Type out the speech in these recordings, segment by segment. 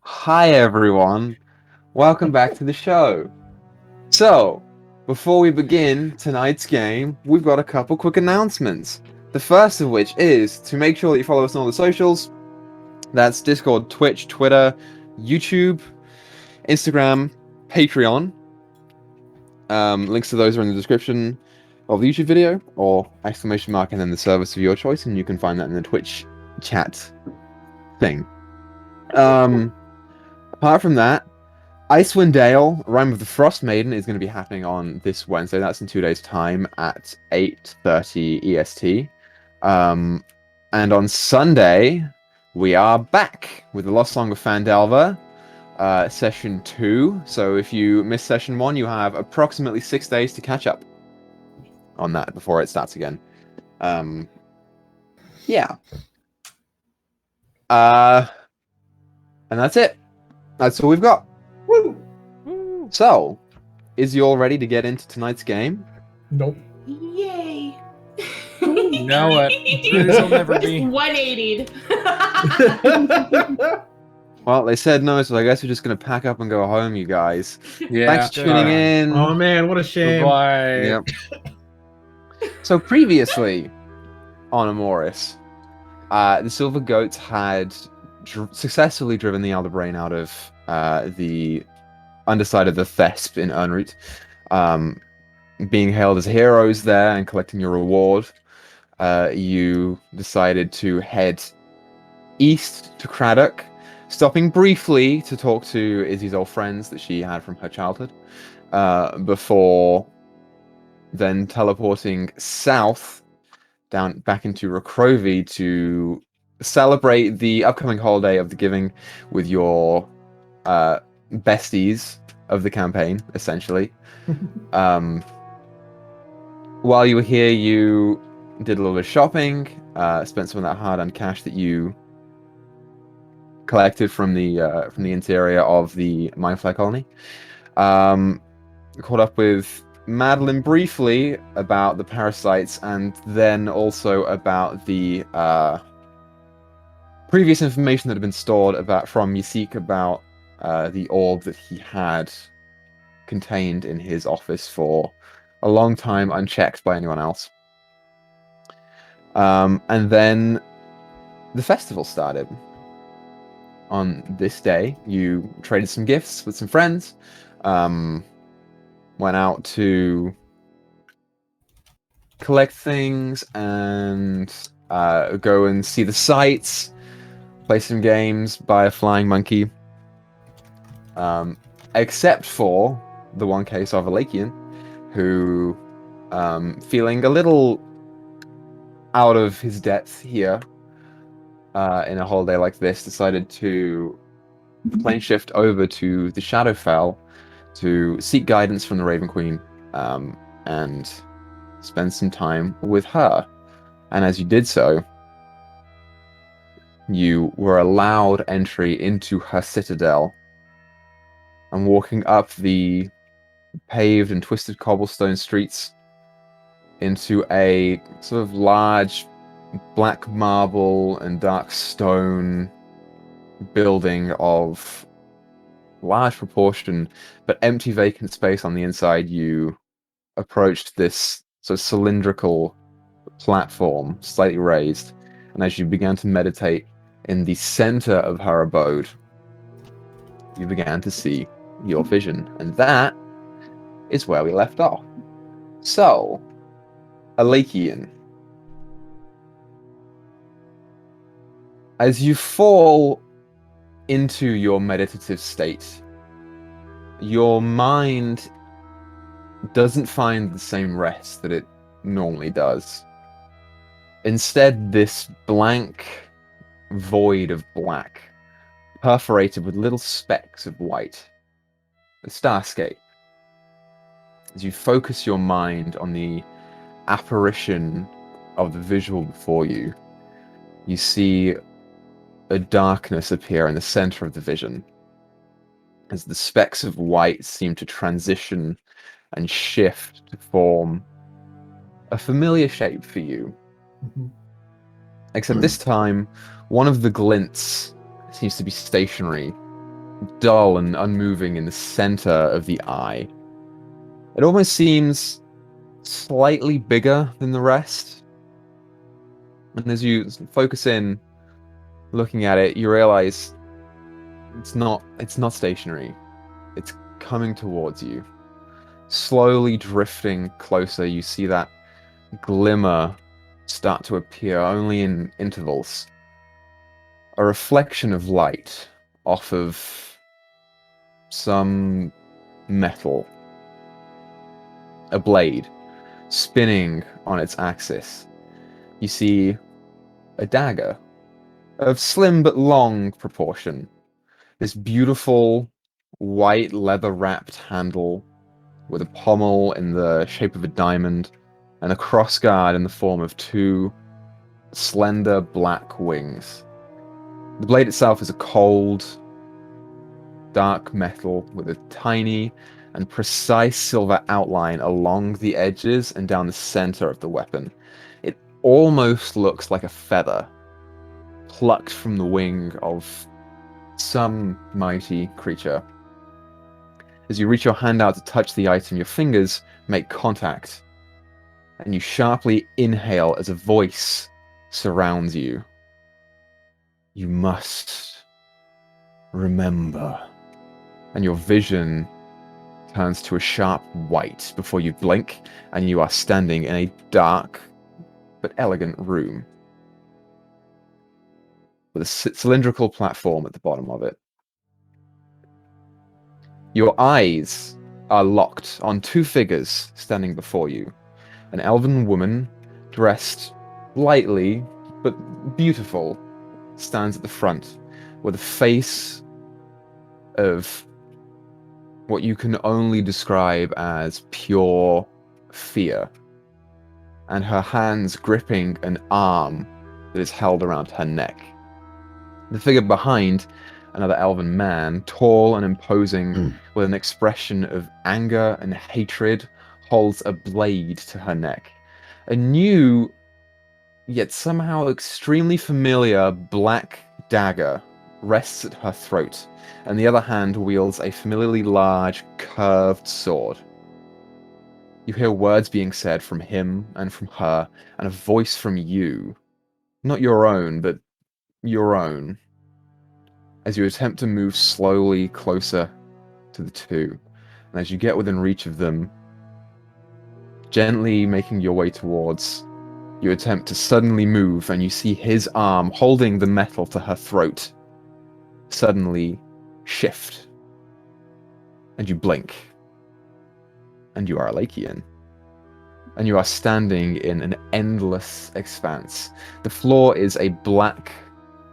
Hi everyone, welcome back to the show. So, before we begin tonight's game, we've got a couple quick announcements. The first of which is to make sure that you follow us on all the socials. That's Discord, Twitch, Twitter, YouTube, Instagram, Patreon. Links to those are in the description of the YouTube video, or exclamation mark and then the service of your choice, and you can find that in the Twitch chat thing. Apart from that, Icewind Dale, Rime of the Frost Maiden, is going to be happening on this Wednesday. That's in 2 days' time at 8:30 EST. And on Sunday, we are back with the Lost Song of Phandelver, Session 2. So if you missed Session 1, you have approximately 6 days to catch up on that before it starts again. Yeah. And that's it. That's all we've got. Woo! So, is you all ready to get into tonight's game? Nope. Yay! You know what? Griz will never be. 180'd. Well, they said no, so I guess we're just gonna pack up and go home, you guys. Yeah. Thanks for tuning in. Oh man, what a shame. Bye. Yep. So previously on Emoris, the Silver Goats had successfully driven the Elder Brain out of the underside of the Thesp in Urnroot, being hailed as heroes there and collecting your reward. You decided to head east to Craddock, stopping briefly to talk to Izzy's old friends that she had from her childhood, before then teleporting south down back into Rokrovi to celebrate the upcoming holiday of the Giving with your besties of the campaign, essentially. While you were here, you did a little bit of shopping, spent some of that hard-earned cash that you collected from the interior of the Mindflayer colony. Caught up with Madeline briefly about the parasites, and then also about the previous information that had been stored from Yasik about the orb that he had contained in his office for a long time, unchecked by anyone else. And then the festival started. On this day, you traded some gifts with some friends, went out to collect things and go and see the sights, play some games, buy a flying monkey. Except for the one case of Alakian, who, feeling a little out of his depth here in a holiday like this, decided to plane shift over to the Shadowfell to seek guidance from the Raven Queen, and spend some time with her. And as you did so, you were allowed entry into her citadel, and walking up the paved and twisted cobblestone streets into a sort of large black marble and dark stone building of large proportion but empty vacant space on the inside. You approached this sort of cylindrical platform, slightly raised, and as you began to meditate in the center of her abode, you began to see your vision, and that is where we left off. So, Alakian, as you fall into your meditative state, your mind doesn't find the same rest that it normally does. Instead, this blank void of black, perforated with little specks of white, a starscape. As you focus your mind on the apparition of the visual before you, you see a darkness appear in the center of the vision, as the specks of white seem to transition and shift to form a familiar shape for you. Except this time, one of the glints seems to be stationary dull and unmoving in the center of the eye. It almost seems slightly bigger than the rest. And as you focus in, looking at it, you realize it's not stationary. It's coming towards you. Slowly drifting closer, you see that glimmer start to appear only in intervals. A reflection of light off of some metal. A blade spinning on its axis. You see a dagger of slim but long proportion. This beautiful white leather-wrapped handle with a pommel in the shape of a diamond and a crossguard in the form of two slender black wings. The blade itself is a cold, dark metal with a tiny and precise silver outline along the edges and down the center of the weapon. It almost looks like a feather plucked from the wing of some mighty creature. As you reach your hand out to touch the item, your fingers make contact, and you sharply inhale as a voice surrounds you. You must remember. And your vision turns to a sharp white before you blink, and you are standing in a dark but elegant room with a cylindrical platform at the bottom of it. Your eyes are locked on two figures standing before you. An elven woman, dressed lightly but beautiful, stands at the front with a face of what you can only describe as pure fear, and her hands gripping an arm that is held around her neck. The figure behind, another elven man, tall and imposing, with an expression of anger and hatred, holds a blade to her neck. A new, yet somehow extremely familiar, black dagger rests at her throat, and the other hand wields a familiarly large, curved sword. You hear words being said from him and from her, and a voice from you. Not your own, but your own. As you attempt to move slowly closer to the two, and as you get within reach of them, gently making your way towards, you attempt to suddenly move, and you see his arm holding the metal to her throat suddenly shift. And you blink, and you are a Lakian. And you are standing in an endless expanse. The floor is a black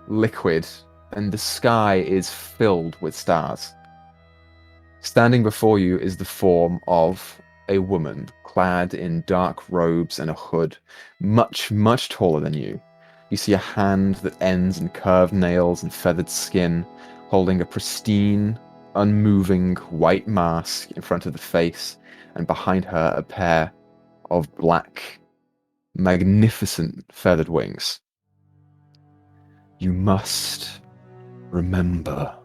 liquid, and the sky is filled with stars. Standing before you is the form of a woman, clad in dark robes and a hood, much, much taller than you. You see a hand that ends in curved nails and feathered skin, holding a pristine, unmoving white mask in front of the face, and behind her a pair of black, magnificent feathered wings. You must remember.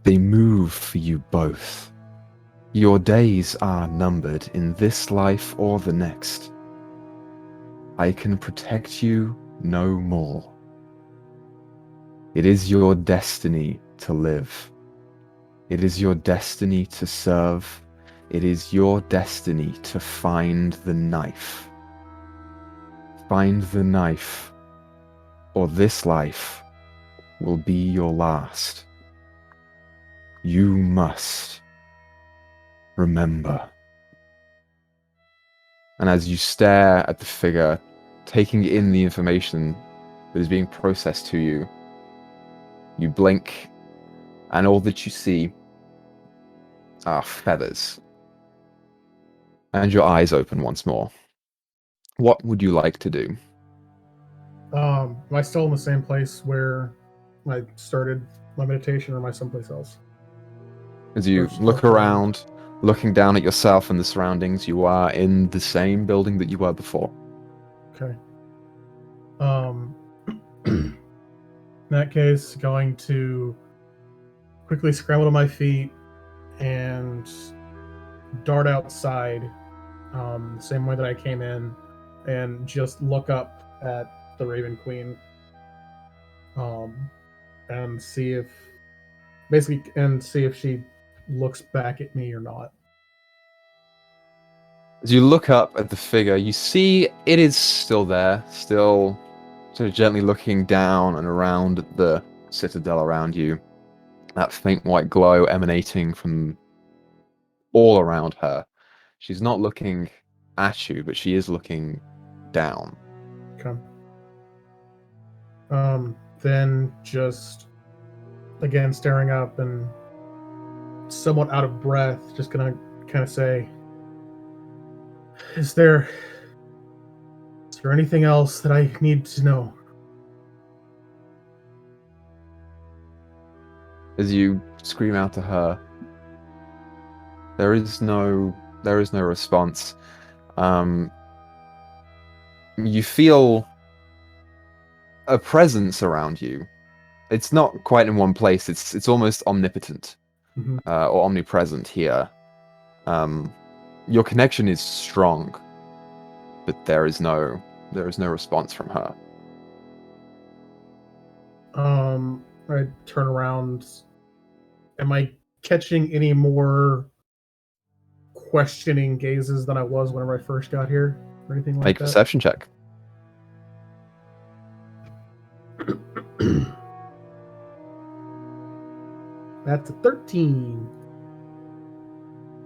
They move for you both. Your days are numbered in this life or the next. I can protect you no more. It is your destiny to live. It is your destiny to serve. It is your destiny to find the knife. Find the knife, or this life will be your last. You must remember. And as you stare at the figure, taking in the information that is being processed to you, you blink, and all that you see are feathers. And your eyes open once more. What would you like to do? Am I still in the same place where I started my meditation, or am I someplace else? As you look around, looking down at yourself and the surroundings, you are in the same building that you were before. Okay. In that case, going to quickly scramble to my feet and dart outside, the same way that I came in, and just look up at the Raven Queen, and see if she looks back at me or not. As you look up at the figure, you see it is still there, still sort of gently looking down and around at the citadel around you. That faint white glow emanating from all around her. She's not looking at you, but she is looking down. Okay. Then just again staring up and somewhat out of breath, just gonna kind of say, Is there anything else that I need to know? As you scream out to her, there is no response. You feel a presence around you. It's not quite in one place. It's almost omnipotent, Mhm. or omnipresent here. Your connection is strong, but there is no response from her. I turn around. Am I catching any more questioning gazes than I was whenever I first got here, or anything like Make a that? perception check. That's a 13.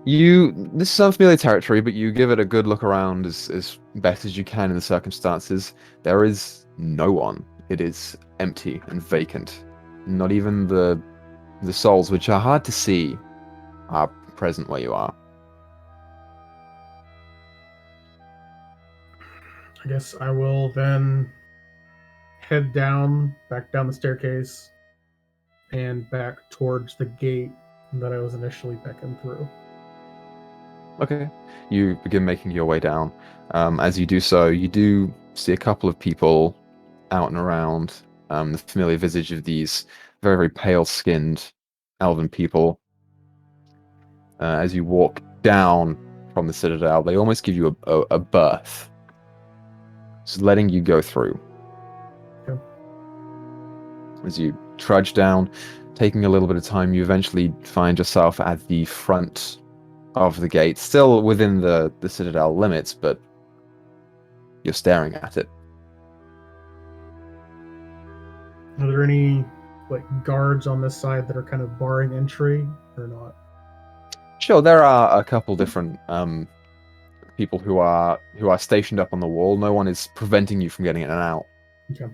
This is unfamiliar territory, but you give it a good look around as best as you can in the circumstances. There is no one. It is empty and vacant. Not even the souls, which are hard to see, are present where you are. I guess I will then head back down the staircase, and back towards the gate that I was initially beckoned through. Okay. You begin making your way down. As you do so, you do see a couple of people out and around. The familiar visage of these very, very pale-skinned elven people. As you walk down from the citadel, they almost give you a berth. Just letting you go through. Okay. As you trudge down, taking a little bit of time, you eventually find yourself at the front of the gate, still within the citadel limits, but you're staring at it. Are there any guards on this side that are kind of barring entry or not? Sure, there are a couple different people who are stationed up on the wall. No one is preventing you from getting in and out. Okay.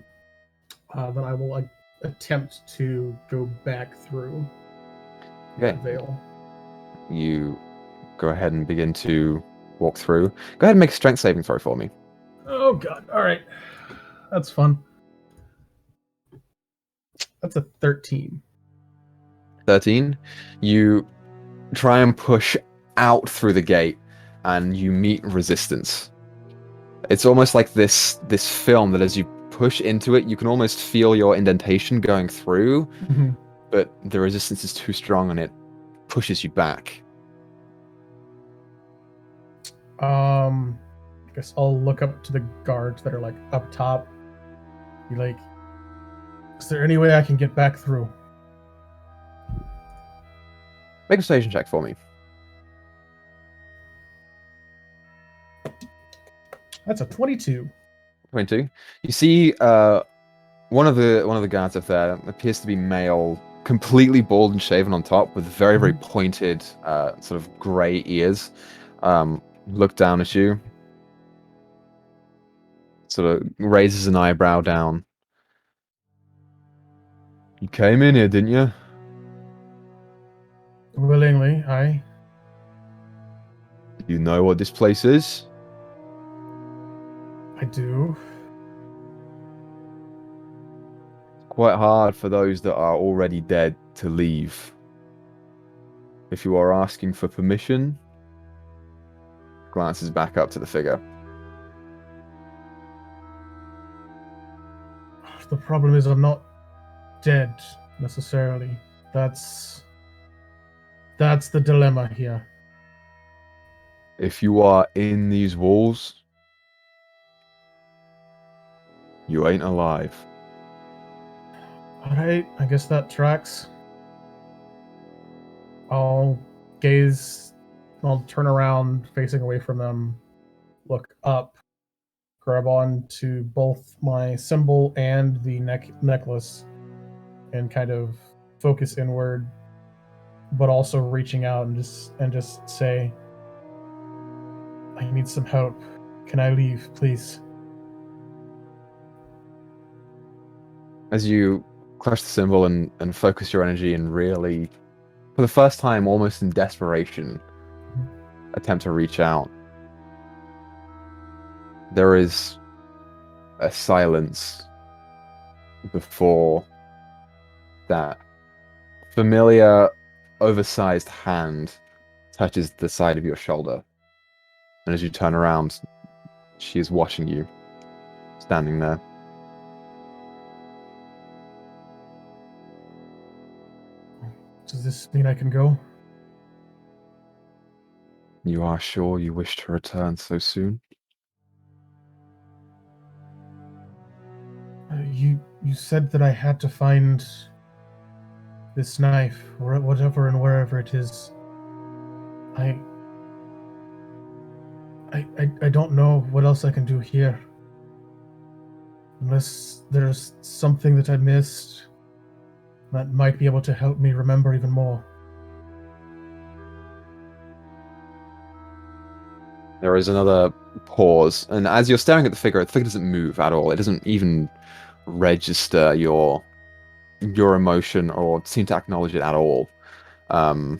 Then I will attempt to go back through that veil. You go ahead and begin to walk through. Go ahead and make a strength saving throw for me. Oh god! All right, that's fun. That's a 13. 13. You try and push out through the gate, and you meet resistance. It's almost like this film that as you push into it, you can almost feel your indentation going through, Mm-hmm. but the resistance is too strong and it pushes you back. I guess I'll look up to the guards that are up top. Be like, is there any way I can get back through? Make a persuasion check for me. That's a 22. 22. You see one of the guards up there appears to be male, completely bald and shaven on top, with very, very pointed sort of grey ears. Look down at you. Sort of raises an eyebrow down. You came in here, didn't you? Willingly, aye. You know what this place is? I do. Quite hard for those that are already dead to leave. If you are asking for permission, glances back up to the figure. The problem is I'm not dead necessarily. That's the dilemma here. If you are in these walls, you ain't alive. Alright, I guess that tracks. I'll turn around, facing away from them, look up, grab on to both my symbol and the necklace, and kind of focus inward, but also reaching out and just say, I need some help. Can I leave, please? As you crush the symbol and focus your energy and really, for the first time, almost in desperation, attempt to reach out, there is a silence before that familiar, oversized hand touches the side of your shoulder. And as you turn around, she is watching you, standing there. Does this mean I can go? You are sure you wish to return so soon? You said that I had to find this knife, or whatever and wherever it is. I don't know what else I can do here. Unless there's something that I missed that might be able to help me remember even more. There is another pause, and as you're staring at the figure doesn't move at all. It doesn't even register your emotion or seem to acknowledge it at all. But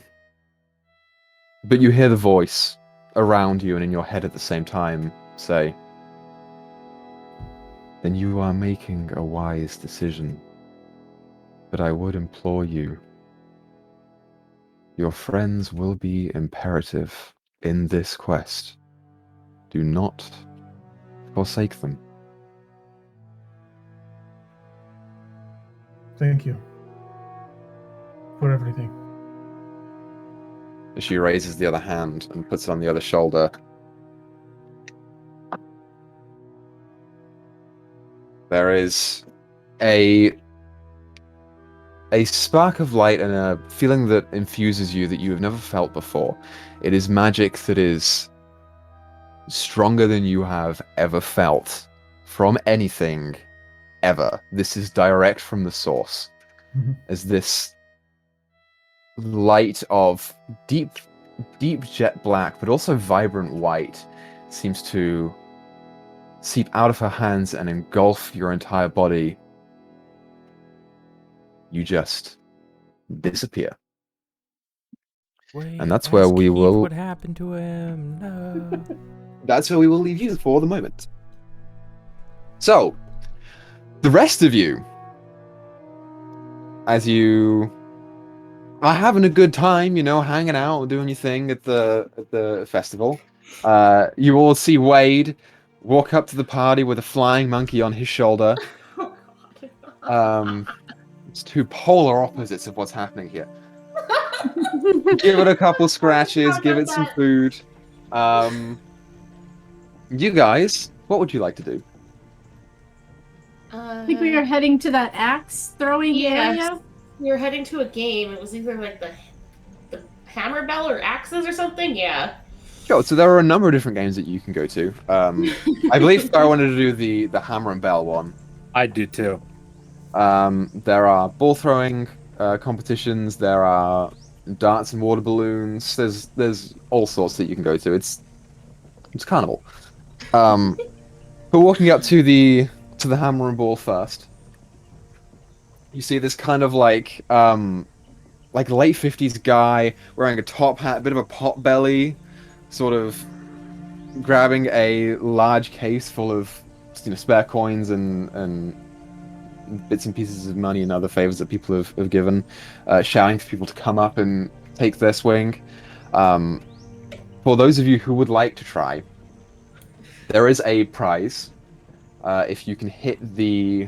you hear the voice around you and in your head at the same time say, then you are making a wise decision. But I would implore you, your friends will be imperative in this quest. Do not forsake them. Thank you for everything. She raises the other hand and puts it on the other shoulder. There is a spark of light and a feeling that infuses you that you have never felt before. It is magic that is stronger than you have ever felt from anything ever. This is direct from the source. As this light of deep jet black, but also vibrant white, seems to seep out of her hands and engulf your entire body. You just disappear. Wait, And that's where we Keith will. What happened to him? No. That's where we will leave you for the moment. So, the rest of you, as you are having a good time, hanging out, doing your thing at the festival, you all see Wade walk up to the party with a flying monkey on his shoulder. It's two polar opposites of what's happening here. Give it a couple scratches, give it some food. You guys, what would you like to do? I I think we are heading to that axe throwing area. We were heading to a game. It was either like the hammer bell or axes or something. Yeah. Sure. So there are a number of different games that you can go to. I believe I wanted to do the hammer and bell one. I do too. There are ball throwing competitions. There are darts and water balloons. There's all sorts that you can go to. It's carnival. But walking up to the hammer and ball first, you see this kind of like late 50s guy wearing a top hat, a bit of a pot belly, sort of grabbing a large case full of spare coins and bits and pieces of money and other favors that people have given, shouting for people to come up and take their swing. For those of you who would like to try, there is a prize. If you can hit the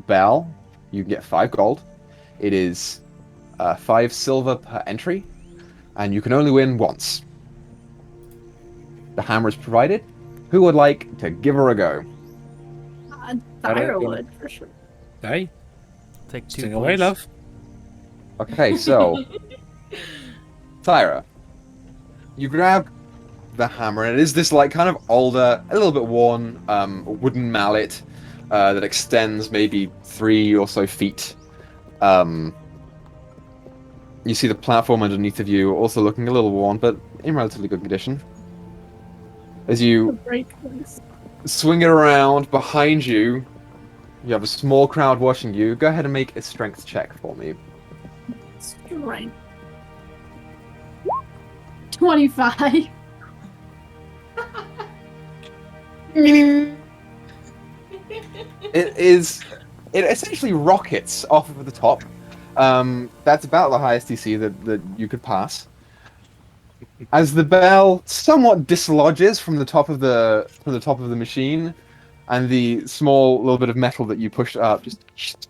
bell, you can get 5 gold. It is 5 silver per entry, and you can only win once. The hammer is provided. Who would like to give her a go? Thyra would, for sure. Hey, Take 2 sing away, please. love. Okay, so Thyra, you grab the hammer, and it is this like kind of older, a little bit worn wooden mallet that extends maybe 3 or so feet. You see the platform underneath of you, also looking a little worn, but in relatively good condition. As you Great place. swing it around behind you, you have a small crowd watching you. Go ahead and make a strength check for me. Strength. 25. It essentially rockets off of the top. That's about the highest DC that you could pass. As the bell somewhat dislodges from the top of the machine, and the small little bit of metal that you pushed up just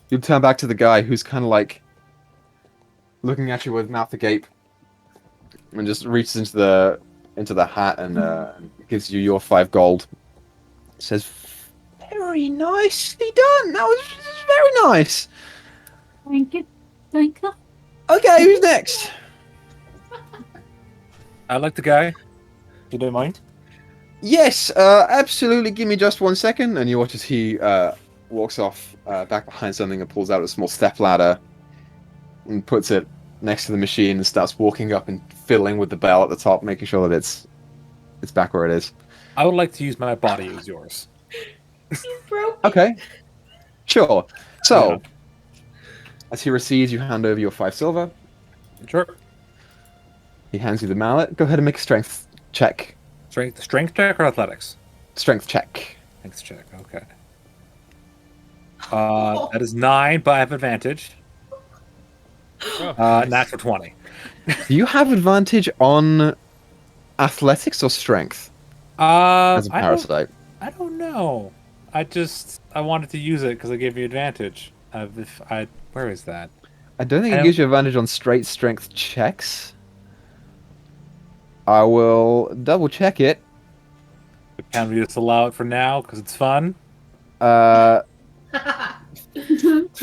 you turn back to the guy who's kind of like looking at you with mouth agape, and just reaches into the hat and gives you your 5 gold. Says, "Very nicely done. That was very nice. Thank you. Thank you. Okay, who's next?" I like the guy. You don't mind? Yes, absolutely. Give me just 1 second. And you watch as he walks off back behind something and pulls out a small step ladder and puts it next to the machine and starts walking up and fiddling with the bell at the top, making sure that it's back where it is. I would like to use my body as yours. Broke. Okay, sure. So, Yeah. as he recedes, you hand over your 5 silver. Sure. He hands you the mallet. Go ahead and make a strength check. Strength check or athletics? Strength check. Strength check. Okay. That is 9, but I have advantage. Natural 20. Do you have advantage on athletics or strength as a I parasite? don't know. I wanted to use it because I gave you advantage. Where is that? I don't think it gives you advantage on straight strength checks. I will double check it. Can we just allow it for now because it's fun? For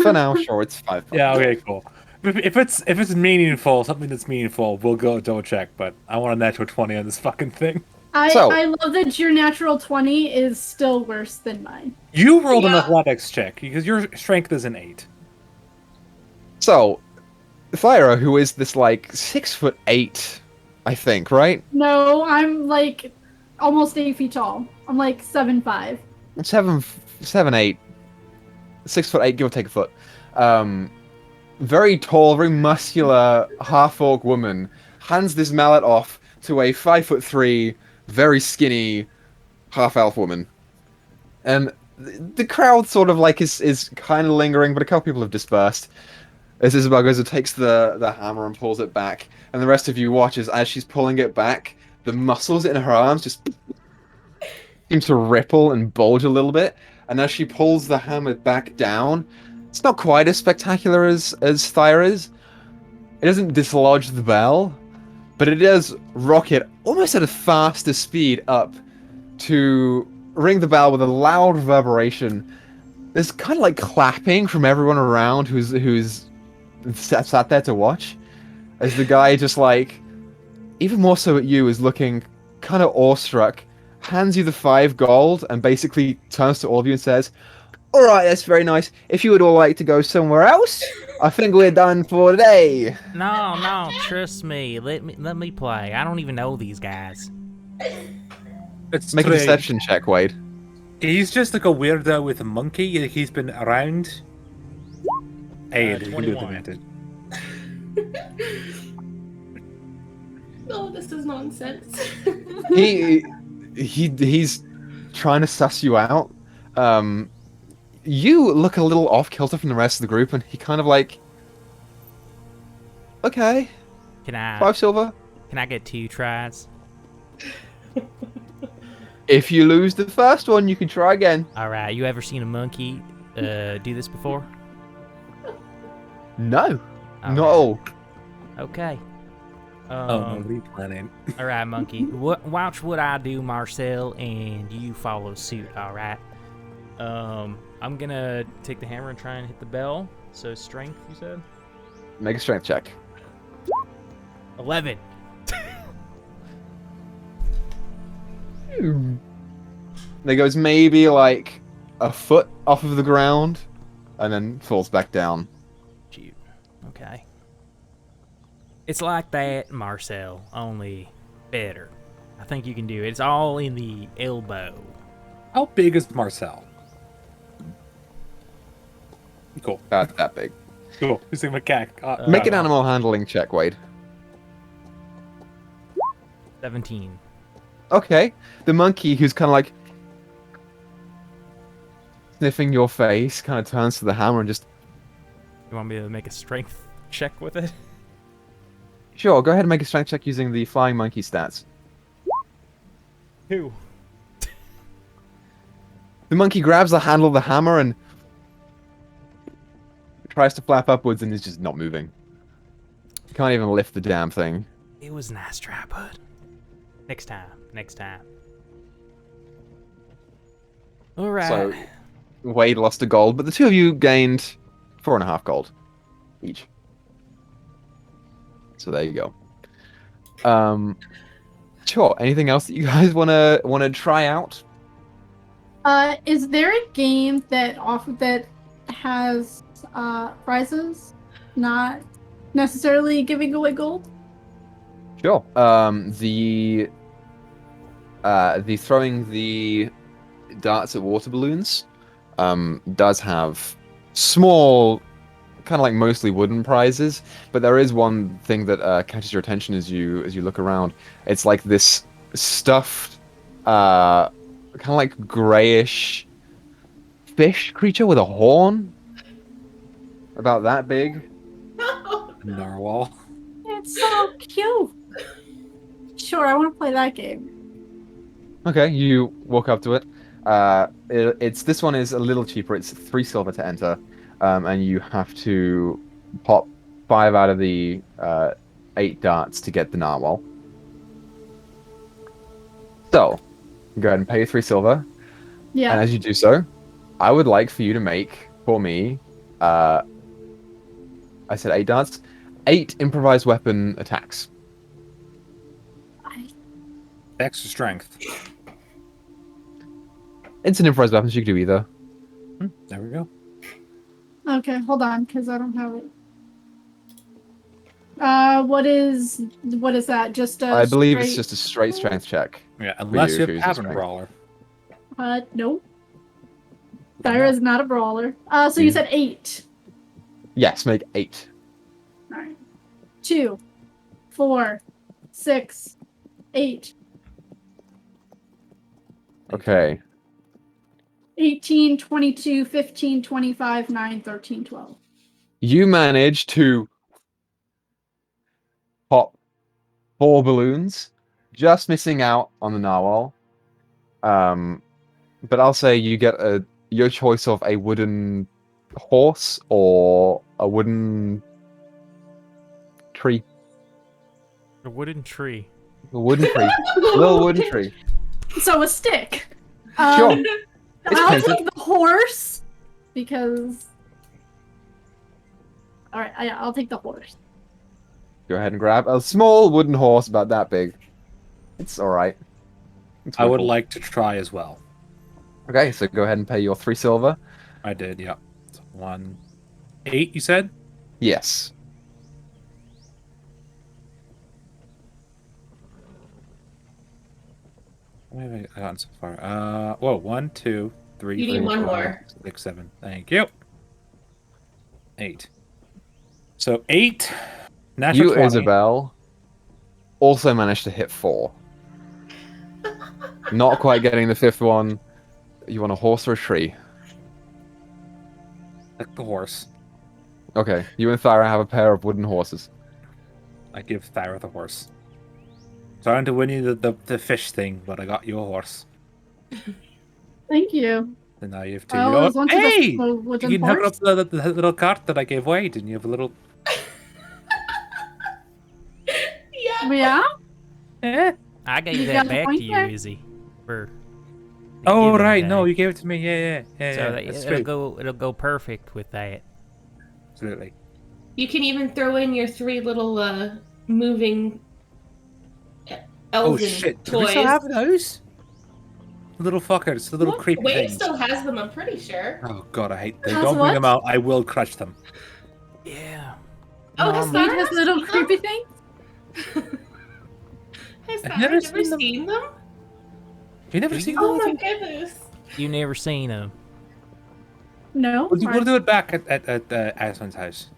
now, sure, it's 5. Yeah. Okay. Cool. If it's meaningful, something that's meaningful, we'll go double check. But I want a natural 20 on this fucking thing. So- I love that your natural 20 is still worse than mine. You rolled an Yeah. athletics check because your strength is an 8. So, Thyra, who is this like 6'8", I think, right? No, I'm like almost 8 feet tall. I'm like 7'5". 7'8", 6'8", give or take a foot. Very tall, very muscular half-orc woman hands this mallet off to a 5'3", very skinny half-elf woman, and the crowd sort of like is kind of lingering, but a couple people have dispersed. As Isabel goes and takes the hammer and pulls it back, and the rest of you watches as she's pulling it back. The muscles in her arms just seem to ripple and bulge a little bit, and as she pulls the hammer back down, it's not quite as spectacular as Thyra's. It doesn't dislodge the bell, but it does rocket almost at a faster speed up to ring the bell with a loud reverberation. There's kind of like clapping from everyone around who's sat there to watch, as the guy just like, even more so at you, is looking kind of awestruck, hands you the 5 gold, and basically turns to all of you and says, "Alright, that's very nice. If you would all like to go somewhere else, I think we're done for today." No, trust me. Let me play. I don't even know these guys. It's Make a Trey. deception check, Wade. He's just like a weirdo with a monkey. Like, he's been around. Hey, you can do 21. advantage. Oh, this is nonsense. He's trying to suss you out. You look a little off kilter from the rest of the group, and he kind of like, okay, Can I 5 silver. get 2 tries? If you lose the first one, you can try again. All right. You ever seen a monkey do this before? No. No. Okay. Oh, what are you planning? All right, monkey. Watch what I do, Marcel, and you follow suit. All right. I'm gonna take the hammer and try and hit the bell. So strength, you said? Make a strength check. 11. It goes maybe like a foot off of the ground, and then falls back down. Shoot. Okay. It's like that, Marcel, only better. I think you can do it. It's all in the elbow. How big is Marcel? Cool. About that big. Cool. He's a macaque. Make an animal handling check, Wade. 17. Okay. The monkey, who's kind of like sniffing your face, kind of turns to the hammer and just... You want me to make a strength check with it? Sure, go ahead and make a strength check using the flying monkey stats. 2. The monkey grabs the handle of the hammer and tries to flap upwards and is just not moving. Can't even lift the damn thing. It was nice try, bud. Next time. All right. So, Wade lost a gold, but the two of you gained 4.5 gold each. So there you go. Sure. Anything else that you guys wanna try out? Is there a game that has prizes, not necessarily giving away gold? Sure. The throwing the darts at water balloons does have small, kind of like mostly wooden prizes, but there is one thing that catches your attention as you look around. It's like this stuffed, kind of like grayish fish creature with a horn, about that big. Narwhal. It's so cute. Sure, I want to play that game. Okay, you walk up to it. It's this one is a little cheaper. It's 3 silver to enter, and you have to pop 5 out of the 8 darts to get the narwhal. So, go ahead and pay 3 silver. Yeah. And as you do so, I would like for you to make for me. I said 8 darts, 8 improvised weapon attacks. Extra strength. It's an improvised weapon, so you can do either. There we go. Okay, hold on, because I don't have it. What is that? Just a I believe straight... it's just a straight strength check. Yeah, unless you, you if have you're Tavern using Brawler. Nope. Thyra is not a brawler. So you said 8. Yes, make 8. All right. 2, 4, 6, 8. Okay. 18, 22, 15, 25, 9, 13, 12. You manage to pop 4 balloons, just missing out on the narwhal. But I'll say you get your choice of a wooden horse or a wooden tree. A wooden tree. A wooden tree. A little wooden tree. So a stick. Sure. I'll painted. take the horse because. All right, I'll take the horse. Go ahead and grab a small wooden horse about that big. It's all right. I would like to try as well. Okay, so go ahead and pay your 3 silver. I did, yeah. 1, 8, you said? Yes. What have I gotten so far? Whoa, 1, 2, 3, You need 4, one 5, more. 6, 7. Thank you. 8. So 8. Natural You, 20. Isabel, also managed to hit 4. Not quite getting the 5th one. You want a horse or a tree? Like the horse. Okay, you and Thyra have a pair of wooden horses. I give Thyra the horse. Trying to win you the fish thing, but I got you a horse. Thank you. And now you have 2. I You know always what? wanted Hey! a wooden You can hook horse. up the little cart that I gave away. Didn't you have a little... Yeah? Eh? I gave You that got a back point to you, there. Izzy. For Oh giving right, that. no, you gave it to me. Yeah. So That's it'll true. go perfect with that. Absolutely. You can even throw in your 3 little moving Oh elven shit! Do we toys. still have those? The little fuckers, the little Look, creepy Wade things. still has them, I'm pretty sure. Oh god, I hate them. Has Don't bring what? them out. I will crush them. Yeah. Oh, has Normal. Wait, Sarah has not little seen them? creepy thing? Has I've Sarah never never seen them. seen them? Have you never Do seen you? the Oh little my thing? goodness. You never seen them. No. We'll do it back at Aslan's house.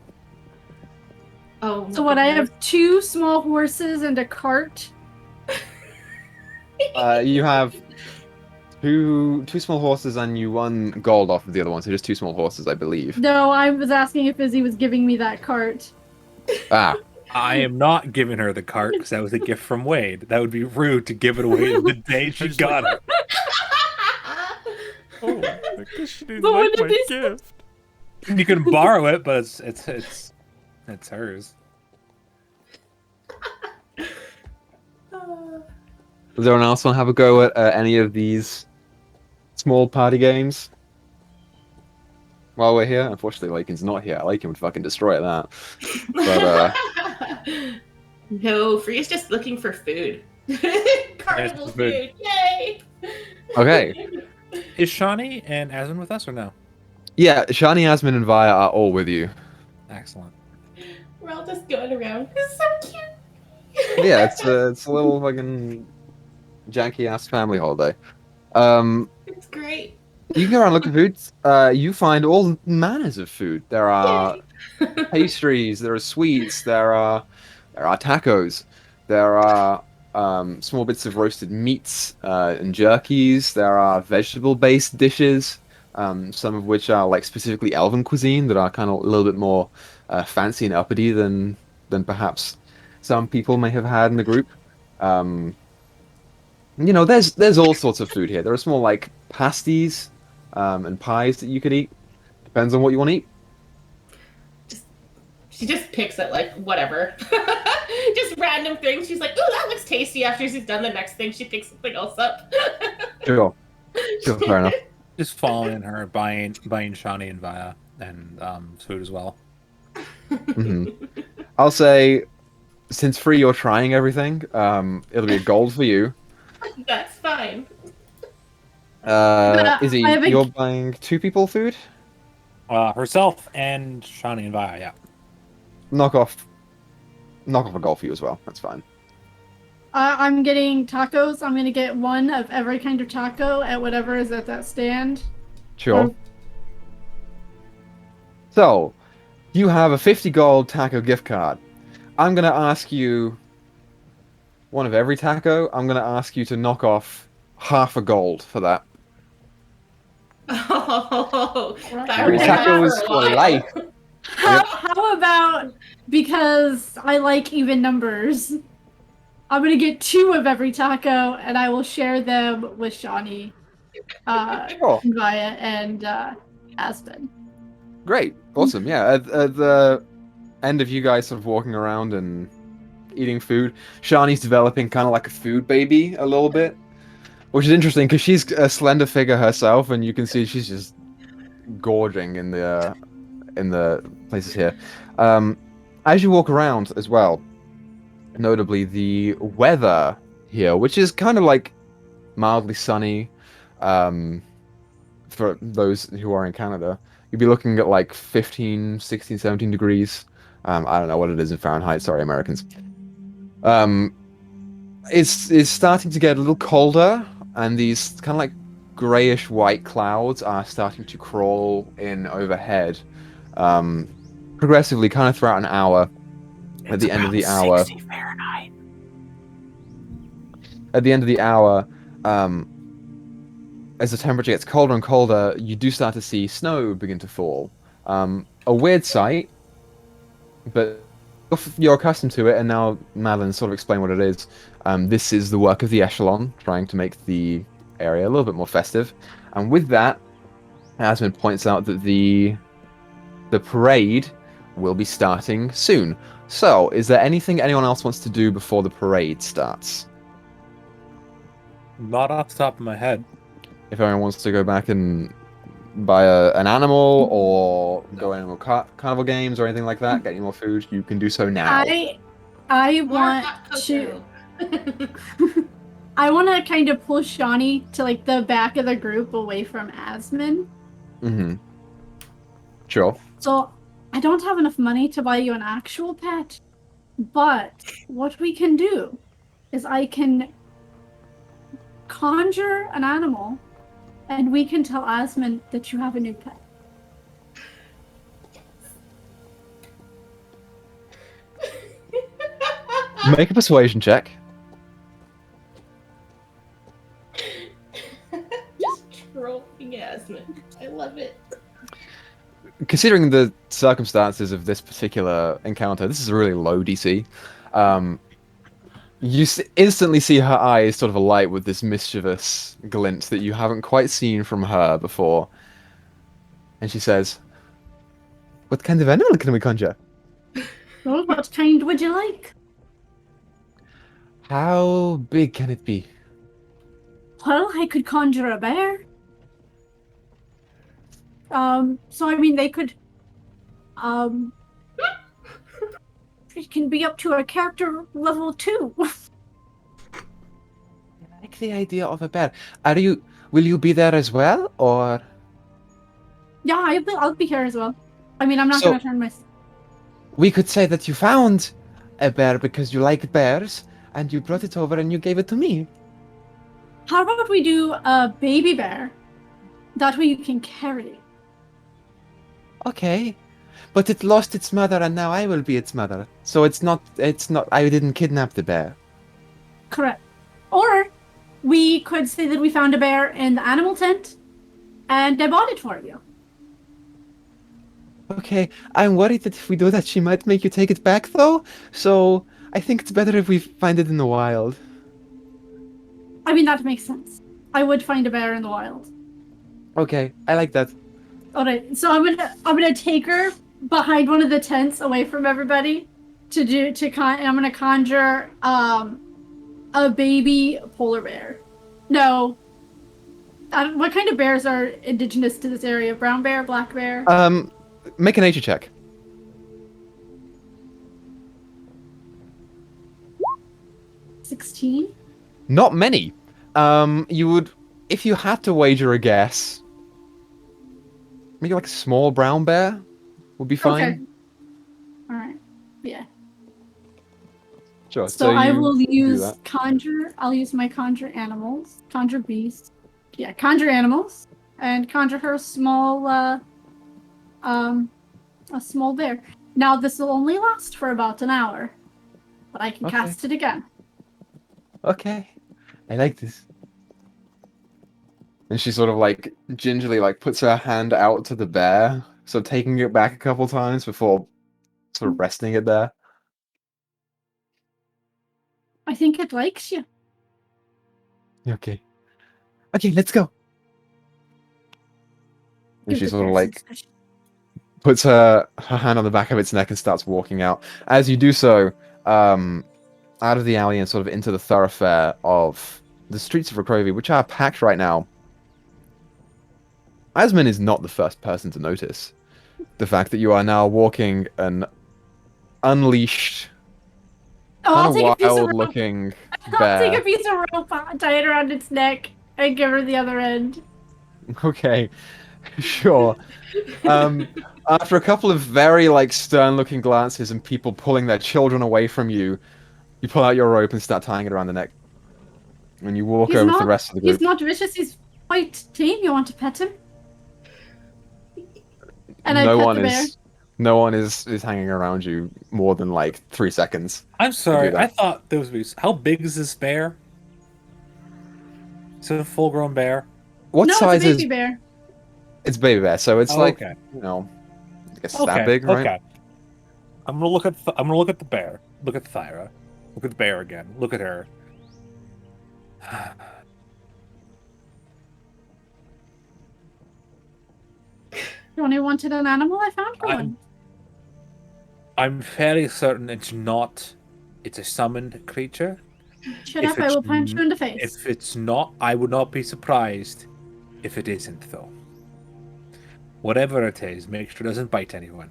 Oh my So what? I goodness. have 2 small horses and a cart. You have two small horses and you won gold off of the other one, so just 2 small horses, I believe. No, I was asking if Izzy was giving me that cart. Ah, I am not giving her the cart because that was a gift from Wade. That would be rude to give it away the day she Just got it. Oh, I guess she didn't But like wouldn't my it be gift. You can borrow it, but it's hers. does anyone else want to have a go at any of these small party games? While we're here, unfortunately, Lakin's not here. Lakin would fucking destroy that. But No, Free's just looking for food. Carnival Yes, food. food, yay! okay, Is Shawnee and Aslan with us or no? yeah, Shani, Asmin, and Vaya are all with you. Excellent. We're all just going around. It's so cute. Yeah, it's a little fucking janky ass family holiday. It's great. You can go around looking for food. You find all manners of food. There are Yay. pastries, there are sweets, there are tacos, there are small bits of roasted meats and jerkies. There are vegetable-based dishes, some of which are like specifically elven cuisine that are kind of a little bit more fancy and uppity than perhaps some people may have had in the group. There's all sorts of food here. There are small like pasties and pies that you could eat. Depends on what you want to eat. She just picks at like whatever. Just random things. She's like, ooh, that looks tasty. After she's done the next thing, she picks something else up. Sure, fair enough. Just following her, buying Shawnee and Vaya and food as well. hmm I'll say, since free, you're trying everything. It'll be a gold for you. That's fine. Izzy, I have a- you're buying 2 people food? Herself and Shawnee and Vaya, yeah. Knock off a gold for you as well. That's fine. I'm getting tacos. I'm gonna get 1 of every kind of taco at whatever is at that stand. Sure. Or- So, you have a 50 gold taco gift card. I'm going to ask you 1 of every taco. I'm going to ask you to knock off half a gold for that. Oh, that Free was tacos for a for while. life. How about, because I like even numbers, I'm gonna get 2 of every taco and I will share them with Shawnee, Sure. Vaya, and Aspen. Great. Awesome. Yeah. At the end of you guys sort of walking around and eating food, Shani's developing kind of like a food baby a little bit, which is interesting because she's a slender figure herself, and you can see she's just gorging in the places here. As you walk around as well, notably the weather here, which is kind of like mildly sunny, for those who are in Canada, you'd be looking at like 15, 16, 17 degrees. I don't know what it is in Fahrenheit. Sorry, Americans. It's starting to get a little colder, and these kind of like grayish white clouds are starting to crawl in overhead, progressively, kind of throughout an hour. At the end of the hour, 60 Fahrenheit. at the end of the hour, as the temperature gets colder and colder, you do start to see snow begin to fall. A weird sight, but you're accustomed to it, and now Madeline sort of explain what it is. This is the work of the Echelon, trying to make the area a little bit more festive. And with that, Asmund points out that the parade will be starting soon. So, is there anything anyone else wants to do before the parade starts? Not off the top of my head. If anyone wants to go back and buy an animal or go into carnival games or anything like that, get any more food, you can do so now. I More want hot to. cocoa. I want to kind of push Shawnee to like the back of the group away from Asmin. Mm-hmm. Sure. So I don't have enough money to buy you an actual pet, but what we can do is I can conjure an animal, and we can tell Asmin that you have a new pet. Make a persuasion check. Just trolling Asmin. I love it. Considering the circumstances of this particular encounter, this is a really low DC. You instantly see her eyes sort of alight with this mischievous glint that you haven't quite seen from her before. And she says, "What kind of animal can we conjure? Well, what kind would you like? How big can it be?" Well, I could conjure a bear. So I mean, they could, it can be up to a character level 2. I like the idea of a bear. Will you be there as well, or? Yeah, I'll be here as well. I mean, I'm not So- gonna turn my. We could say that you found a bear because you like bears, and you brought it over and you gave it to me. How about we do a baby bear? That way you can carry it. Okay. But it lost its mother and now I will be its mother. So it's not, I didn't kidnap the bear. Correct. Or we could say that we found a bear in the animal tent, and I bought it for you. Okay, I'm worried that if we do that, she might make you take it back though. So I think it's better if we find it in the wild. I mean, that makes sense. I would find a bear in the wild. Okay, I like that. Alright, so I'm gonna take her behind one of the tents away from everybody and I'm gonna conjure a baby polar bear. No. What kind of bears are indigenous to this area? Brown bear, black bear? Make a nature check. 16? Not many. You would, if you had to wager a guess, maybe like a small brown bear would be fine. Okay. Alright. Yeah. Sure. So I will do use that. conjure. I'll use my conjure animals. Conjure beast. Yeah, conjure animals. And conjure her a small bear. Now this will only last for about an hour. But I can Okay. cast it again. Okay, I like this. And she sort of like gingerly like puts her hand out to the bear, so taking it back a couple times before sort of resting it there. I think it likes you. Okay. Okay, let's go. And Give she the sort of bear like some special- puts her hand on the back of its neck and starts walking out. As you do so, out of the alley and sort of into the thoroughfare of the streets of Rokrovi, which are packed right now. Asmin is not the first person to notice the fact that you are now walking an unleashed, Oh, I'll kind take of a piece of rope. wild-looking I'll take a bear. piece of rope, tie it around its neck, and give her the other end. Okay, sure. After a couple of very like stern-looking glances and people pulling their children away from you, you pull out your rope and start tying it around the neck. And you walk over to the rest of the group. He's not vicious, he's quite tame. You want to pet him? And I pet the bear. No one is hanging around you more than like 3 seconds. I'm sorry, that. I thought there was. How big is this bear? Is it a full-grown bear? What No, size it's a baby is? bear. It's baby bear, so it's Oh, like okay. I guess Okay, that big, right? okay. I'm gonna look at the bear. Look at Thyra. Look at the bear again. Look at her. You only wanted an animal? I found one. I'm fairly certain it's not. It's a summoned creature. Shut If up, I it's will punch you in the face. If it's not, I would not be surprised if it isn't, though. Whatever it is, make sure it doesn't bite anyone.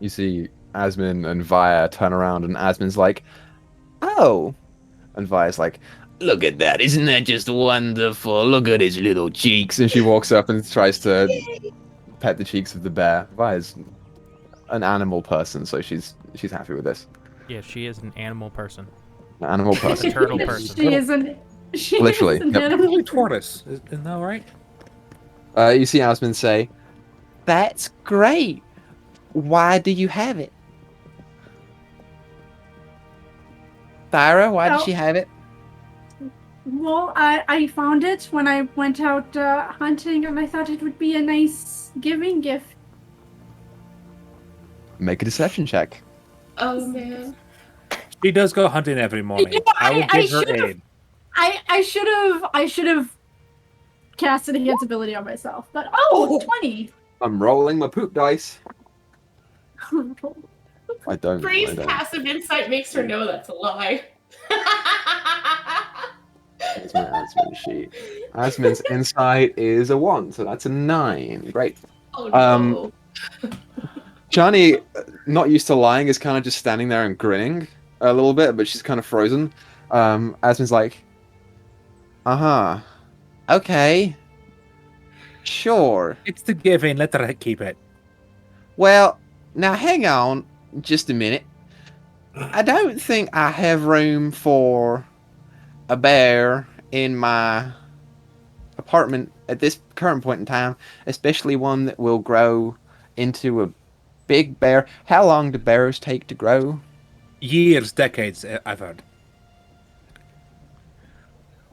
You see Asmin and Vaya turn around, and Asmin's like, "Oh," and Vaya's like, "Look at that! Isn't that just wonderful? Look at his little cheeks." And she walks up and tries to pet the cheeks of the bear. Vaya's an animal person, so she's happy with this. Yeah, she is an animal person. An animal A person. turtle person. She is an. She Literally, is an yep. animal. Tortoise, isn't that right? You see Asmin say, "That's great. Why do you have it?" Thyra, why did Oh. she have it? Well, I found it when I went out hunting, and I thought it would be a nice giving gift. Make a deception check. Oh man. She does go hunting every morning. You know, I will I give her should've- aid. I should have casted enhance ability on myself, but 20. I'm rolling my poop dice. I don't. Bree's I don't. passive insight makes her know that's a lie. That's my Asmin sheet. Asmin's insight is a 1, so that's a 9. Great. Oh no. Johnny, not used to lying, is kind of just standing there and grinning a little bit, but she's kind of frozen. Asmin's like, "Uh-huh. Okay. Sure. It's the giving. Let her keep it. Well, now hang on just a minute. I don't think I have room for a bear in my apartment at this current point in time, especially one that will grow into a big bear. How long do bears take to grow?" Years, decades, I've heard.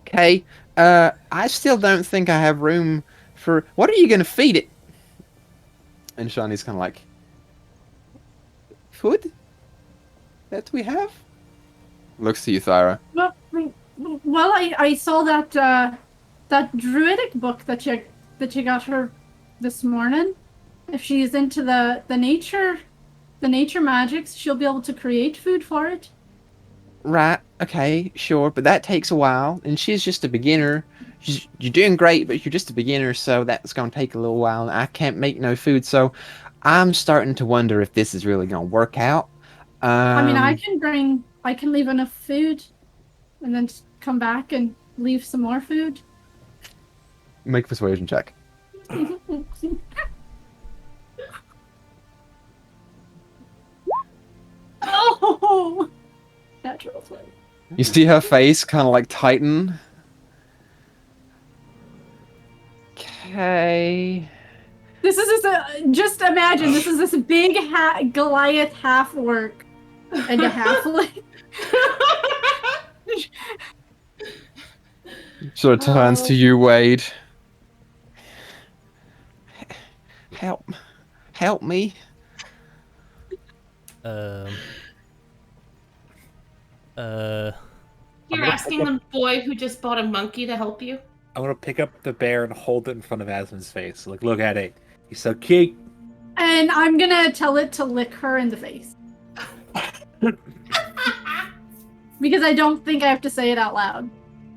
Okay, I still don't think I have room for... What are you going to feed it? And Shani's kind of like, "Food? That we have?" Looks to you, Thyra. Well, I saw that druidic book that you got her this morning. If she's into the nature magics, she'll be able to create food for it. Right, okay, sure, but that takes a while, and she's just a beginner. You're doing great, but you're just a beginner, so that's going to take a little while, and I can't make no food, so I'm starting to wonder if this is really going to work out. I mean, I can leave enough food, and then just come back and leave some more food. Make a persuasion check. Oh, natural 20. You see her face kind of like tighten. Okay. This is just imagine this is this big Goliath half orc and a halfling. Sort of turns to you, Wade. Help me. You're asking the boy who just bought a monkey to help you? I'm gonna pick up the bear and hold it in front of Asmin's face. Like, look at it. He's so cute. And I'm gonna tell it to lick her in the face. Because I don't think I have to say it out loud.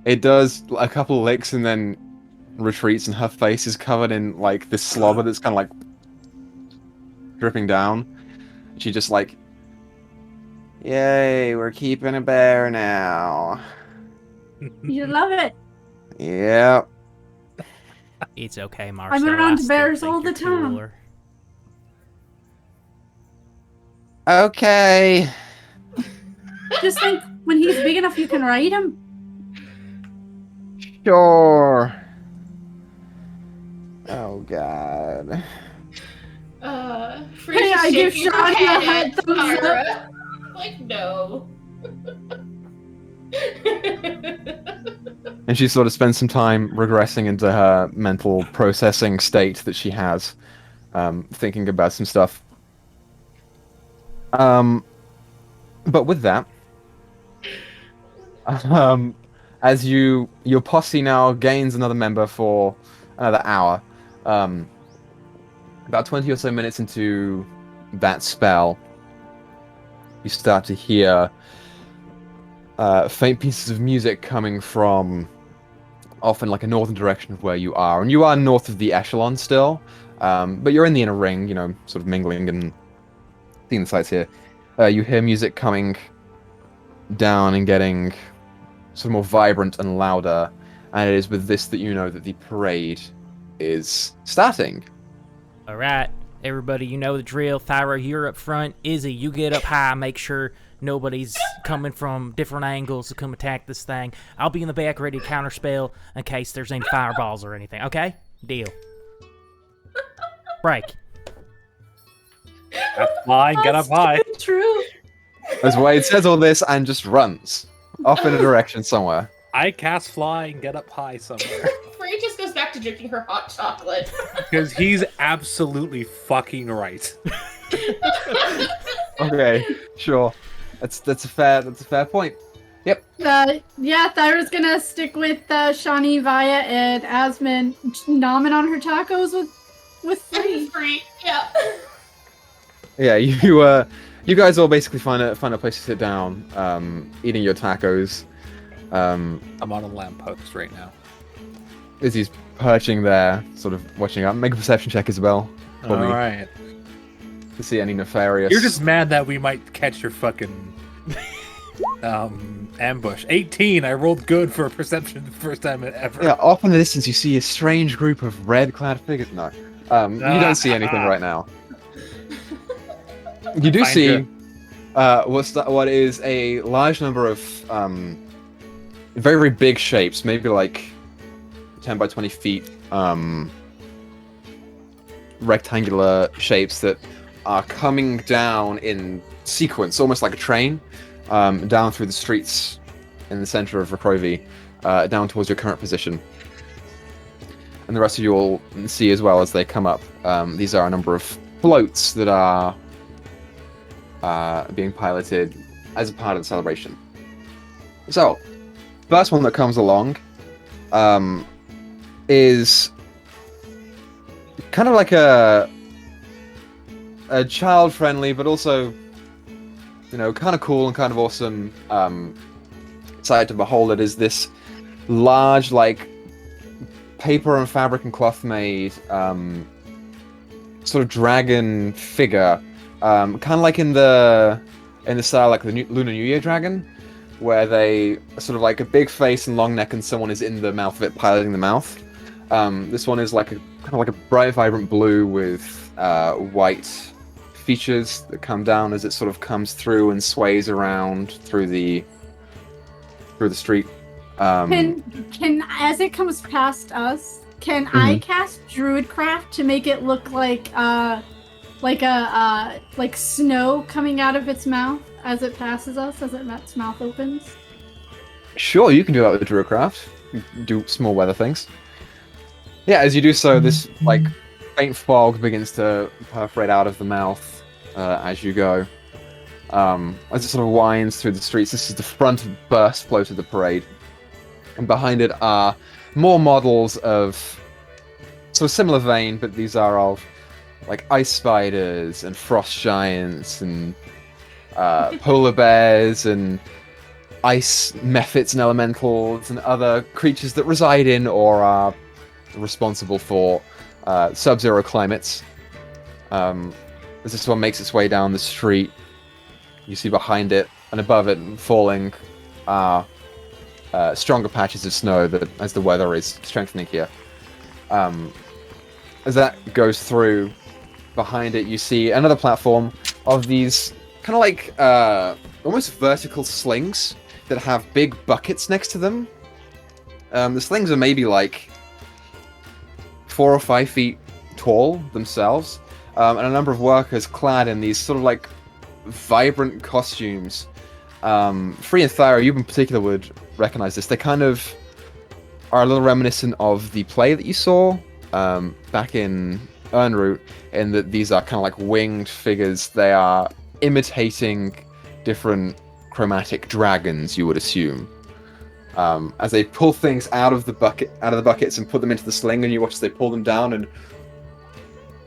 It does a couple licks and then retreats, and her face is covered in like this slobber that's kind of like dripping down. She just like, "Yay, we're keeping a bear now." You love it. Yeah. It's okay, Marcel. around I still bears think all the you're time. cooler. Okay. Just think, when he's big enough, you can ride him. Sure. Oh God. Freeze Hey, is I give shaking her Shani a head head at thumbs up. Tyra. Like, no. And she sort of spends some time regressing into her mental processing state that she has, thinking about some stuff. But with that, as your posse now gains another member for another hour, about 20 or so minutes into that spell, you start to hear faint pieces of music coming from often like a northern direction of where you are. And you are north of the echelon still, but you're in the inner ring, sort of mingling and seeing the sights here. You hear music coming down and getting sort of more vibrant and louder, and it is with this that you know that the parade is starting. All right, everybody, you know the drill. Thyra, you're up front. Izzy, you get up high. Make sure nobody's coming from different angles to come attack this thing. I'll be in the back ready to counterspell in case there's any fireballs or anything. Okay? Deal. Break. That's fine. Get up high. True. As Wade says all this and just runs off in a direction somewhere. I cast fly and get up high somewhere. Frey just goes back to drinking her hot chocolate. Because he's absolutely fucking right. Okay, sure. That's a fair point. Yep. Yeah, Thyra's gonna stick with Shani, Vaya, and Asmund nomming on her tacos with Free. Free, yeah. Yeah, you guys all basically find a place to sit down, eating your tacos. I'm on a lamppost right now. Izzy's perching there, sort of watching up. Make a perception check, Isabel. For me, Alright. to see any nefarious. You're just mad that we might catch your fucking ambush. 18. I rolled good for a perception the first time ever. Yeah, off in the distance you see a strange group of red-clad figures. No, you don't see anything right now. You do see what is a large number of very, very big shapes, maybe like 10 by 20 feet, rectangular shapes that are coming down in sequence, almost like a train, down through the streets in the center of Rakrovi, down towards your current position. And the rest of you all see as well as they come up. These are a number of floats that are being piloted as a part of the celebration. So, first one that comes along is kind of like a child-friendly, but also, kind of cool and kind of awesome sight to behold. It is this large, like, paper and fabric and cloth made sort of dragon figure, kind of like in the style like the Lunar New Year dragon, where they are sort of like a big face and long neck, and someone is in the mouth of it piloting the mouth. This one is like kind of like a bright, vibrant blue with white features that come down as it sort of comes through and sways around through the street. Can as it comes past us, can I cast Druidcraft to make it look like snow coming out of its mouth as it passes us, as its mouth opens? Sure, you can do that with Druidcraft. Do small weather things. Yeah, as you do so, this like faint fog begins to perforate out of the mouth as you go. As it sort of winds through the streets, this is the front burst float of the parade. And behind it are more models of sort of similar vein, but these are of like ice spiders and frost giants and polar bears and ice mephits and elementals and other creatures that reside in or are responsible for sub-zero climates. As this one makes its way down the street, you see behind it and above it falling stronger patches of snow that as the weather is strengthening here. As that goes through, behind it you see another platform of these kind of like almost vertical slings that have big buckets next to them. The slings are maybe like 4 or 5 feet tall themselves, and a number of workers clad in these sort of like vibrant costumes. Free and Thyra, you in particular would recognize this. They kind of are a little reminiscent of the play that you saw back in Urnroot, in that these are kind of like winged figures. They are imitating different chromatic dragons, you would assume. As they pull things out of the buckets and put them into the sling, and you watch as they pull them down and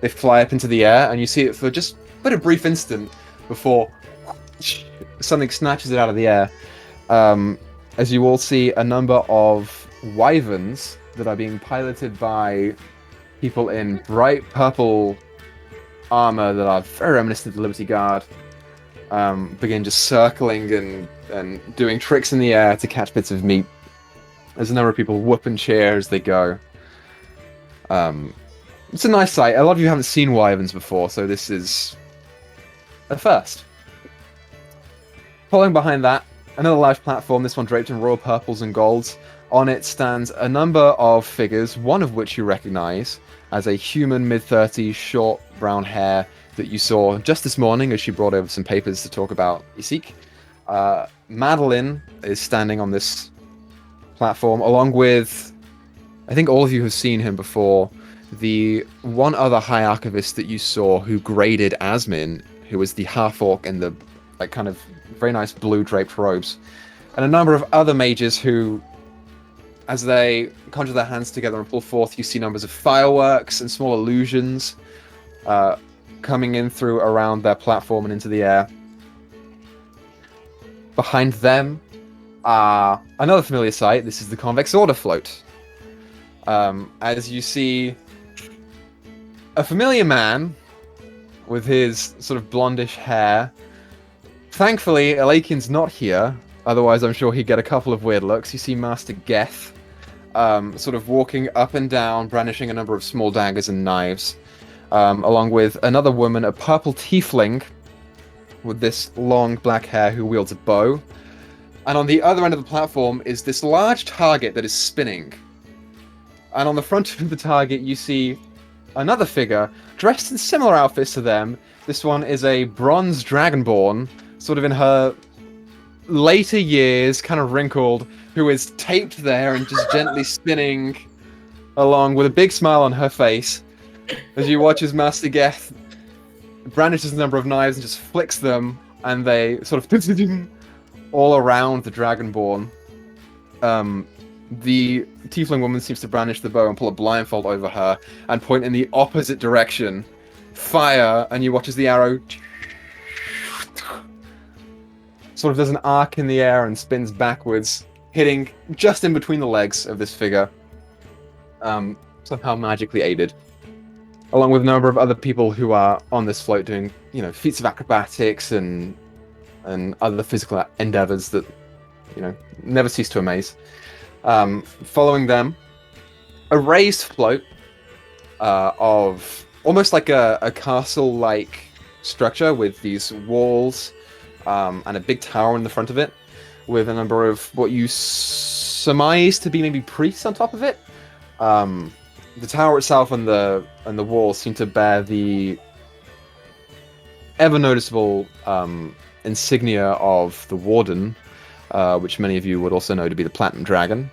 they fly up into the air, and you see it for just but a brief instant before something snatches it out of the air. As you all see a number of wyverns that are being piloted by people in bright purple armor that are very reminiscent of the Liberty Guard, begin just circling and doing tricks in the air to catch bits of meat. There's a number of people whoop and cheer as they go. It's a nice sight. A lot of you haven't seen wyverns before, so this is a first. Following behind that, another large platform, this one draped in royal purples and golds. On it stands a number of figures, one of which you recognize as a human mid-30s, short brown hair that you saw just this morning as she brought over some papers to talk about Isik. Madeline is standing on this platform, along with, I think all of you have seen him before, the one other High Archivist that you saw who graded Asmin, who was the half-orc in the like kind of very nice blue draped robes, and a number of other mages who, as they conjure their hands together and pull forth, you see numbers of fireworks and small illusions coming in through around their platform and into the air. Behind them are another familiar sight. This is the Convex Order float. As you see a familiar man with his sort of blondish hair. Thankfully, Elakian's not here. Otherwise, I'm sure he'd get a couple of weird looks. You see Master Geth sort of walking up and down, brandishing a number of small daggers and knives, along with another woman, a purple tiefling with this long black hair who wields a bow. And on the other end of the platform is this large target that is spinning. And on the front of the target, you see another figure dressed in similar outfits to them. This one is a bronze dragonborn, sort of in her later years, kind of wrinkled, who is taped there and just gently spinning along with a big smile on her face as you watch as Master Geth brandishes a number of knives and just flicks them, and they sort of all around the dragonborn. The tiefling woman seems to brandish the bow and pull a blindfold over her and point in the opposite direction. Fire, and you watch as the arrow sort of does an arc in the air and spins backwards, hitting just in between the legs of this figure, somehow magically aided, along with a number of other people who are on this float doing, feats of acrobatics and other physical endeavors that, never cease to amaze. Following them, a raised float of almost like a castle-like structure with these walls and a big tower in the front of it, with a number of what you surmise to be maybe priests on top of it. The tower itself and the walls seem to bear the ever noticeable insignia of the Warden, which many of you would also know to be the Platinum Dragon,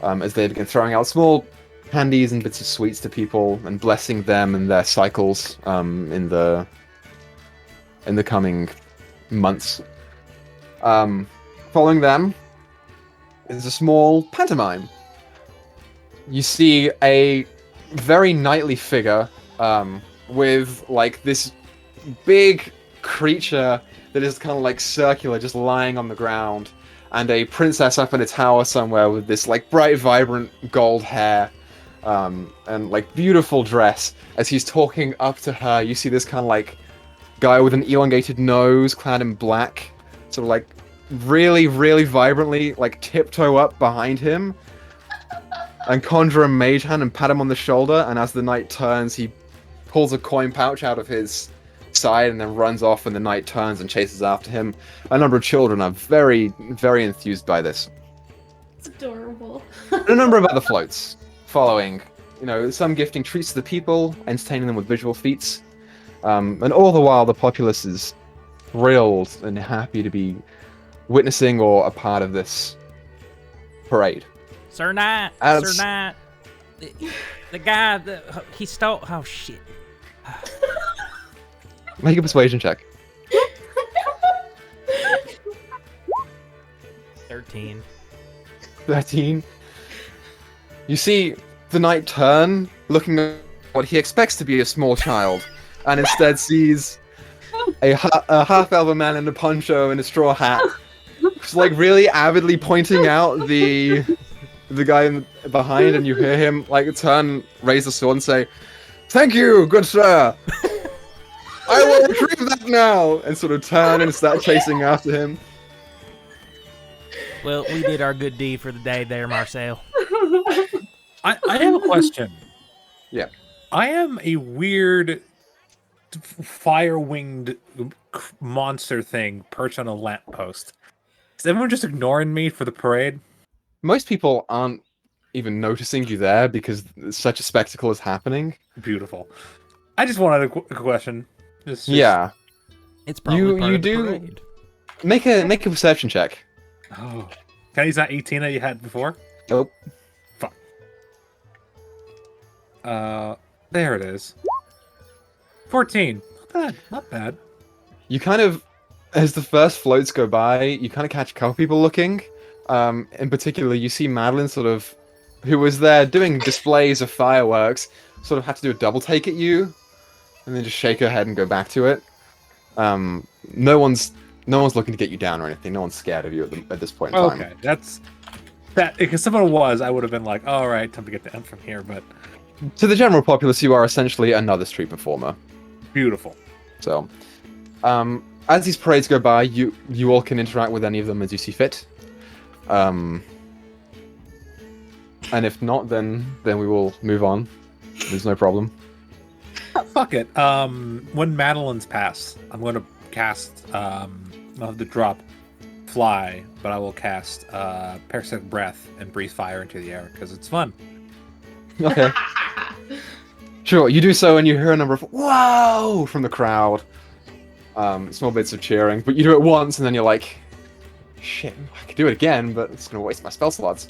as they begin throwing out small candies and bits of sweets to people and blessing them and their cycles in the coming months. Following them is a small pantomime. You see a very knightly figure with like this big creature that is kind of like circular, just lying on the ground, and a princess up in a tower somewhere with this like bright, vibrant gold hair and like beautiful dress. As he's talking up to her, you see this kind of like guy with an elongated nose, clad in black, sort of like really, really vibrantly like tiptoe up behind him and conjure a mage hand and pat him on the shoulder. And as the knight turns, he pulls a coin pouch out of his side and then runs off, and the knight turns and chases after him. A number of children are very, very enthused by this. It's adorable. A number of other floats following, some gifting treats to the people, entertaining them with visual feats, and all the while the populace is thrilled and happy to be witnessing or a part of this parade. Sir Knight, As- Sir Knight, the guy, he stole. Oh shit! Make a persuasion check. 13. 13. You see the knight turn, looking at what he expects to be a small child, and instead sees a half-elven man in a poncho and a straw hat, just like really avidly pointing out the guy behind, and you hear him like turn, raise the sword, and say, "Thank you, good sir. I will retrieve that now," and sort of turn and start chasing after him. Well, we did our good deed for the day there, Marcel. I have a question. Yeah. I am a weird fire-winged monster thing perched on a lamppost. Is everyone just ignoring me for the parade? Most people aren't even noticing you there because such a spectacle is happening. Beautiful. I just wanted a question. Just... Yeah. It's probably part you of the do parade. make a perception check. Oh. Can I use that 18 that you had before? Nope. Fuck. There it is. 14. Not bad. Not bad. You kind of, as the first floats go by, you kind of catch a couple people looking. In particular, you see Madeline sort of, who was there doing displays of fireworks, sort of have to do a double take at you, and then just shake her head and go back to it. No one's looking to get you down or anything. No one's scared of you at this point in time. Okay, that's that. If someone was, I would have been like, "All right, time to get the end from here." But To the general populace, you are essentially another street performer. beautiful. So, as these parades go by, you all can interact with any of them as you see fit. And if not, then we will move on. There's no problem. Fuck it. When Madeline's pass, I'm going to cast. I'll have to drop fly, but I will cast parasitic breath and breathe fire into the air because it's fun. Okay. Sure, you do so, and you hear a number of "whoa" from the crowd. Small bits of cheering, but you do it once, and then you're like, "Shit, I could do it again, but it's gonna waste my spell slots."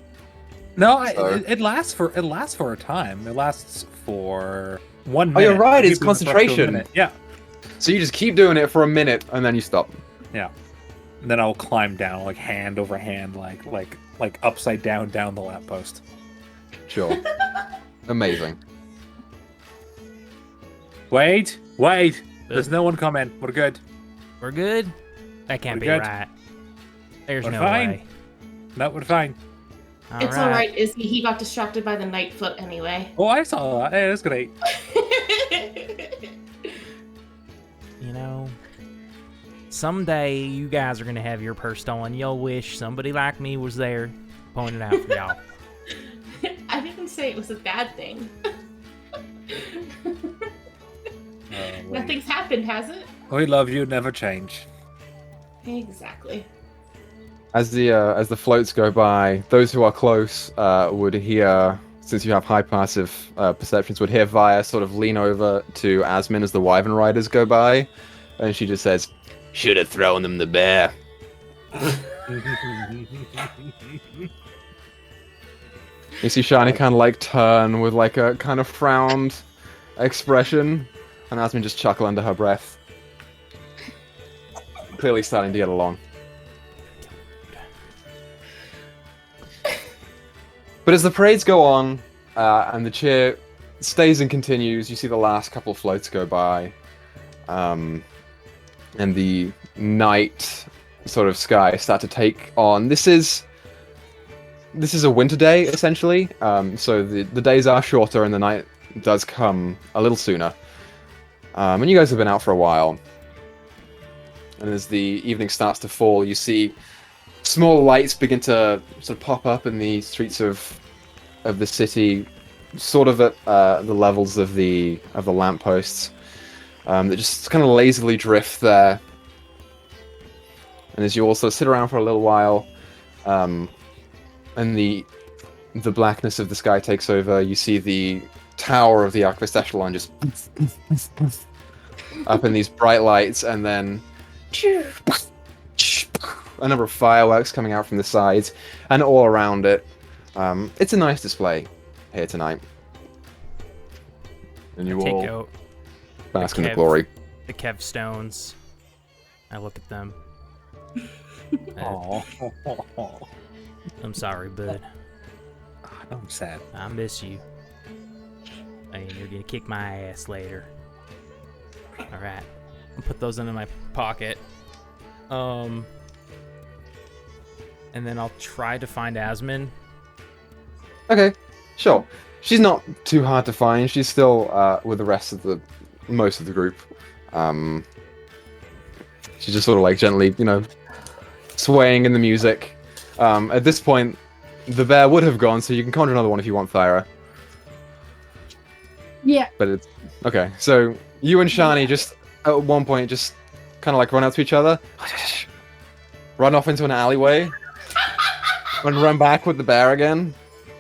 No, So- it lasts for a time. It lasts for 1 Oh, minute. you're right, it's Keep doing it for up to a concentration. minute. Yeah, So you just keep doing it for a minute, and then you stop. yeah. And then I'll climb down, like hand over hand, like upside down the lamppost. Sure. Amazing. Wait. There's no one coming. We're good. We're good? That can't We're be good. right. There's We're no fine. way. No, we're fine. It's alright, Izzy. He got distracted by the night foot anyway. Oh, I saw that. Hey, that's great. You know, someday you guys are going to have your purse stolen. You'll wish somebody like me was there pointing out for y'all. I didn't say it was a bad thing. Nothing's happened, has it? We love you. Never change. Exactly. As the floats go by, those who are close would hear, since you have high passive perceptions, would hear Via sort of lean over to Asmin as the Wyvern Riders go by, and she just says, "Should have thrown them the bear." You see Shani kind of like turn with like a kind of frowned expression, and Asmin just chuckle under her breath. Clearly starting to get along. But as the parades go on, and the cheer stays and continues, you see the last couple of floats go by, and the night sort of sky start to take on. This is a winter day, essentially, so the days are shorter and the night does come a little sooner. And you guys have been out for a while. And as the evening starts to fall, you see small lights begin to sort of pop up in the streets of the city, sort of at the levels of the lampposts, that just kind of lazily drift there. And as you also sit around for a little while, and the blackness of the sky takes over, you see the tower of the Archivist Echelon just up in these bright lights, and then a number of fireworks coming out from the sides and all around it. It's a nice display here tonight. And you Take all out bask in the Kev. glory. the Kev stones. I look at them. Oh, I'm sorry, bud. I'm sad. I miss you. And you're gonna kick my ass later. Alright. put those into my pocket. And then I'll try to find Asmin. Okay, sure. She's not too hard to find. She's still with the rest of most of the group. She's just sort of like gently, swaying in the music. At this point, the bear would have gone, so you can conjure another one if you want, Thyra. Yeah. But it's okay. So you and Shani just at one point just kind of like run out to each other, run off into an alleyway, and run back with the bear again.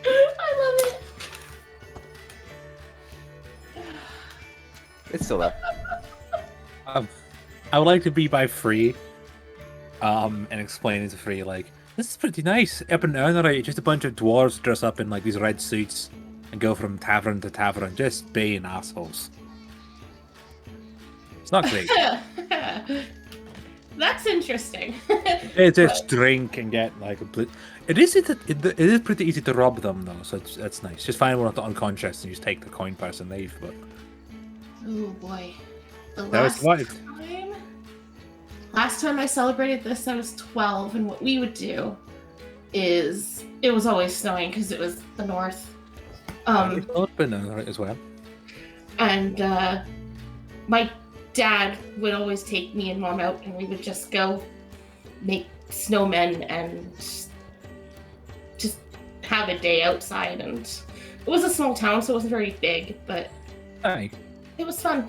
I love it. It's still there. I would like to be by Free, and explain it to Free, like, this is pretty nice. Up in Undead, just a bunch of dwarves dress up in like these red suits and go from tavern to tavern, just being assholes. It's not great. That's interesting. They just drink and get like it is pretty easy to rob them though, so that's nice. Just find one of the unconscious and just take the coin purse and leave. But Oh boy. The that was last time I celebrated this, I was 12, and what we would do is it was always snowing because it was the north. As well. And my dad would always take me and mom out, and we would just go make snowmen and just have a day outside. And it was a small town, so it wasn't very big, but Aye. it was fun.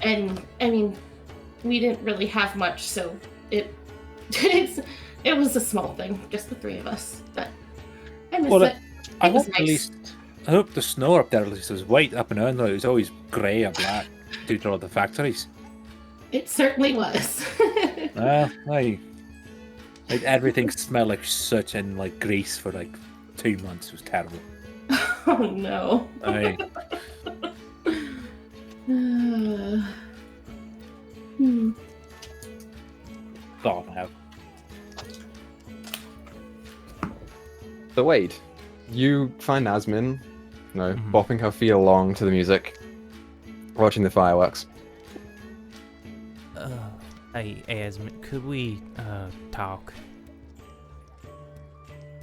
And I mean, we didn't really have much, so it was a small thing, just the three of us. But I miss it. I It was hope at nice. least I hope the snow up there at least was white. Up in Undead, it was always grey or black due to all the factories. It certainly was. Aye. Like everything smelled like soot and like grease for like 2 months. It was terrible. Oh no. Aye. God, I have. So Wade, you find Asmin, bopping her feet along to the music, watching the fireworks. Hey, Asmin, could we talk?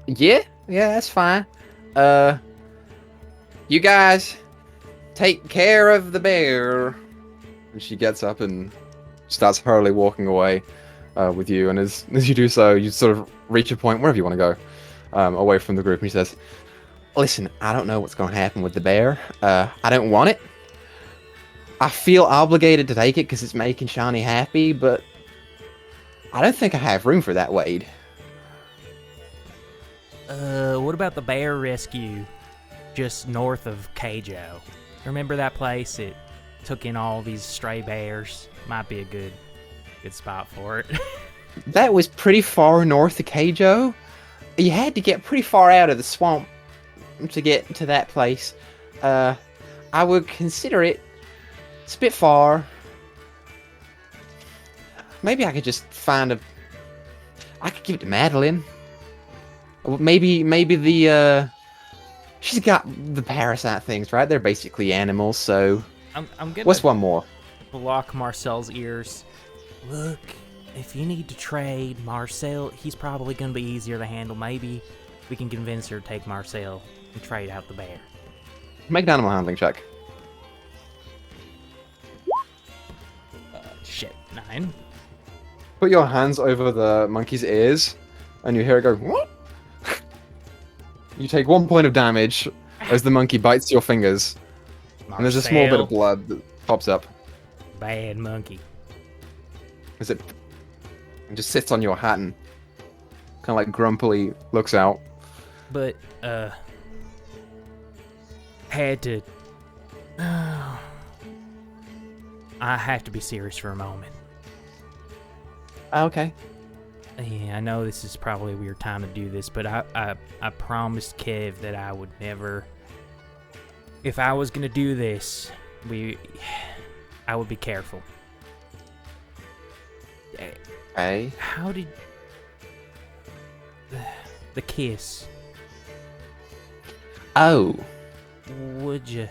Yeah, that's fine. You guys take care of the bear. And she gets up and starts hurriedly walking away with you. And as you do so, you sort of reach a point wherever you want to go, away from the group. And she says, "Listen, I don't know what's going to happen with the bear. I don't want it. I feel obligated to take it because it's making Shani happy, but I don't think I have room for that, Wade." What about the bear rescue just north of Keijo? Remember that place? It took in all these stray bears. Might be a good spot for it. That was pretty far north of Keijo. You had to get pretty far out of the swamp to get to that place. I would consider it. It's a bit far. Maybe I could just find I could give it to Madeline. Maybe the she's got the parasite things, right? They're basically animals, so I'm gonna what's one more? block Marcel's ears. Look, if you need to trade Marcel, he's probably gonna be easier to handle. Maybe we can convince her to take Marcel and trade out the bear. Make an animal handling check. Shit, 9. Put your hands over the monkey's ears, and you hear it go, "What?" You take 1 point of damage as the monkey bites your fingers, and there's a small bit of blood that pops up Bad monkey. as it just sits on your hat and kind of like grumpily looks out. But, had to... I have to be serious for a moment. Okay. Yeah, I know this is probably a weird time to do this, but I promised Kev that I would never... If I was gonna do this, I would be careful. Hey. How did... The kiss... Oh. Would you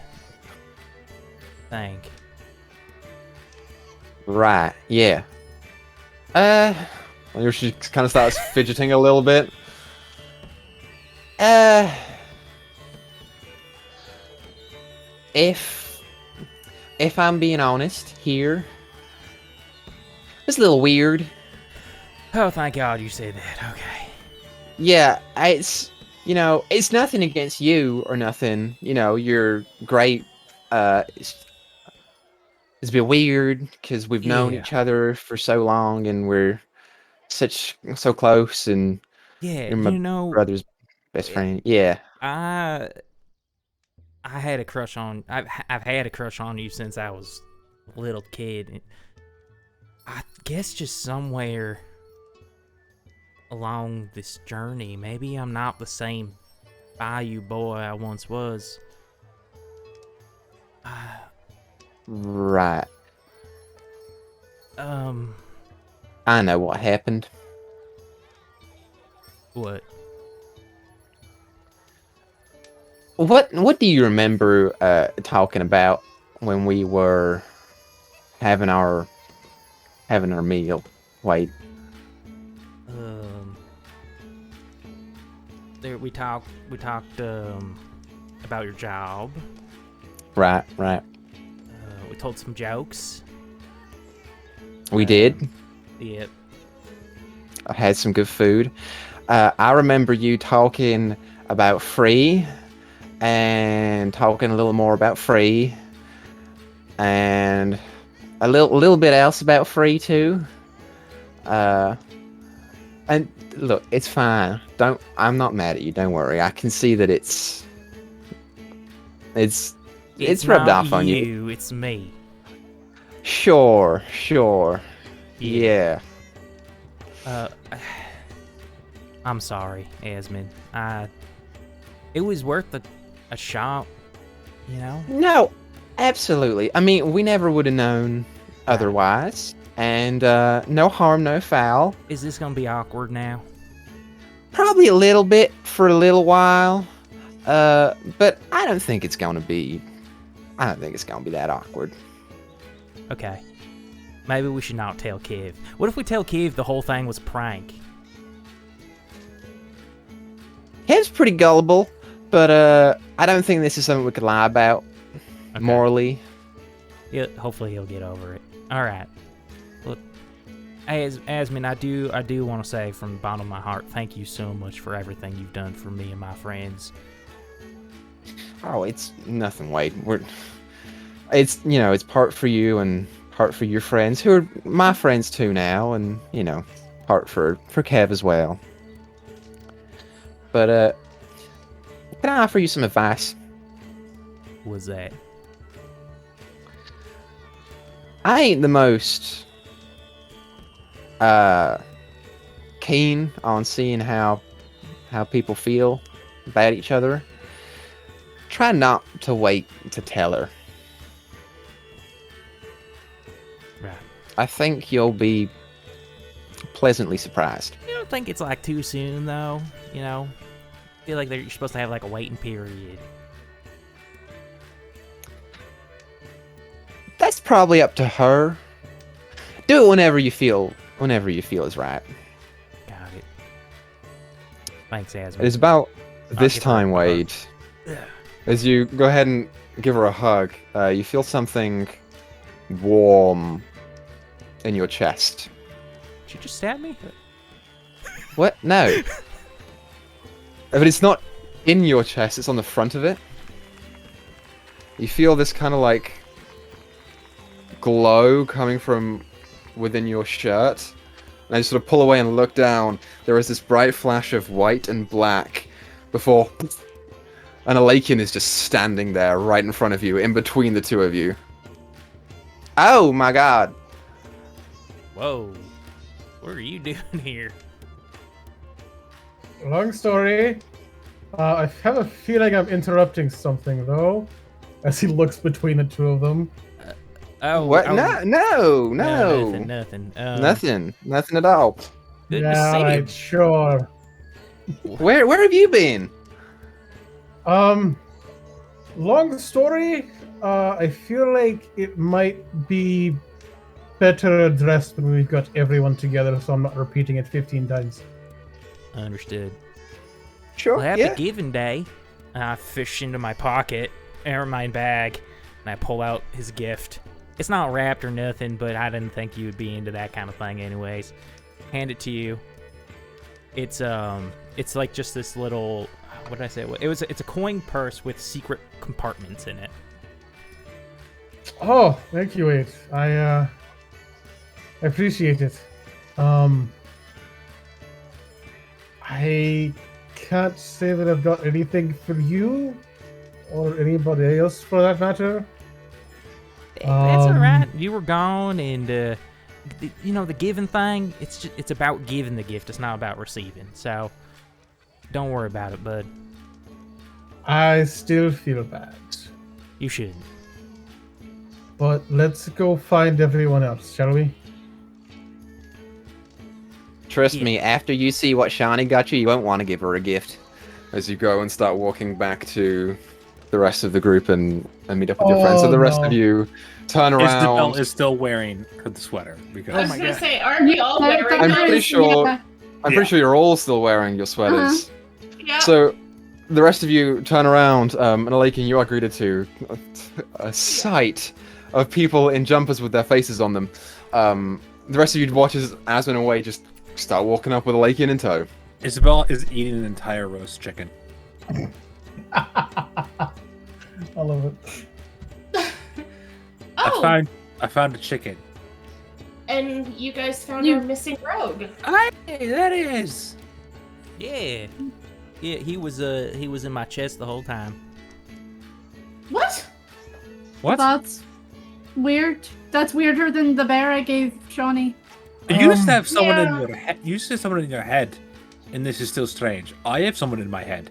think? Right, yeah. She kind of starts fidgeting a little bit. If I'm being honest here, it's a little weird. Oh, thank God you said that. Okay. Yeah, it's nothing against you or nothing. You're great. It's a bit weird because we've known Yeah. each other for so long and we're so close, and Yeah, you're my brother's best friend. Yeah. I had a crush on. I've had a crush on you since I was a little kid. I guess just somewhere along this journey, maybe I'm not the same Bayou boy I once was. Right. Um. I know what happened. What? What do you remember talking about when we were having our meal? Wait. There we talked about your job. Right. We told some jokes. We did. Yep. I had some good food. I remember you talking about Free, and talking a little more about Free, and a little bit else about Free too. And look, it's fine. I'm not mad at you. Don't worry. I can see that it's rubbed off on you. It's me. Sure. Yeah. I'm sorry, Asmund. It was worth a shot, No, absolutely. I mean, we never would have known otherwise. And no harm, no foul. Is this gonna be awkward now? Probably a little bit for a little while. But I don't think it's gonna be that awkward. Okay. Maybe we should not tell Kiv. What if we tell Kiv the whole thing was a prank? Kev's pretty gullible, but I don't think this is something we could lie about morally. Yeah, hopefully he'll get over it. All right. Look, Asmund, I do want to say from the bottom of my heart, thank you so much for everything you've done for me and my friends. Oh, it's nothing, Wade. It's part for you and part for your friends, who are my friends too now, and part for Kev as well. But can I offer you some advice? What's that? I ain't the most keen on seeing how people feel about each other. Try not to wait to tell her. Right. I think you'll be pleasantly surprised. You don't think it's like too soon though? I feel like you're supposed to have like a waiting period. That's probably up to her. Do it whenever you feel is right. Got it. Thanks, Asmund. It's about this time, Wade. As you go ahead and give her a hug, you feel something warm in your chest. Did you just stab me? What? No. But it's not in your chest, it's on the front of it. You feel this kind of like glow coming from within your shirt. And I just sort of pull away and look down. There is this bright flash of white and black before... And Alakian is just standing there right in front of you, in between the two of you. Oh my god. Whoa. What are you doing here? Long story. I have a feeling I'm interrupting something, though. As he looks between the two of them. What? No. Nothing. Nothing at all. Good Yeah, to see alright, you. sure. Where have you been? Long story. I feel like it might be better addressed when we've got everyone together, so I'm not repeating it 15 times. Understood. Sure. Well, Yeah. happy giving day. I fish into my pocket, or my bag, and I pull out his gift. It's not wrapped or nothing, but I didn't think you would be into that kind of thing anyways. Hand it to you. It's like just this little, what did I say? It's a coin purse with secret compartments in it. Oh, thank you, Wade. I appreciate it. I can't say that I've got anything for you or anybody else for that matter. That's all right. You were gone, and the giving thing. It's about giving the gift. It's not about receiving. So don't worry about it, bud. I still feel bad. You shouldn't. But let's go find everyone else, shall we? Trust Yeah. me, after you see what Shani got you won't want to give her a gift. As you go and start walking back to the rest of the group and meet up with your friends. So the rest no. of you turn Isabel around. is still wearing the sweater because I was my gonna God. say, aren't we all Yeah, wearing I'm there pretty is- sure- yeah. I'm pretty sure you're all still wearing your sweaters. Yeah. So the rest of you turn around, and Alakin, you are greeted to a sight of people in jumpers with their faces on them. The rest of you watch as Asmon and Wade just start walking up with Alakin in tow. Isabel is eating an entire roast chicken. I love it. Oh, I found a chicken. and you guys found You- our missing rogue. Hey, that is. Yeah. He was in my chest the whole time. What? What? That's weird. That's weirder than the bear I gave Shawnee. You used to have someone Yeah. in your head. You used to have someone in your head, and this is still strange. I have someone in my head.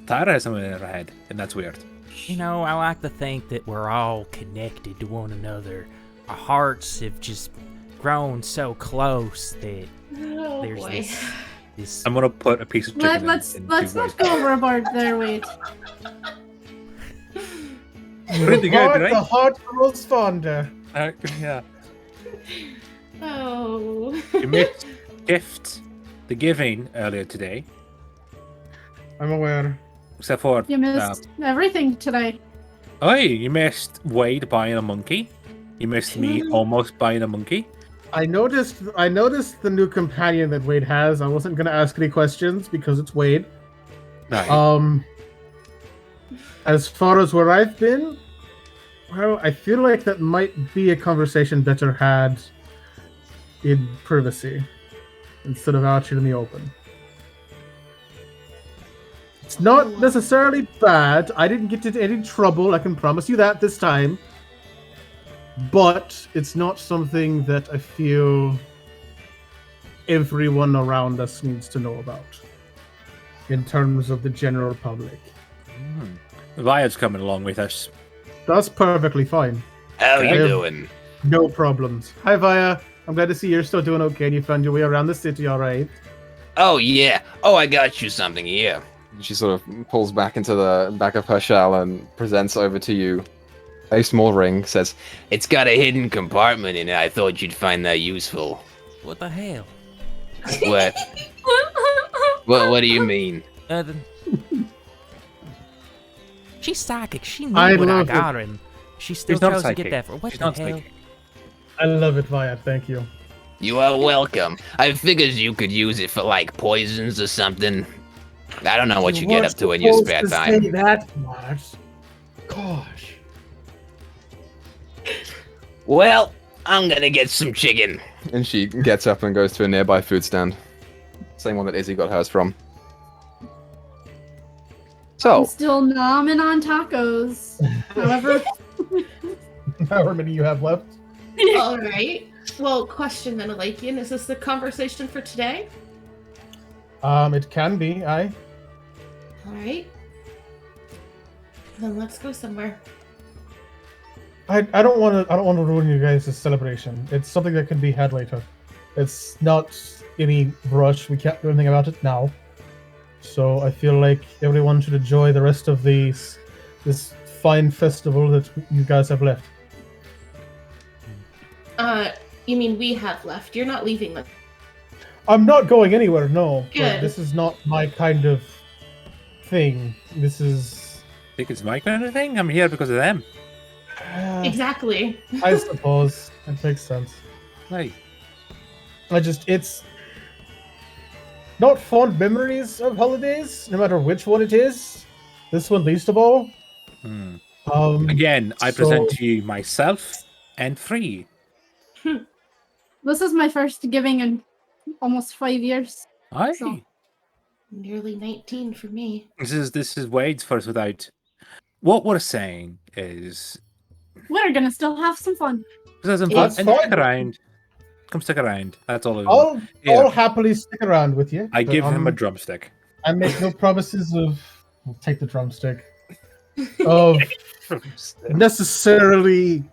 Tara has someone in her head, and that's weird. You know, I like to think that we're all connected to one another. Our hearts have just grown so close that Oh there's boy. this. I'm gonna put a piece of chicken. Let's in not two ways. go overboard there, Wade. Pretty good, right? The heart grows fonder. Yeah. Oh. You missed gift, the giving earlier today, I'm aware. except for You missed everything today. you missed Wade buying a monkey. You missed me almost buying a monkey. I noticed the new companion that Wade has. I wasn't gonna ask any questions because it's Wade. Right. As far as where I've been, well, I feel like that might be a conversation better had in privacy instead of out in the open. It's not necessarily bad. I didn't get into any trouble, I can promise you that this time. But it's not something that I feel everyone around us needs to know about in terms of the general public. Viad's coming along with us. That's perfectly fine. How Okay. you doing? No problems. Hi, Vaya. I'm glad to see you're still doing okay and you found your way around the city all right. Oh, yeah. Oh, I got you something here. She sort of pulls back into the back of her shell and presents over to you a small ring. Says, It's got a hidden compartment in it. I thought you'd find that useful. What the hell? What? What do you mean? She's psychic. She knew I what I love it. got her, and she still She's not chose to psychic. get that for. What She's the not hell? psychic. I love it, Vaya. Thank you. You are welcome. I figured you could use it for, like, poisons or something. I don't know what you get up to in your spare time. Say that much. Gosh. Well, I'm gonna get some chicken. and she gets up and goes to a nearby food stand. Same one that Izzy got hers from. I'm So, still nomming on tacos. However, However many you have left. All right. Well, question then, Alakian. Is this the conversation for today? It can be, aye. All right. Then let's go somewhere. I don't want to ruin you guys' celebration. It's something that can be had later. It's not any rush. We can't do anything about it now. So I feel like everyone should enjoy the rest of this fine festival that you guys have left. You mean we have left? You're not leaving them. I'm not going anywhere, no. But Good. this is not my kind of thing. This is... Think it's my kind of thing? I'm here because of them. Exactly. I suppose. It makes sense. Like, It's not fond memories of holidays, no matter which one it is. This one least of all. again, I present to you myself and Free. This is my first giving in almost 5 years. Aye. So- Nearly 19 for me. This is Wade's first without. What we're saying is, We're gonna still have some fun. and That's stick fine. around. Come stick around. That's all I want. I'll happily stick around with you. I but, give him a drumstick. I make no promises of... I'll take the drumstick. Of necessarily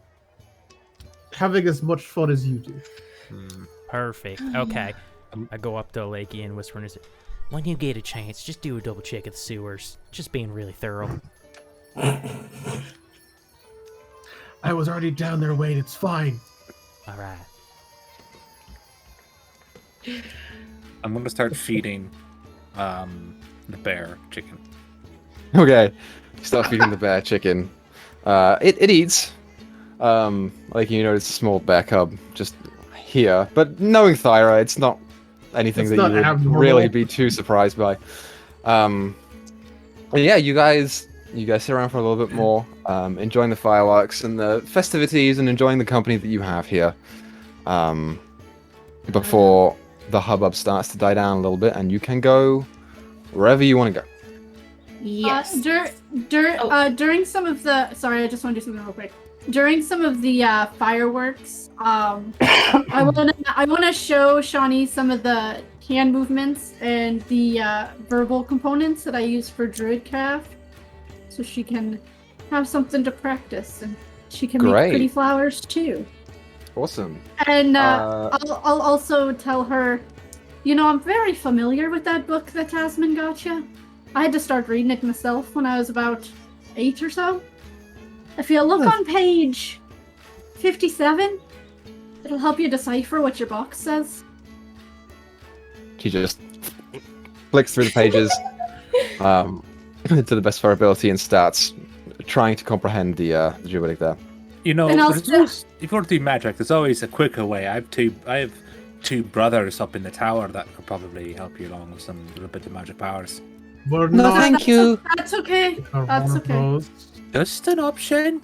having as much fun as you do. Perfect. Okay. I go up to Lakey and whisper in his ear, when you get a chance, just do a double check of the sewers. Just being really thorough. I was already down there, Wade. It's fine. All right. I'm gonna start feeding the bear chicken. Okay. Start feeding the bear chicken. It eats. Like you notice a small bear cub just here, but knowing Thyra, it's not anything It's that not you would abnormal. really be too surprised by. But yeah, you guys sit around for a little bit more, enjoying the fireworks and the festivities and enjoying the company that you have here. Before the hubbub starts to die down a little bit, and you can go wherever you want to go. Yes. During some of the... Sorry, I just want to do something real quick. During some of the fireworks, I want to show Shawnee some of the hand movements and the verbal components that I use for Druidcraft, so she can have something to practice, and she can Great. make pretty flowers too. Awesome. And I'll also tell her, I'm very familiar with that book that Tasman got you. I had to start reading it myself when I was about 8 or so. If you look on page 57, it'll help you decipher what your box says. She just flicks through the pages to the best of her ability and starts trying to comprehend the Druidic there. And I'll there's always, if you want to do magic, there's always a quicker way. I have two brothers up in the tower that could probably help you along with some little bit of magic powers. We're No, not thank you. That's okay. are That's one of okay. those. Just an option.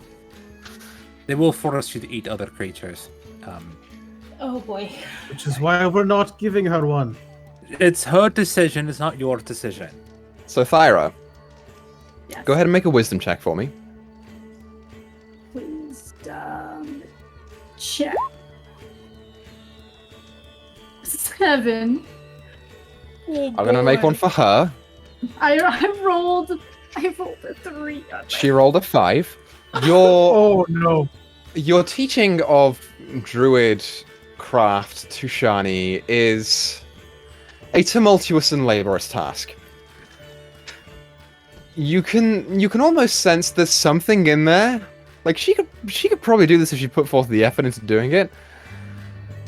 They will force you to eat other creatures. Oh boy. Which is why we're not giving her one. It's her decision. It's not your decision. So Thyra, Yes. go ahead and make a wisdom check for me. Wisdom check. 7. I'm gonna make one for her. I rolled a 3. She rolled a 5. Your Oh no. your teaching of druid craft to Shani is a tumultuous and laborious task. You can almost sense there's something in there. Like she could probably do this if she put forth the effort into doing it.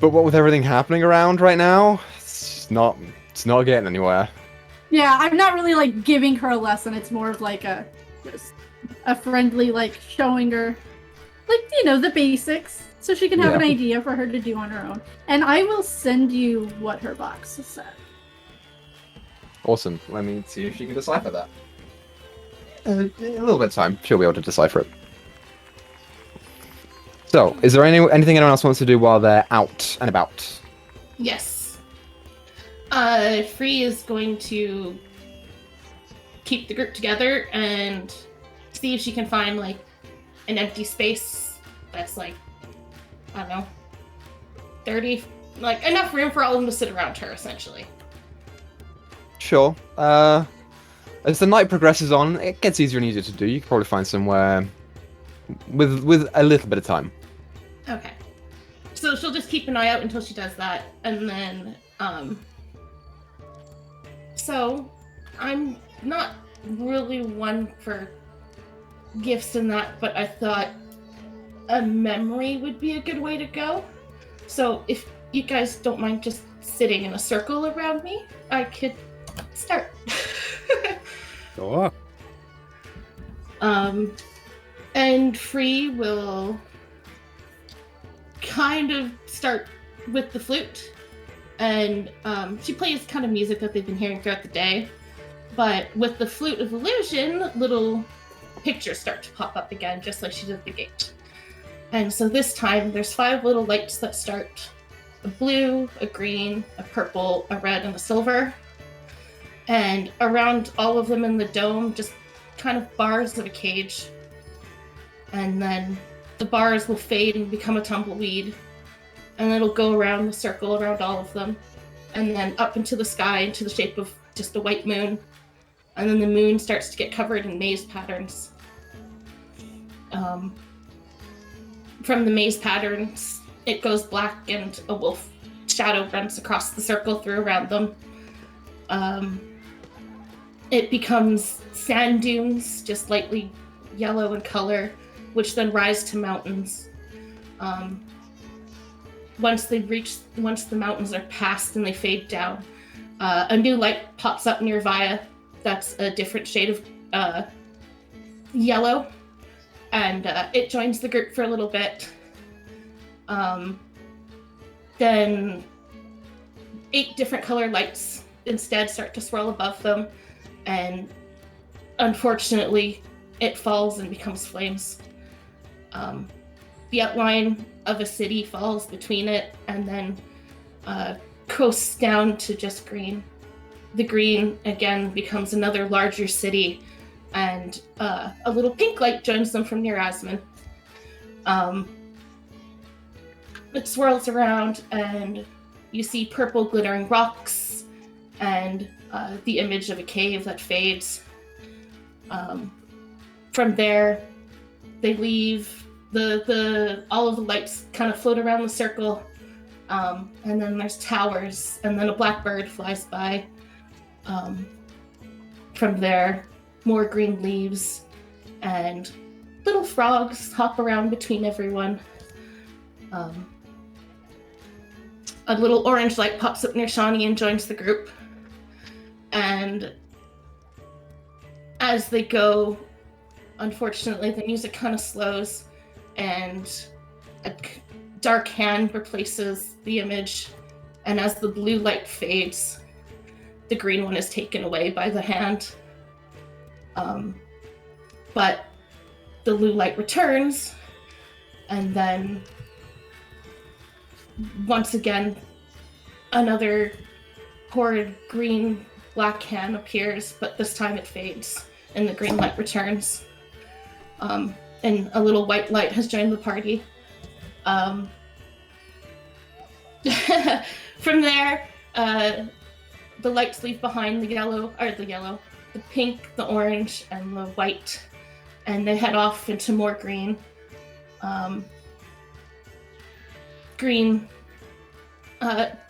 But what with everything happening around right now, it's not getting anywhere. Yeah, I'm not really giving her a lesson. It's more of just a friendly showing her the basics so she can have an Yeah. idea for her to do on her own. And I will send you what her box said. Awesome. Let me see if she can decipher that. A little bit of time. She'll be able to decipher it. So, is there anything anyone else wants to do while they're out and about? Yes. Free is going to keep the group together and see if she can find an empty space that's I don't know, 30, enough room for all of them to sit around her, essentially. Sure. As the night progresses on, it gets easier and easier to do. You can probably find somewhere with a little bit of time. Okay. So she'll just keep an eye out until she does that, and then, so, I'm not really one for gifts and that, but I thought a memory would be a good way to go. So if you guys don't mind just sitting in a circle around me, I could start. Sure. And Free will kind of start with the flute, and she plays kind of music that they've been hearing throughout the day, but with the Flute of Illusion, little pictures start to pop up again, just like she did at the gate. And so this time, there's 5 little lights that start: a blue, a green, a purple, a red, and a silver. And around all of them in the dome, just kind of bars of a cage. And then the bars will fade and become a tumbleweed. And it'll go around the circle around all of them. And then up into the sky into the shape of just a white moon. And then the moon starts to get covered in maze patterns. From the maze patterns, it goes black and a wolf shadow runs across the circle through around them. It becomes sand dunes, just lightly yellow in color, which then rise to mountains. Once the mountains are passed and they fade down, a new light pops up nearby. That's a different shade of yellow, and it joins the group for a little bit. Then 8 different color lights instead start to swirl above them, and unfortunately, it falls and becomes flames. The outline of a city falls between it, and then coasts down to just green. The green, again, becomes another larger city, and a little pink light joins them from near Asmon. It swirls around, and you see purple glittering rocks, and the image of a cave that fades. From there, they leave. All of the lights kind of float around the circle, and then there's towers, and then a blackbird flies by. From there, more green leaves, and little frogs hop around between everyone. A little orange light pops up near Shawnee and joins the group. And as they go, unfortunately, the music kind of slows, and a dark hand replaces the image. And as the blue light fades, the green one is taken away by the hand. But the blue light returns, and then once again, another horrid green black hand appears, but this time it fades, and the green light returns. And a little white light has joined the party. From there, the lights leave behind the pink, the orange, and the white, and they head off into more green. Green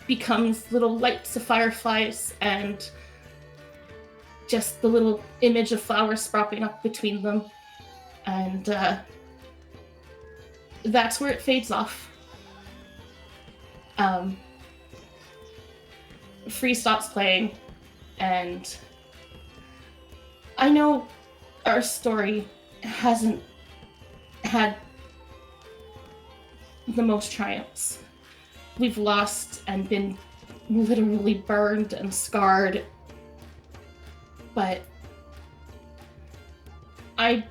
becomes little lights of fireflies, and just the little image of flowers sprouting up between them. And that's where it fades off. Free stops playing, and I know our story hasn't had the most triumphs. We've lost and been literally burned and scarred, but I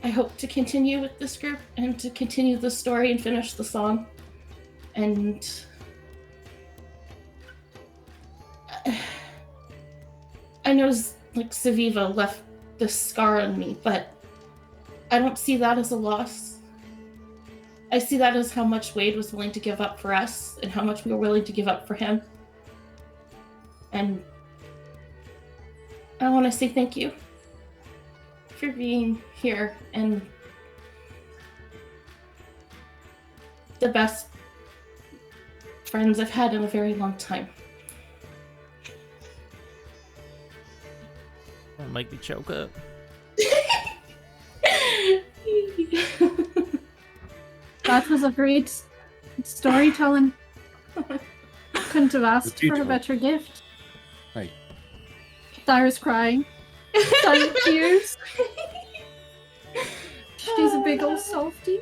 hope to continue with this group and to continue the story and finish the song. And I know like Saviva left this scar on me, but I don't see that as a loss. I see that as how much Wade was willing to give up for us and how much we were willing to give up for him. And I want to say thank you for being here and the best friends I've had in a very long time. Don't make me choke up. That was a great storytelling. Couldn't have asked for a beautiful. better gift. Right. Thyra's crying. Silent tears. She's a big old softie.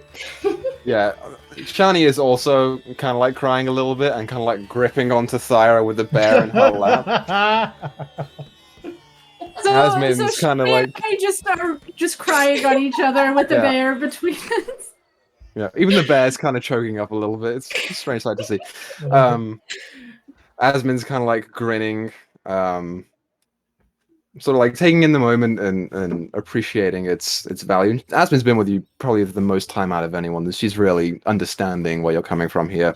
Yeah, Shani is also kind of like crying a little bit and kind of like gripping onto Thyra with the bear in her lap. Asmin's kind of like, I just start just crying on each other with the Yeah. bear between us. yeah, even the bear's kind of choking up a little bit. It's a strange sight to see. Asmin's kind of like grinning, sort of like taking in the moment and appreciating its value. Asmin's been with you probably the most time out of anyone. She's really understanding where you're coming from here.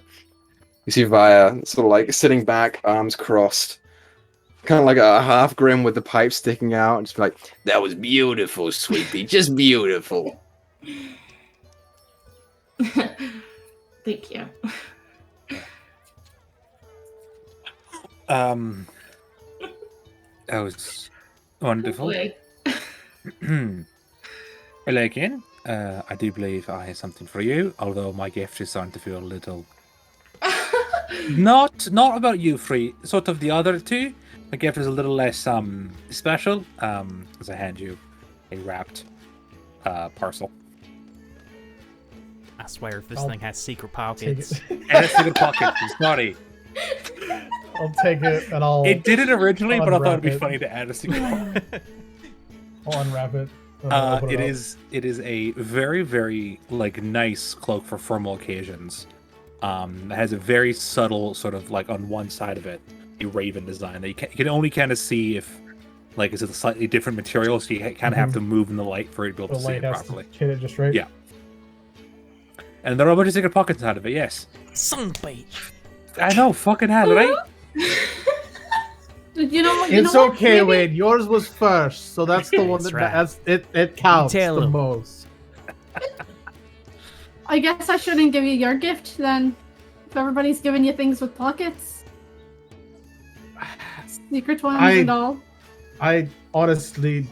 You see Vaya sort of like sitting back, arms crossed, kind of like a half grin with the pipe sticking out, and just like, That was beautiful, sweetie. Just beautiful. Thank you. That was wonderful. Wait. Hello again. I do believe I have something for you, although my gift is starting to feel a little... Not about you three, sort of the other two. My gift is a little less special, as I hand you a wrapped parcel. I swear, if this I'll thing has secret Take pockets. it. And it's in the pocket, it's naughty. I'll take it and I'll It did it originally, but I thought it'd be Unwrap it. funny to add a secret pocket. I'll unwrap it. and I'll open It up. is a very, very like nice cloak for formal occasions. It has a very subtle sort of like on one side of it, a raven design that you can only kind of see if like it's a slightly different material, so you kind of have to move in the light for it to be able The to see light it has properly. to hit it just right. Yeah. And there are a bunch of secret pockets inside of it. Yes, Son bitch. I know, fucking hell, right? You know what? It's what? okay, Maybe- Wade. Yours was first, so that's the one That's that right. has it counts tell the him. most. I guess I shouldn't give you your gift then. If everybody's giving you things with pockets. Secret ones and all. I honestly,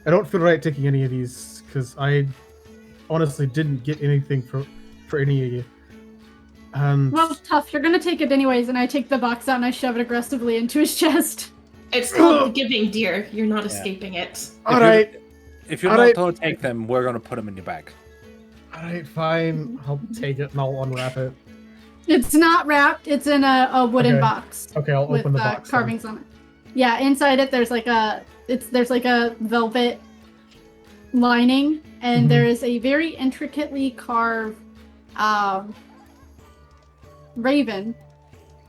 I don't feel right taking any of these because I honestly didn't get anything for any of you. And Well, tough. You're gonna take it anyways, and I take the box out and I shove it aggressively into his chest. It's called the giving, dear. You're not escaping it. all right, If you're All not right. going to take them, we're going to put them in your bag. Fine. I'll take it and I'll unwrap it. It's not wrapped. It's in a wooden Okay. box Okay, I'll with open the box. then. carvings on it. Yeah, inside it there's like a velvet lining, and Mhm. there is a very intricately carved raven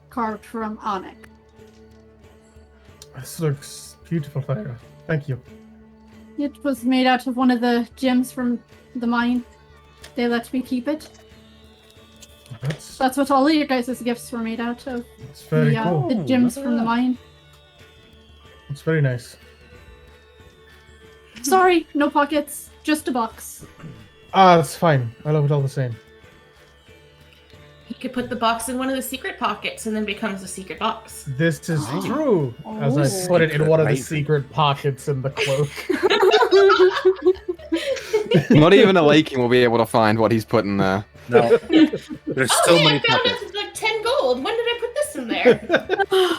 carved from onyx. This looks beautiful, Thyra. Thank you. It was made out of one of the gems from the mine. They let me keep it. That's what all of your guys' gifts were made out of. That's very cool. The gems from the mine. It's very nice. Sorry, no pockets, just a box. That's fine. I love it all the same. You could put the box in one of the secret pockets and then becomes a secret box. This is true. As Oh. I put it in one of the Secret secret pockets in the cloak. not even a Laking will be able to find what he's put in there. No, there's so Hey, many I found pockets. it like 10 gold. When did I put this in there?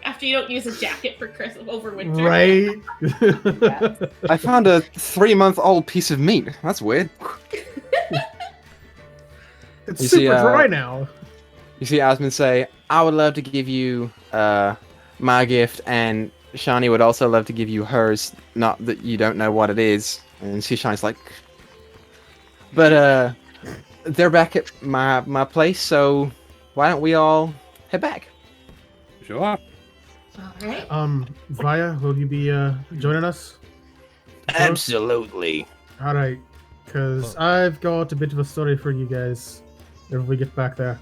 After you don't use a jacket for Christmas over winter. Right? I found a 3-month-old piece of meat. That's weird. It's You super see, dry now. You see Asmin say, I would love to give you my gift, and Shani would also love to give you hers, not that you don't know what it is. And see Shani's like, but they're back at my place, so why don't we all head back? Sure. Alright. Vaya, will you be joining us? Absolutely. All right, because I've got a bit of a story for you guys if we get back there.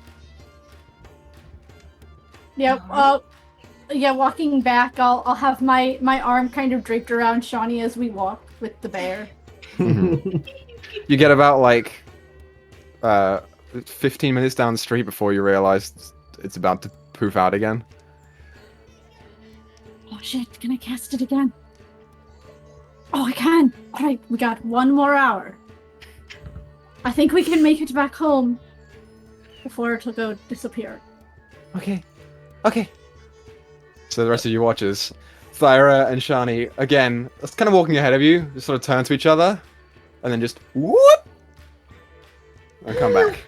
Yep. Yeah. Walking back, I'll have my arm kind of draped around Shawnee as we walk with the bear. You get about like 15 minutes down the street before you realize it's about to poof out again. Oh shit! Can I cast it again? Oh, I can. All right, we got one more hour. I think we can make it back home before it'll go disappear. Okay. So the rest of you watchers, Thyra and Shani, again, that's kind of walking ahead of you, just sort of turn to each other, and then just whoop, and come back.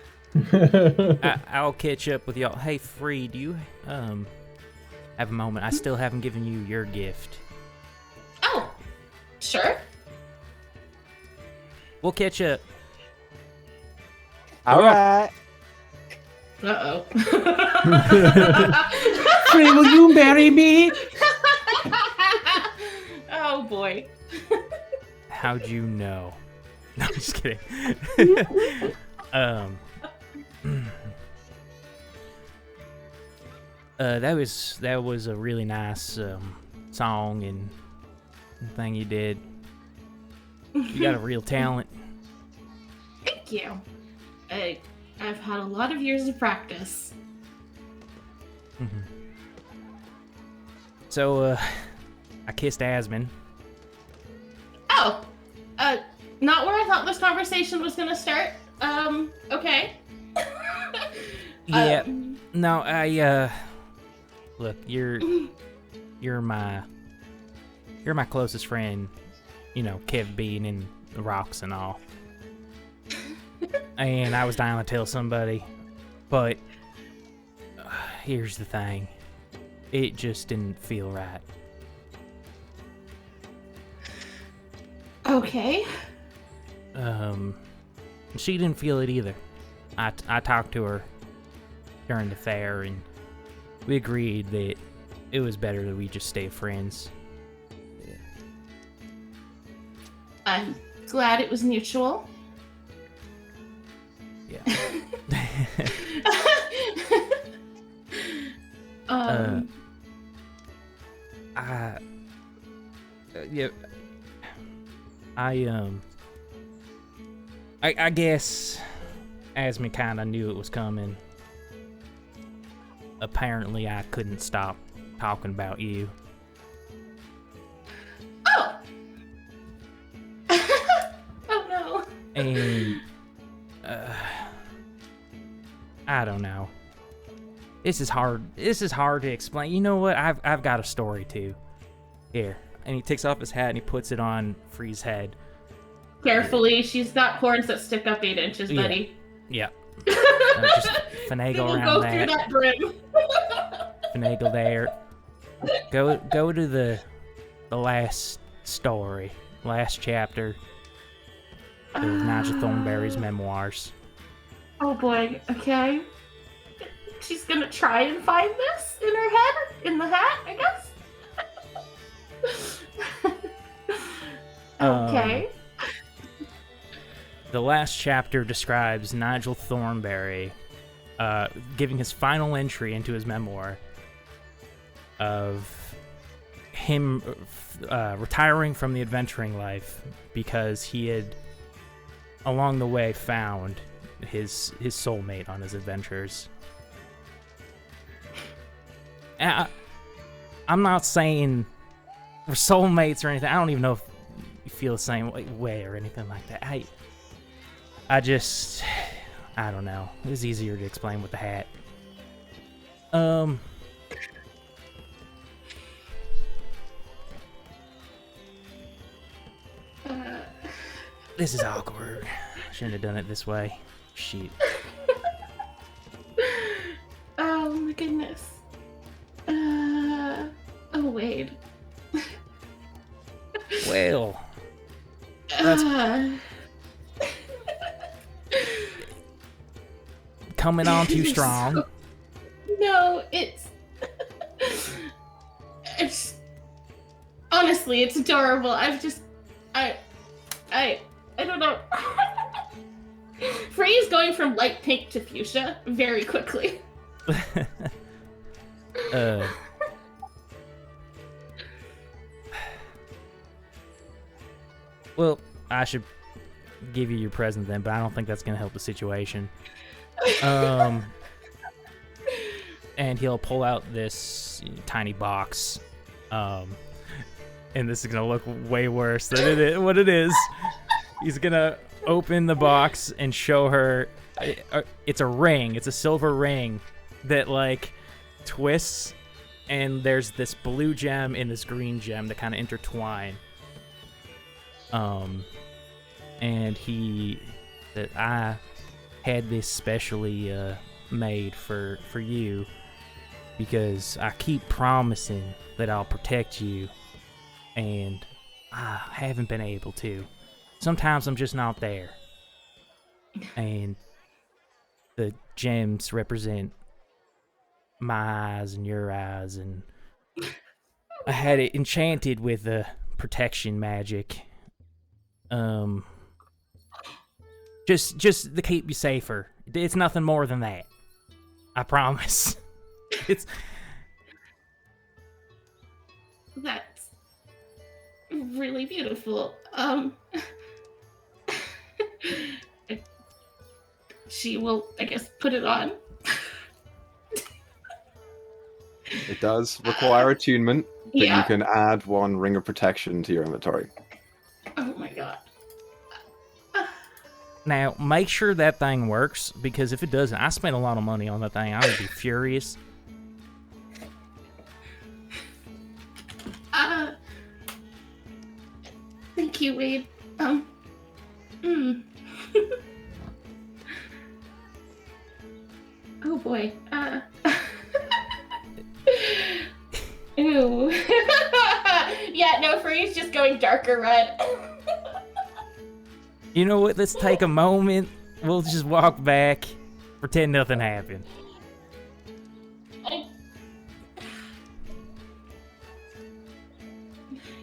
I'll catch up with y'all. Hey, Free, do you have a moment? I still haven't given you your gift. Oh, sure. We'll catch up. All right. Uh-oh. Free, will you marry me? Oh, boy. How'd you know? No, I'm just kidding. That was a really nice song and thing you did. You got a real talent. Thank you. I've had a lot of years of practice. Mm-hmm. So, I kissed Asmon. Oh, not where I thought this conversation was gonna start. Okay. Yeah. No, look, you're my closest friend, you know, Kev being in the rocks and all. And I was dying to tell somebody, but here's the thing. It just didn't feel right. Okay. She didn't feel it either. I talked to her during the fair, and we agreed that it was better that we just stay friends. I'm glad it was mutual. Yeah. I guess Asmi kinda knew it was coming. Apparently I couldn't stop talking about you. Oh! Oh no. And I don't know. This is hard to explain. You know what? I've got a story too. Here. And he takes off his hat and he puts it on Free's head. Carefully, she's got horns that stick up 8 inches, buddy. Yeah. Just finagle around go that. through that brim. Finagle there. Go to the last story, last chapter of Nigel Thornberry's memoirs. Oh boy, okay. She's gonna try and find this in her head? In the hat, I guess? Okay. The last chapter describes Nigel Thornberry giving his final entry into his memoir of him retiring from the adventuring life because he had, along the way, found his soulmate on his adventures. And I'm not saying we're soulmates or anything. I don't even know if you feel the same way or anything like that. I don't know. It was easier to explain with the hat. This is awkward. Shouldn't have done it this way. Shit. Oh my goodness. Oh Wade. Well, that's coming on too strong. No, it's honestly, it's adorable. I don't know. Frey is going from light pink to fuchsia very quickly. Well, I should give you your present then, but I don't think that's gonna help the situation. And he'll pull out this tiny box, and this is gonna look way worse than what it is. He's gonna open the box and show her. It's a ring. It's a silver ring that like twists, and there's this blue gem and this green gem that kind of intertwine. And he said, I had this specially made for you because I keep promising that I'll protect you, and I haven't been able to. Sometimes I'm just not there. And the gems represent my eyes and your eyes, and I had it enchanted with protection magic. Just to keep you safer. It's nothing more than that. I promise. That's really beautiful. She will, I guess, put it on. It does require attunement, but Yeah. you can add 1 ring of protection to your inventory. Oh my god. Now, make sure that thing works, because if it doesn't, I spent a lot of money on that thing. I would be furious. Thank you, Wade. Oh boy. Ew. Yeah, no, Free's just going darker red. You know what? Let's take a moment. We'll just walk back, pretend nothing happened.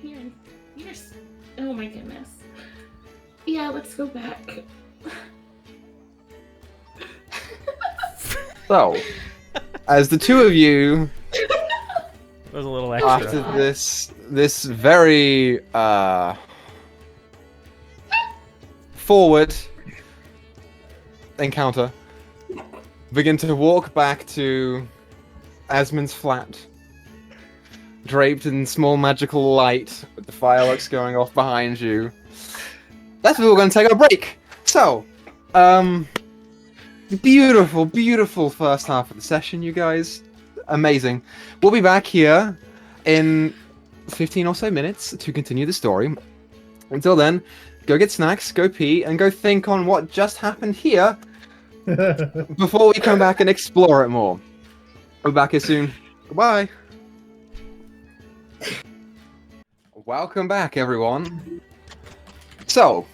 You're oh my goodness. Yeah, let's go back. So, as the two of you, There's a little extra. after this very forward encounter, begin to walk back to Asmund's flat, draped in small magical light, with the fireworks going off behind you. That's where we're going to take a break. So, beautiful, beautiful first half of the session, you guys. Amazing. We'll be back here in 15 or so minutes to continue the story. Until then, go get snacks, go pee, and go think on what just happened here before we come back and explore it more. We'll be back here soon. Goodbye. Welcome back, everyone. So,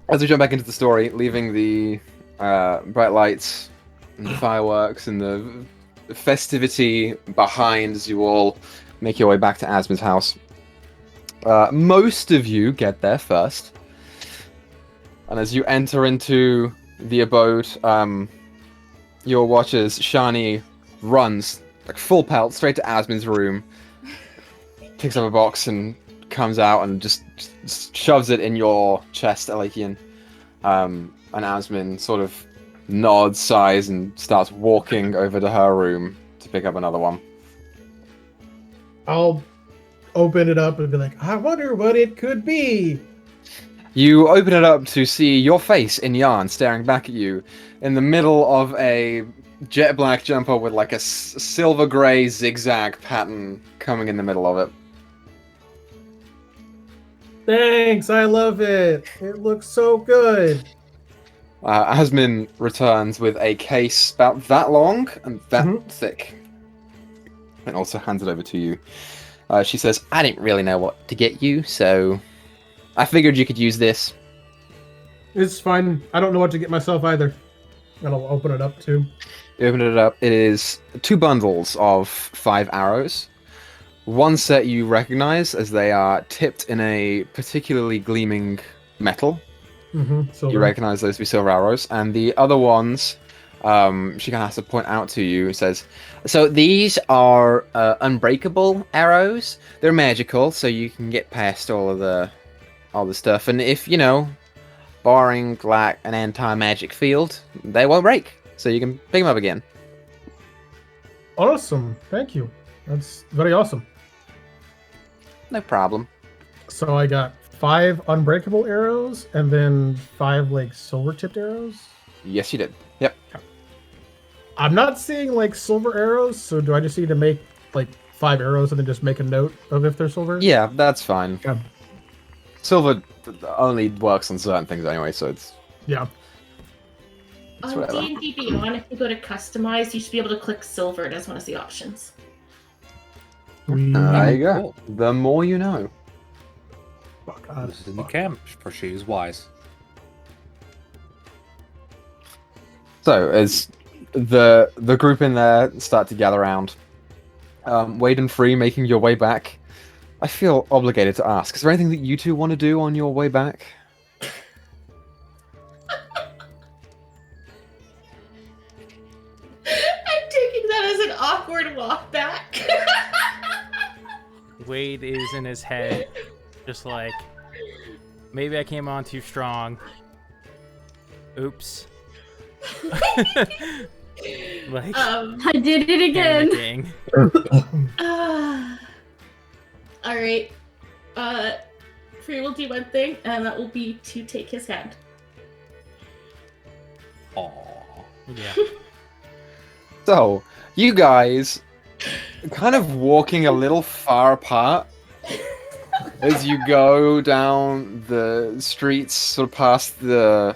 as we jump back into the story, leaving the bright lights and the fireworks and the festivity behind as you all make your way back to Asmund's house. Most of you get there first. And as you enter into the abode, your watchers, Shani runs, like full pelt, straight to Asmund's room, picks up a box and comes out and just shoves it in your chest, Elakian. And Asmund sort of nods, sighs, and starts walking over to her room to pick up another one. I'll open it up and be like, I wonder what it could be. You open it up to see your face in yarn staring back at you in the middle of a jet black jumper with like a silver grey zigzag pattern coming in the middle of it. Thanks, I love it. It looks so good. Asmin returns with a case about that long and that thick, and also hands it over to you. She says, I didn't really know what to get you, so I figured you could use this. It's fine. I don't know what to get myself either. And I'll open it up too. You open it up. It is 2 bundles of 5 arrows. One set you recognize as they are tipped in a particularly gleaming metal. So You recognize those to be silver arrows. And the other ones, she kind of has to point out to you. It says, so these are unbreakable arrows. They're magical, so you can get past all the stuff. And if, barring like an anti-magic field, they won't break. So you can pick them up again. Awesome. Thank you. That's very awesome. No problem. So I got 5 unbreakable arrows and then 5 like silver tipped arrows. Yes, you did. Yep. I'm not seeing like silver arrows, so do I just need to make like 5 arrows and then just make a note of if they're silver? Yeah, that's fine. Yeah. Silver only works on certain things anyway, so it's Yeah. It's On whatever. D&D Beyond, if you go to customize, you should be able to click silver as one of the options. there you go. Cool. The more you know. God, This is the Chem, for she is wise. So as the group in there start to gather around, Wade and Free making your way back, I feel obligated to ask: is there anything that you two want to do on your way back? I'm taking that as an awkward walk back. Wade is in his head, just like, maybe I came on too strong. Oops. Like, I did it again. panicking. All right. Free will do one thing, and that will be to take his hand. Aww. Yeah. So you guys, kind of walking a little far apart as you go down the streets, sort of past the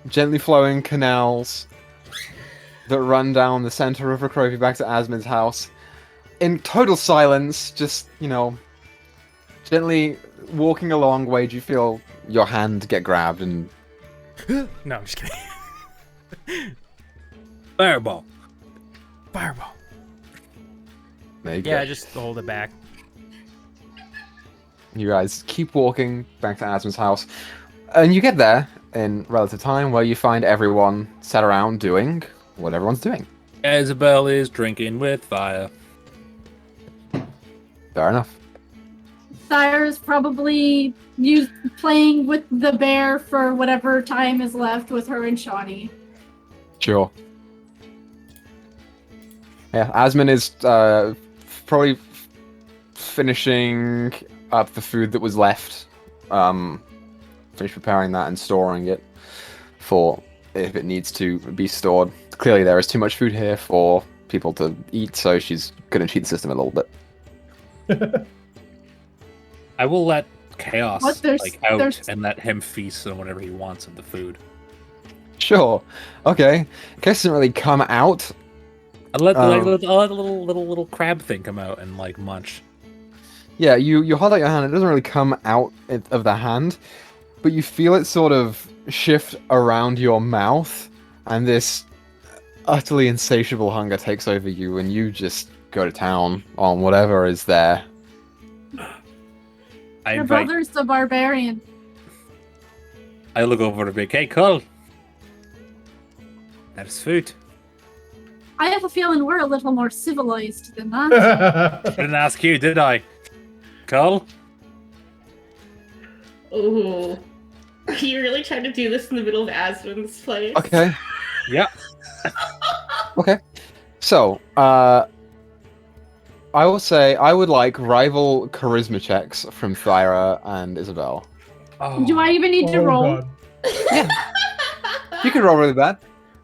gently flowing canals that run down the center of Recrovia back to Asmund's house. In total silence, just, you know, gently walking along, Wade, you feel your hand get grabbed and... No, I'm just kidding. Fireball. Fireball. There you Yeah, go. just hold it back. You guys keep walking back to Asmund's house, and you get there in relative time where you find everyone sat around doing what everyone's doing. Isabel is drinking with fire. Fair enough. Thyra's probably playing with the bear for whatever time is left with her and Shawnee. Sure. Yeah, Asmund is probably finishing up the food that was left. Finish preparing that and storing it for if it needs to be stored. Clearly there is too much food here for people to eat, so she's going to cheat the system a little bit. I will let Chaos What? There's- and let him feast on whatever he wants of the food. Sure. Okay. Case doesn't really come out. I'll let, I'll let the little crab thing come out and like munch. Yeah, you hold out your hand. It doesn't really come out of the hand, but you feel it sort of shift around your mouth, and this utterly insatiable hunger takes over you, and you just go to town on whatever is there. I Your invite. brother's the barbarian. I look over to Big. Hey, Cole. That is food. I have a feeling we're a little more civilized than that. I didn't ask you, did I? Cole. Ooh. Are you really trying to do this in the middle of Asmund's place? Okay. Yeah. Okay. So, I will say I would like rival charisma checks from Thyra and Isabel. Oh, Do I even need to Oh, roll? God. You can roll really bad.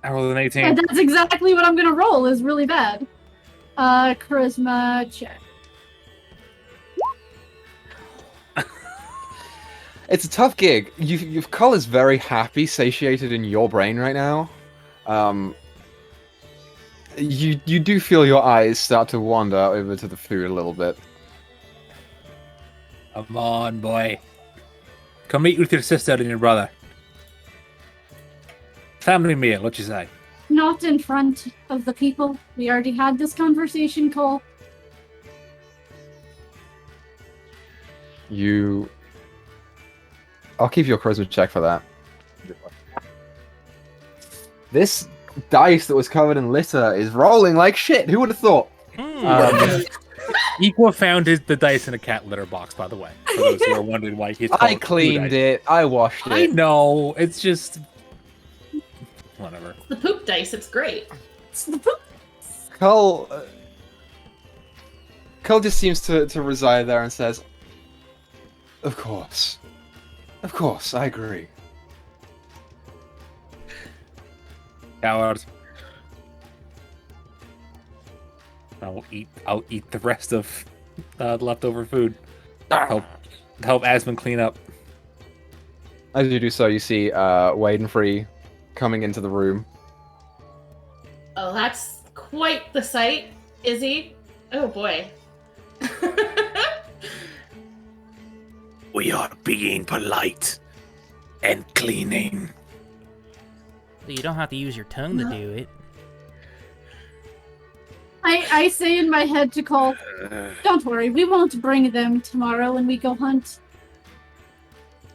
I rolled an 18. And that's exactly what I'm gonna roll, is really bad. Charisma check. It's a tough gig. You've Cull is very happy, satiated in your brain right now. You do feel your eyes start to wander over to the food a little bit. Come on, boy. Come eat with your sister and your brother. Family meal, what you say? Not in front of the people. We already had this conversation, Cole. I'll keep your charisma check for that. This dice that was covered in litter is rolling like shit. Who would have thought? Equa found the dice in a cat litter box, by the way. For those who are wondering why he's I cleaned it. I washed I it. know. It's just whatever. The poop dice, it's great. Cull just seems to reside there and says, "Of course, Of course, I agree. Coward. I'll eat the rest of the leftover food. Help Asmund clean up. As you do so, you see Wade and Free coming into the room. Oh, that's quite the sight, Izzy. Oh boy. We are being polite and cleaning. You don't have to use your tongue to do it. I say in my head to Cole, don't worry, we won't bring them tomorrow when we go hunt.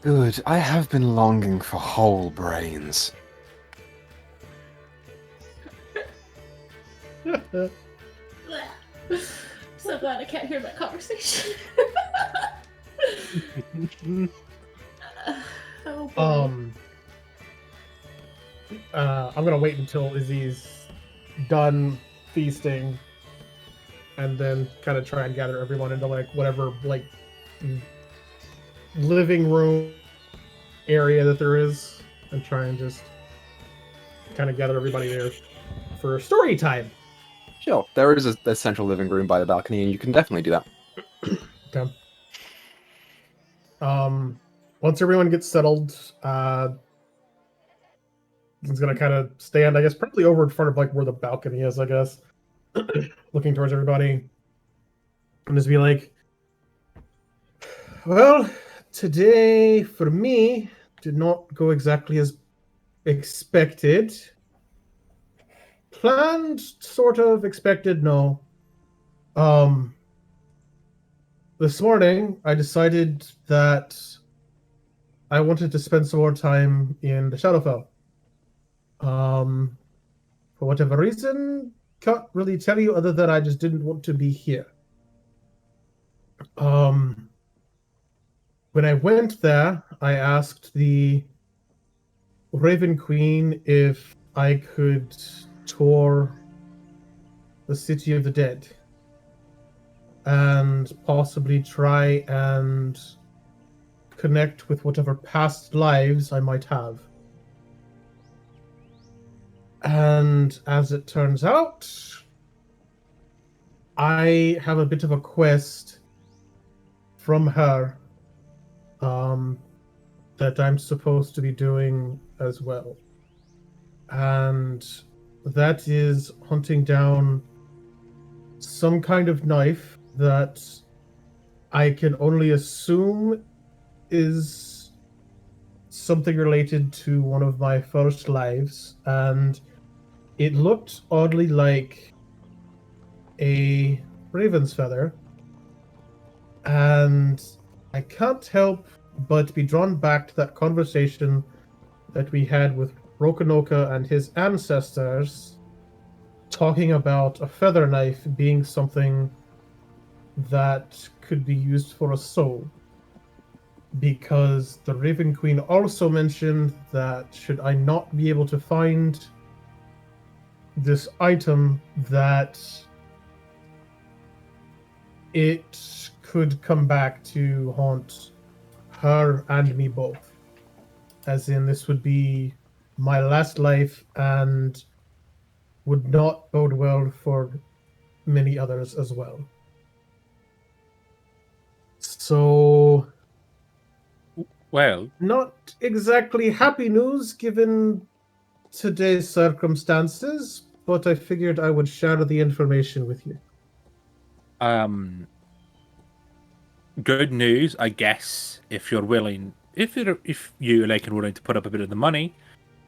Good. I have been longing for whole brains. So glad I can't hear that conversation. Oh, boy. I'm gonna wait until Izzy's done feasting, and then kind of try and gather everyone into like whatever like living room area that there is, and try and just kind of gather everybody there for story time. Sure. There is a central living room by the balcony, and you can definitely do that. Okay. Once everyone gets settled, he's gonna kind of stand, I guess, probably over in front of like where the balcony is, I guess, looking towards everybody, and just be like, "Well, today for me did not go exactly as expected. Planned, sort of. Expected, no. This morning I decided that I wanted to spend some more time in the Shadowfell. For whatever reason, can't really tell you other than I just didn't want to be here. When I went there, I asked the Raven Queen if I could tour the City of the Dead and possibly try and connect with whatever past lives I might have. And as it turns out, I have a bit of a quest from her that I'm supposed to be doing as well. And that is hunting down some kind of knife that I can only assume is something related to one of my first lives, and it looked oddly like a raven's feather, and I can't help but be drawn back to that conversation that we had with Rokanoka and his ancestors, talking about a feather knife being something that could be used for a soul. Because the Raven Queen also mentioned that should I not be able to find this item, that it could come back to haunt her and me both. As in, this would be my last life and would not bode well for many others as well. So, Well, not exactly happy news given today's circumstances, but I figured I would share the information with you. Good news, I guess, if you're willing, if you like and willing to put up a bit of the money.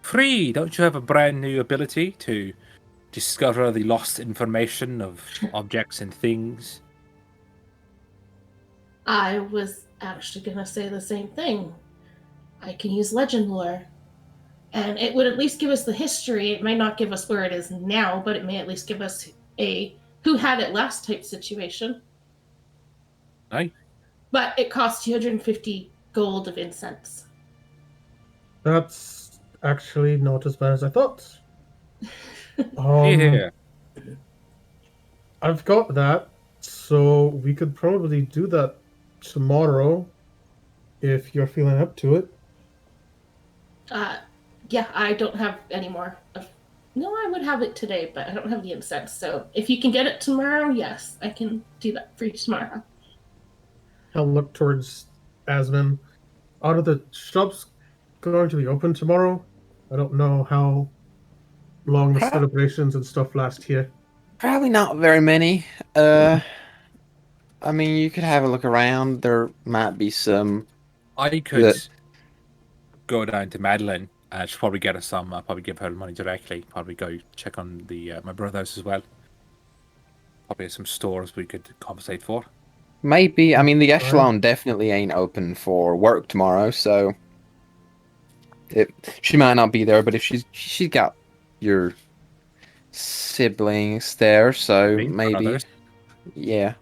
Free, don't you have a brand new ability to discover the lost information of objects and things? I was actually going to say the same thing. I can use legend lore. And it would at least give us the history. It may not give us where it is now, but it may at least give us a who had it last type situation. Aye. But it costs 250 gold of incense. That's actually not as bad as I thought. Here. I've got that, so we could probably do that tomorrow if you're feeling up to it. Yeah, I don't have any more. No, I would have it today, but I don't have the incense. So if you can get it tomorrow, yes, I can do that for you tomorrow. I'll look towards Asmon. Are the shops going to be open tomorrow? I don't know how long the celebrations and stuff last here. Probably not very many. I mean, you could have a look around. There might be some. I could go down to Madeline. She'll probably get us some. I'll probably give her the money directly. Probably go check on the my brother's as well. Probably some stores we could compensate for. Maybe. I mean, the Echelon definitely ain't open for work tomorrow, so she might not be there. But if she's got your siblings there, so maybe. Brothers. Yeah.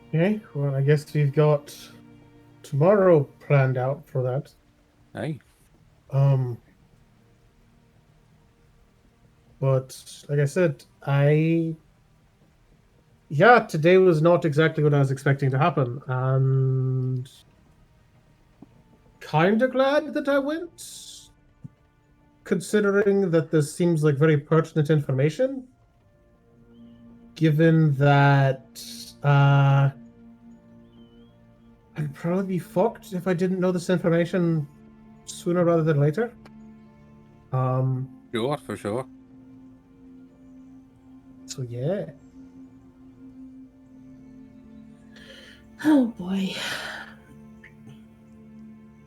Okay, well, I guess we've got tomorrow planned out for that. Hey. But like I said, today was not exactly what I was expecting to happen, and kind of glad that I went, considering that this seems like very pertinent information, given that I'd probably be fucked if I didn't know this information sooner rather than later. Sure, for sure. So yeah. Oh boy.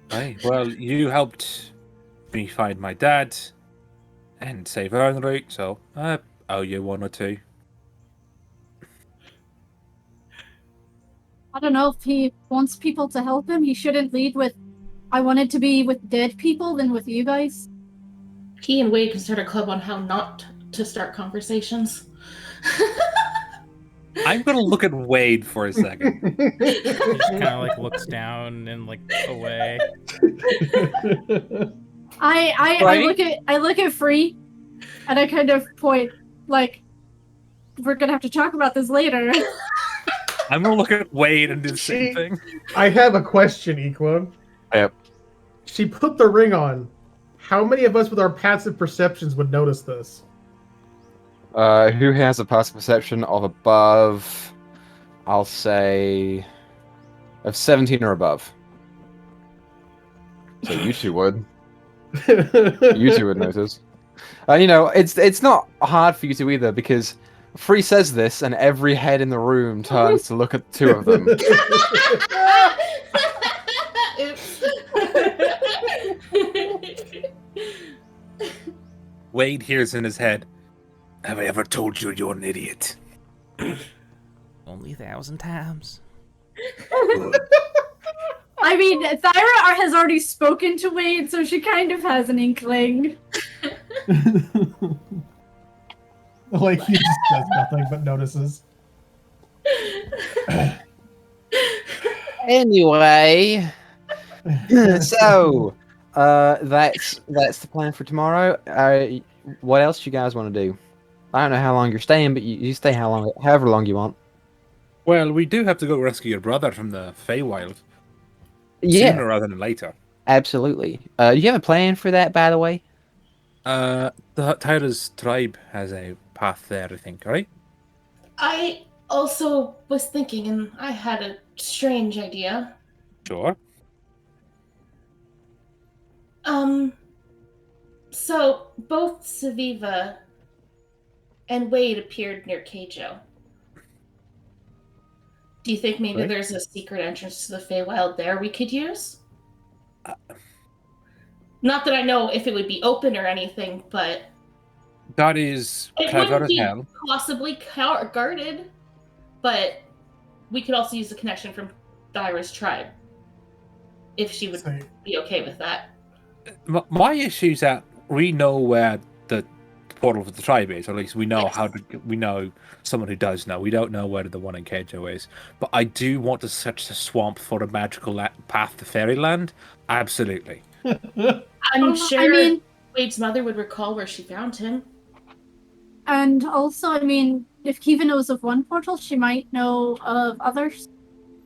Hey, well, you helped me find my dad and save her en route, so I owe you one or two. I don't know if he wants people to help him. He shouldn't lead with, I wanted to be with dead people than with you guys. He and Wade can start a club on how not to start conversations. I'm gonna look at Wade for a second. He just kind of like looks down and like away. I look at Free, and I kind of point like, we're gonna have to talk about this later. I'm gonna look at Wade and do the same thing. I have a question, Equa. Yep. She put the ring on. How many of us with our passive perceptions would notice this? Who has a passive perception of above, I'll say, of 17 or above? So you two would. You two would notice. It's not hard for you to either, because Free says this, and every head in the room turns to look at the two of them. Wade hears in his head, "Have I ever told you you're an idiot?" Only 1,000 times. I mean, Thyra has already spoken to Wade, so she kind of has an inkling. Like, he just does nothing but notices. Anyway, so that's the plan for tomorrow. What else do you guys want to do? I don't know how long you're staying, but you stay however long you want. Well, we do have to go rescue your brother from the Feywild. Yeah, Sooner rather than later. absolutely. Do you have a plan for that, by the way? Tyra's tribe has a path there, I think, right? I also was thinking, and I had a strange idea. Sure. So both Saviva and Wade appeared near Keijo. Do you think maybe there's a secret entrance to the Feywild there we could use? Not that I know if it would be open or anything, but that is it wouldn't be possibly guarded. But we could also use the connection from Thyra's tribe, if she would be okay with that. My issue is that we know where the portal for the tribe is, or at least we know we know someone who does know. We don't know where the one in Keijo is, but I do want to search the swamp for a magical path to fairyland. Absolutely. I'm sure Wade's mother would recall where she found him. And also, I mean, if Kiva knows of one portal, she might know of others.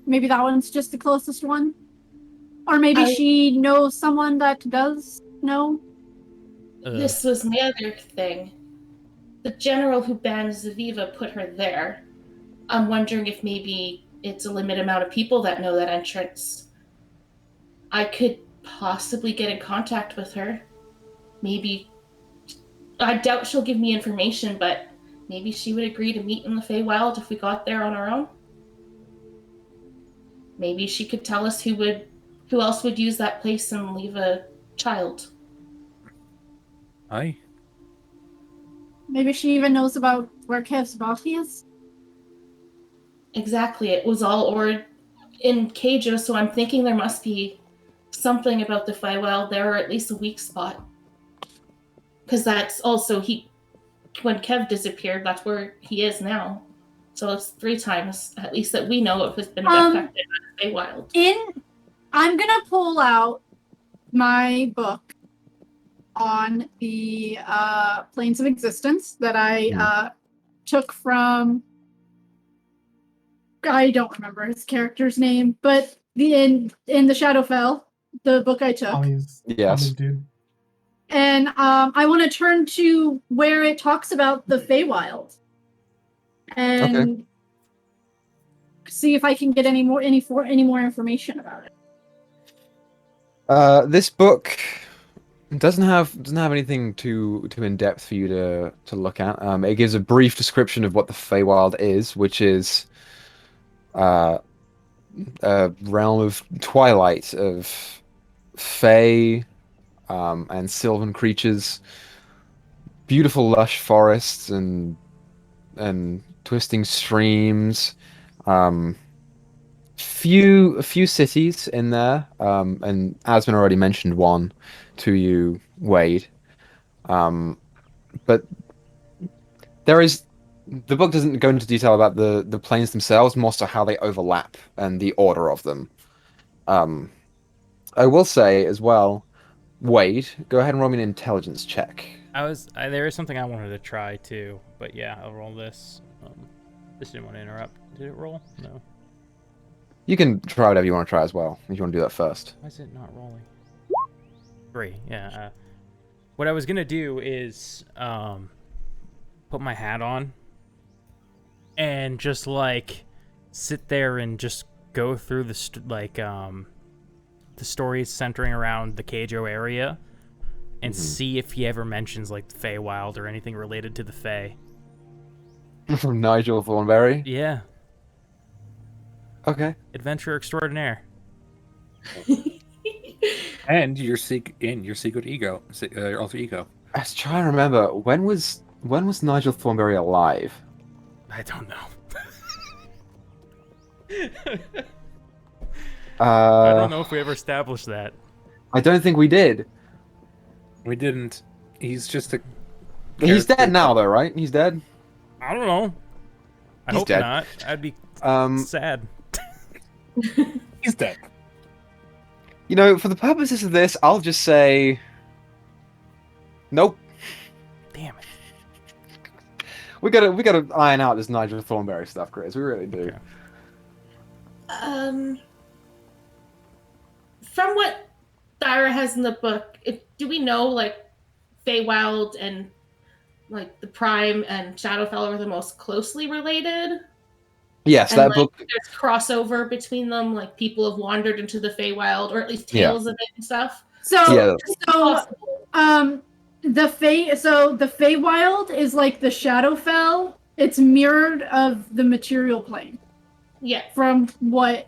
Maybe that one's just the closest one. Or maybe she knows someone that does know. This was my other thing. The general who banned Zaviva put her there. I'm wondering if maybe it's a limited amount of people that know that entrance. I could possibly get in contact with her. Maybe. I doubt she'll give me information, but maybe she would agree to meet in the Feywild if we got there on our own. Maybe she could tell us who else would use that place and leave a child. Aye. Maybe she even knows about where Kev's body is. Exactly. It was all in Keijo, so I'm thinking there must be something about the Feywild there, or at least a weak spot. Because that's also when Kev disappeared, that's where he is now. So it's 3 times, at least that we know of, has been affected by the Feywild. I'm gonna pull out my book on the planes of existence that I took from. I don't remember his character's name, but in the Shadowfell, the book I took. Tommy's dude. And I want to turn to where it talks about the Feywild, and see if I can get any more information about it. This book doesn't have anything too in depth for you to look at. It gives a brief description of what the Feywild is, which is a realm of twilight of fey and sylvan creatures, beautiful lush forests and twisting streams, few cities in there, and Asmin already mentioned one to you, Wade, but the book doesn't go into detail about the planes themselves, more so how they overlap and the order of them. I will say as well, Wade, go ahead and roll me an intelligence check. There is something I wanted to try too, but yeah, I'll roll this. This didn't want to interrupt. Did it roll? No. You can try whatever you want to try as well, if you want to do that first. Why is it not rolling? 3, yeah. What I was gonna do is put my hat on and just like sit there and just go through the stories centering around the Keijo area and see if he ever mentions like the Feywild or anything related to the Fey. From Nigel Thornberry? Yeah. Okay. Adventure extraordinaire. And your secret ego, your alter ego. I was trying to remember, when was Nigel Thornberry alive? I don't know. I don't know if we ever established that. I don't think we did. We didn't. He's just a... He's dead now, though, right? He's dead? I don't know. I He's hope dead. not. I'd be sad. He's dead. You know, for the purposes of this, I'll just say... Nope. Damn it. We gotta iron out this Nigel Thornberry stuff, Griz. We really do. Okay. From what Thyra has in the book, do we know like Feywild and like the Prime and Shadowfell are the most closely related? Yes, and, that like, book. There's crossover between them, like people have wandered into the Feywild, or at least tales of it and stuff. The Feywild is like the Shadowfell. It's mirrored of the material plane. Yeah. From what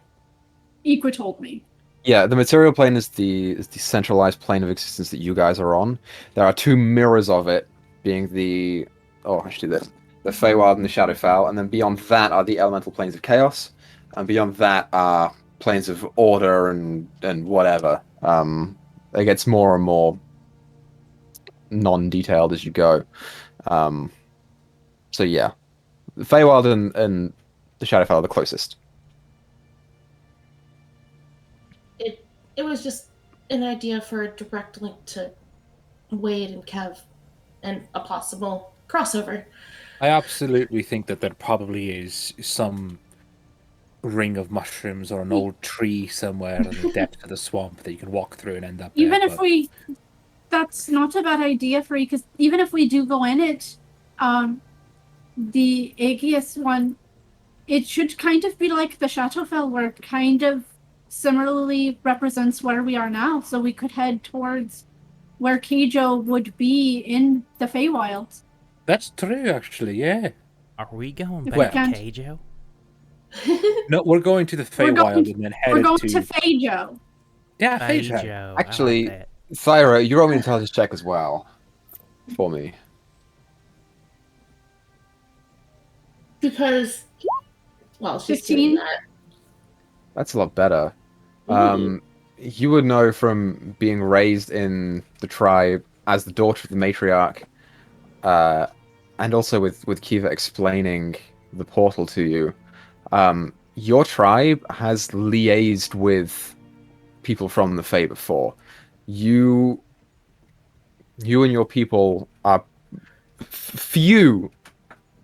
Equa told me. Yeah, the material plane is the centralized plane of existence that you guys are on. There are 2 mirrors of it, being the Feywild and the Shadowfell, and then beyond that are the elemental planes of chaos, and beyond that are planes of order and whatever. It gets more and more non-detailed as you go. So yeah, the Feywild and the Shadowfell are the closest. It was just an idea for a direct link to Wade and Kev and a possible crossover. I absolutely think that there probably is some ring of mushrooms or an old tree somewhere in the depths of the swamp that you can walk through and end up there. Even if we, that's not a bad idea for you, because even if we do go in it, the Aegeus one, it should kind of be like the Shadowfell, where it kind of similarly represents where we are now. So we could head towards where Keijo would be in the Feywild. That's true, actually, yeah. Are we going If back we to can't- Keijo? No, we're going to the Feywild and then We're headed going to... to Feijo. Yeah, Feijo. Keijo. I like Actually, that. Thyra, you roll me an intelligence check as well. For me. Because, well, she's 15? doing that. That's a lot better. You would know from being raised in the tribe as the daughter of the matriarch, and also with Kiva explaining the portal to you. Your tribe has liaised with people from the Fae before. You and your people are few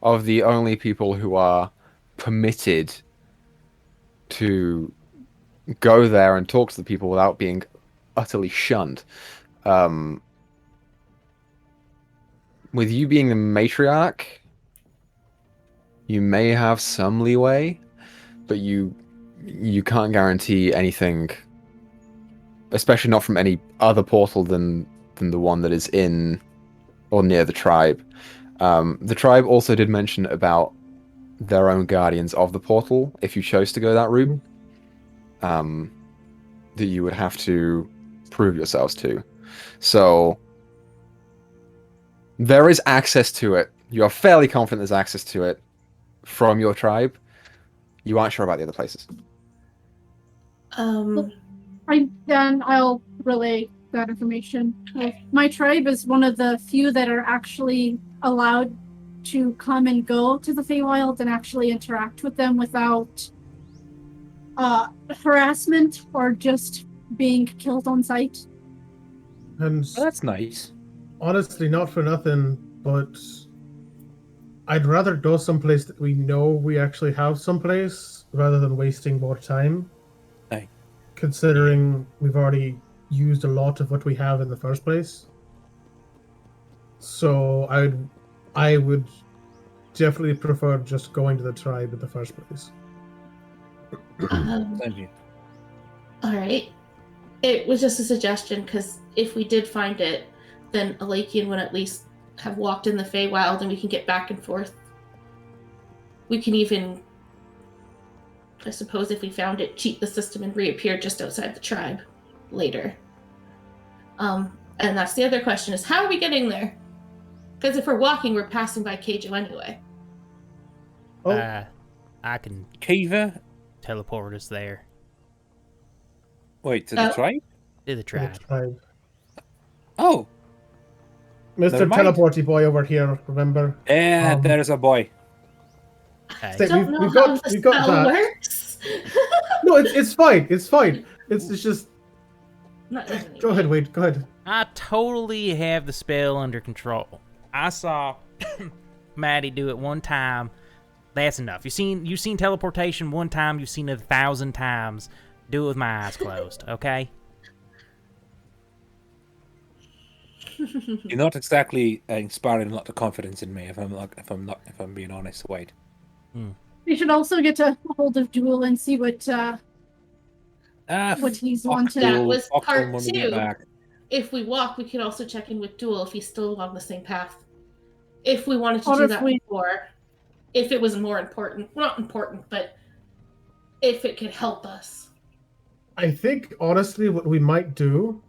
of the only people who are permitted to go there and talk to the people without being utterly shunned. With you being the matriarch, you may have some leeway, but you can't guarantee anything, especially not from any other portal than the one that is in or near the tribe. The tribe also did mention about their own guardians of the portal, if you chose to go that route, that you would have to prove yourselves to. So there is access to it. You are fairly confident there's access to it from your tribe. You aren't sure about the other places. Then I'll relay that information. My tribe is one of the few that are actually allowed to come and go to the Feywild and actually interact with them without harassment or just being killed on sight. And Oh, that's nice. honestly, not for nothing, but I'd rather go someplace that we know we actually have someplace rather than wasting more time. Aye. Considering we've already used a lot of what we have in the first place. So I would definitely prefer just going to the tribe in the first place. Thank you. All right. It was just a suggestion because if we did find it, then Alakian would at least have walked in the Feywild and we can get back and forth. We can even, I suppose, if we found it, cheat the system and reappear just outside the tribe later. And that's the other question is, how are we getting there? Because if we're walking, we're passing by Keijo anyway. Oh, I can Kiva? teleport us there. Wait, to the tribe? To the to the tribe. tribe. Oh, Mr. Never mind. Teleporty boy over here, remember? yeah, there's a boy. Okay. Say- I don't know we've how got- the we've got spell that. works. No, it's fine. It's fine. It's just. Not even Go ahead, Wade. Go ahead. I totally have the spell under control. I saw Maddie do it one time. That's enough. You've seen teleportation one time. You've seen it 1,000 times. Do it with my eyes closed, okay? You're not exactly inspiring a lot of confidence in me, if I'm being honest. Wait. We should also get a hold of Jewel and see what he's wanted. That was Fuck part him when we get 2. back. If we walk, we could also check in with Duel if he's still along the same path. If we wanted to Or do if that we- before, if it was more important, not important, but if it could help us. I think honestly, what we might do,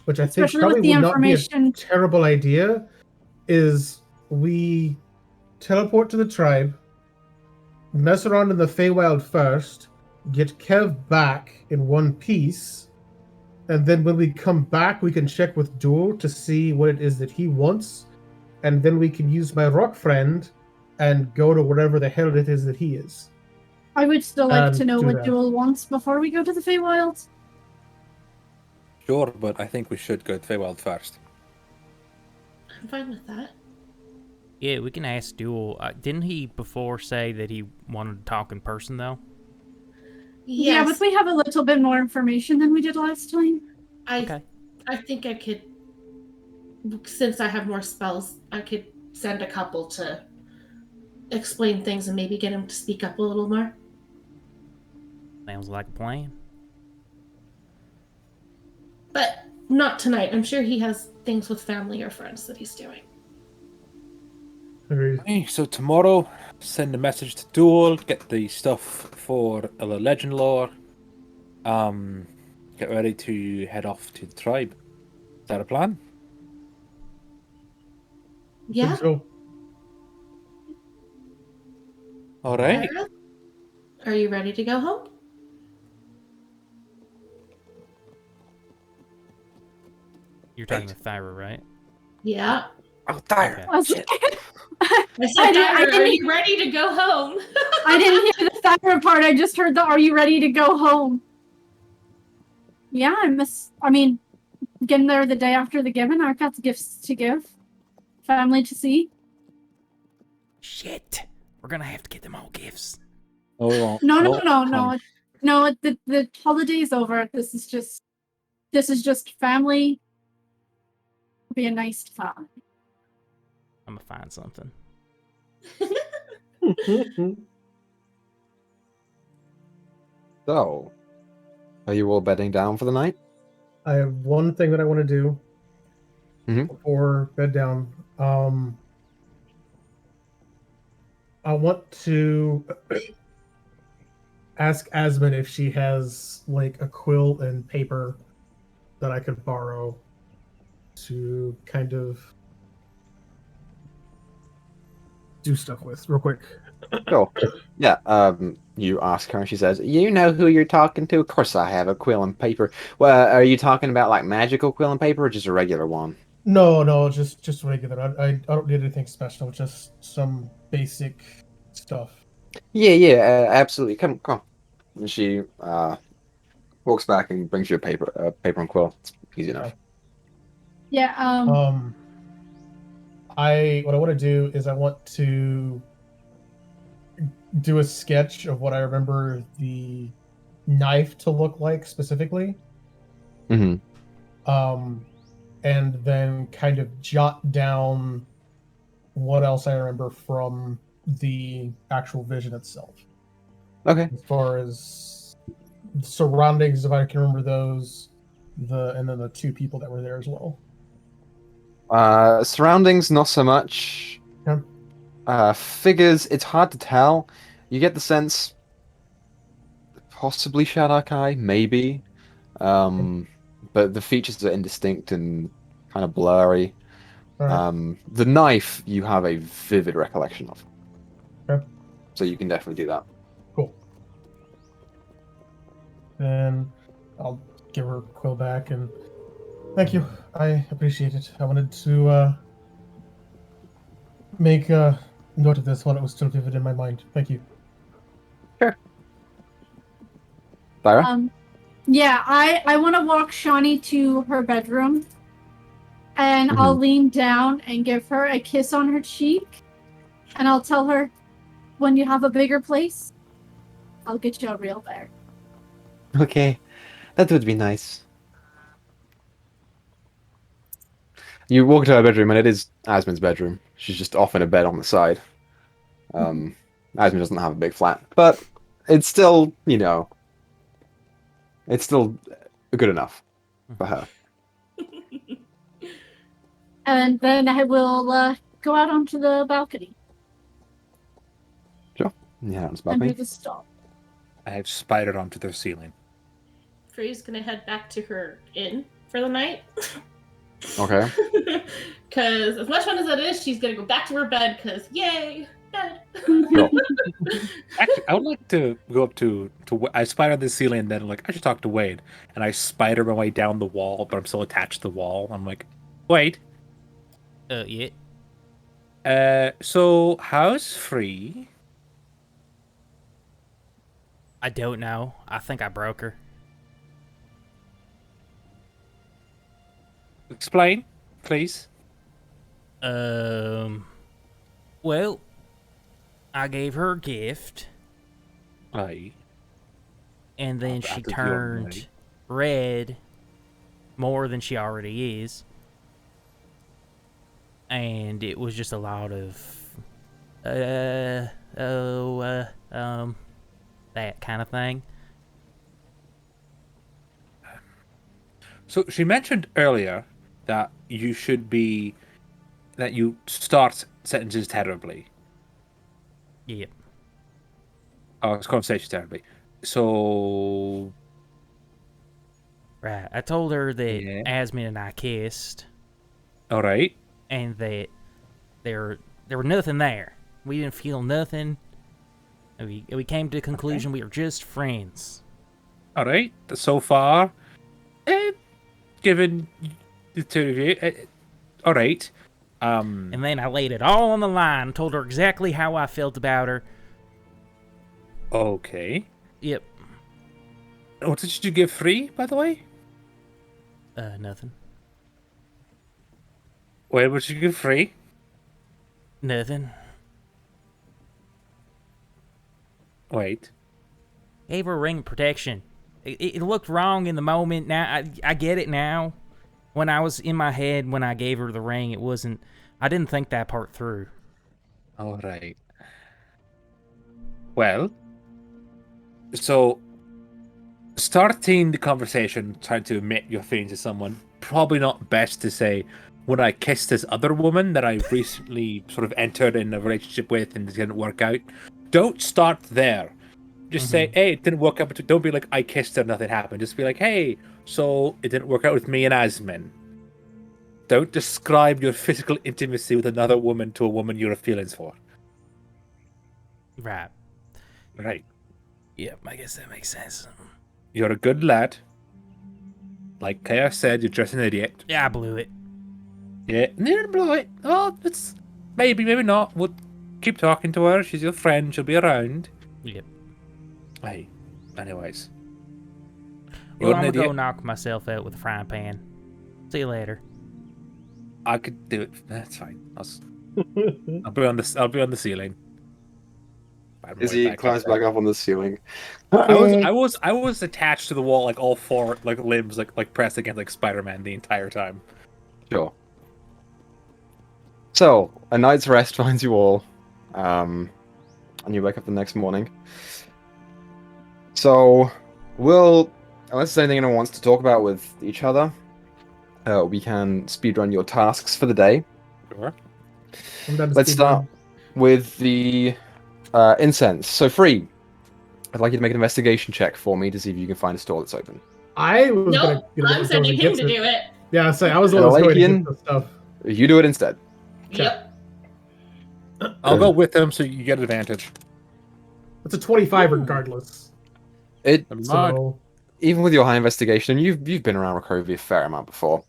which I think Especially probably with the would not be a information. terrible idea, is we teleport to the tribe, mess around in the Feywild first, get Kev back in one piece, and then when we come back, we can check with Duel to see what it is that he wants, and then we can use my rock friend and go to whatever the hell it is that he is. I would still like to know do what that. Jewel wants before we go to the Feywild. Sure, but I think we should go to Feywild first. I'm fine with that. Yeah, we can ask Duel. Didn't he before say that he wanted to talk in person, though? Yeah, but Yes, we have a little bit more information than we did last time. Okay. I think I could, since I have more spells, I could send a couple to explain things and maybe get him to speak up a little more. Sounds like a plan. But not tonight. I'm sure he has things with family or friends that he's doing. Agreed. Hey, so tomorrow, send a message to Duel, get the stuff for the legend lore. Get ready to head off to the tribe. Is that a plan? Yeah. Think so. All right. Thyra, are you ready to go home? You're talking to Thyra, right? Yeah. Oh, Thyra. I was- Shit. I said, I Thyra, are didn't- you ready to go home? I didn't hear the Thyra part. I just heard the "Are you ready to go home?" Yeah, I mean, getting there the day after the giving. I've got gifts to give, family to see. Shit. We're gonna have to get them all gifts. No, we won't. No. Honey. No, the holiday's over. This is just family being nice to family. I'm gonna find something. So, are you all bedding down for the night? I have one thing that I want to do Mhm. before bed down. I want to ask Asmund if she has like a quill and paper that I could borrow to kind of do stuff with real quick. Sure. Yeah, you ask her and she says, "You know who you're talking to?" "Of course I have a quill and paper." "Well, are you talking about like magical quill and paper or just a regular one?" No, just regular. I don't need anything special. Just some basic stuff. Yeah, absolutely. Come. And she walks back and brings you a paper and quill. It's easy enough. Yeah. What I want to do is I want to do a sketch of what I remember the knife to look like specifically. Mm-hmm. And then kind of jot down what else I remember from the actual vision itself. Okay. As far as the surroundings, if I can remember those, and then the two people that were there as well. Surroundings, not so much. Okay. Figures, it's hard to tell. You get the sense, possibly Shadakai, maybe. But the features are indistinct and kind of blurry. All right. The knife, you have a vivid recollection of. Okay. So you can definitely do that. Cool. Then I'll give her quill back and thank you. I appreciate it. I wanted to make a note of this while it was still vivid in my mind. Thank you. Thyra? Yeah, I want to walk Shawnee to her bedroom, and I'll lean down and give her a kiss on her cheek, and I'll tell her, when you have a bigger place, I'll get you a real bear. Okay, that would be nice. You walk to her bedroom, and it is Asmund's bedroom. She's just off in a bed on the side. Asmund doesn't have a big flat, but it's still, it's still good enough for her. And then I will go out onto the balcony Yeah, it's under balcony. the stall. I have spidered onto their ceiling. Freya's gonna head back to her inn for the night. Okay. Because as much fun as that is, she's gonna go back to her bed. Because yay, bed. Sure. Actually, I would like to go up to I spider the ceiling and then I should talk to Wade, and I spider my way down the wall, but I'm still attached to the wall. I'm like, Wade. Yeah. So how's Free? I don't know. I think I broke her. Explain, please. Well, I gave her a gift, Aye. and then Out she of the turned ordinary. red more than she already is. And it was just a lot of, that kind of thing. So she mentioned earlier that you start sentences terribly. Yep. It's conversation terribly. So, Right. I told her that Yeah. Asmin and I kissed, all right. and that there were nothing there. We didn't feel nothing. We came to the conclusion we were just friends. All right. So far, given the two of you, all right. And then I laid it all on the line, told her exactly how I felt about her. Okay. Yep. What did you give free, by the way? Nothing. Where would you give free? Nothing. Wait. Gave her a ring of protection. It looked wrong in the moment. Now I get it now. When I was in my head when I gave her the ring, it wasn't. I didn't think that part through. All right. Well, so starting the conversation, trying to admit your feelings to someone, probably not best to say, when I kissed this other woman that I recently sort of entered in a relationship with and it didn't work out. Don't start there. Just say, hey, it didn't work out. But don't be like, I kissed her, nothing happened. Just be like, hey, so it didn't work out with me and Asmin. Don't describe your physical intimacy with another woman to a woman you have feelings for. Right. Right. Yep, I guess that makes sense. You're a good lad. Like Chaos said, you're just an idiot. Yeah, I blew it. Yeah, near blow it. Oh, it's maybe not. We'll keep talking to her. She's your friend. She'll be around. Yep. Hey, anyways. Well, You're I'm an gonna go idiot. knock myself out with a frying pan. See you later. I could do it. That's fine. I'll be on the. I'll be on the ceiling. Find my As way he back climbs up. back up on the ceiling. I was attached to the wall, like all four like limbs, like pressed against like Spider-Man the entire time. Sure. So, a night's rest finds you all, and you wake up the next morning. So, unless there's anything anyone wants to talk about with each other, we can speedrun your tasks for the day. Sure. I'm done to Let's speed start run. with the incense. So, Free, I'd like you to make an investigation check for me to see if you can find a store that's open. I was Nope, gonna I'm sending him to do it. Yeah, I was the one who's going to Alakian? get the stuff. You do it instead. Yep. I'll go with them so you get advantage. It's a 25 regardless. It Never mind. So even with your high investigation, and you've been around Wachovia a fair amount before.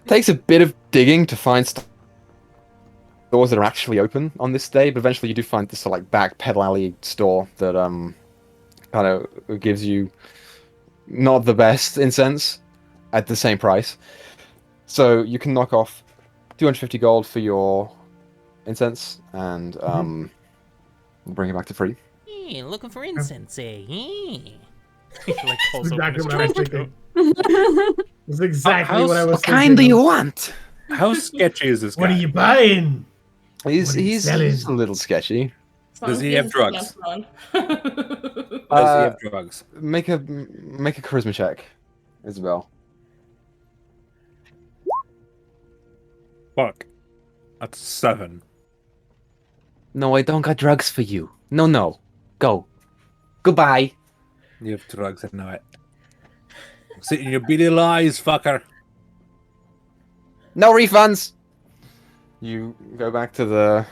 Takes a bit of digging to find stores that are actually open on this day, but eventually you do find this like back pedal alley store that kind of gives you not the best incense at the same price. So you can knock off 250 gold for your incense and bring it back to Free. Yeah, looking for incense, eh? Yeah. Like that's pulls open exactly his what I was trench thinking. coat. That's exactly what I was What thinking. kind do you want? How sketchy is this guy? What are you buying? He's What are you he's selling? a little sketchy. As long Does as he have hasn't drugs? jumped on. Does he have drugs? Make a charisma check, Isabel. Fuck. That's 7. No, I don't got drugs for you. No. Go. Goodbye. You have drugs, I know it. Sit in your beady lies, fucker. No refunds. You go back to the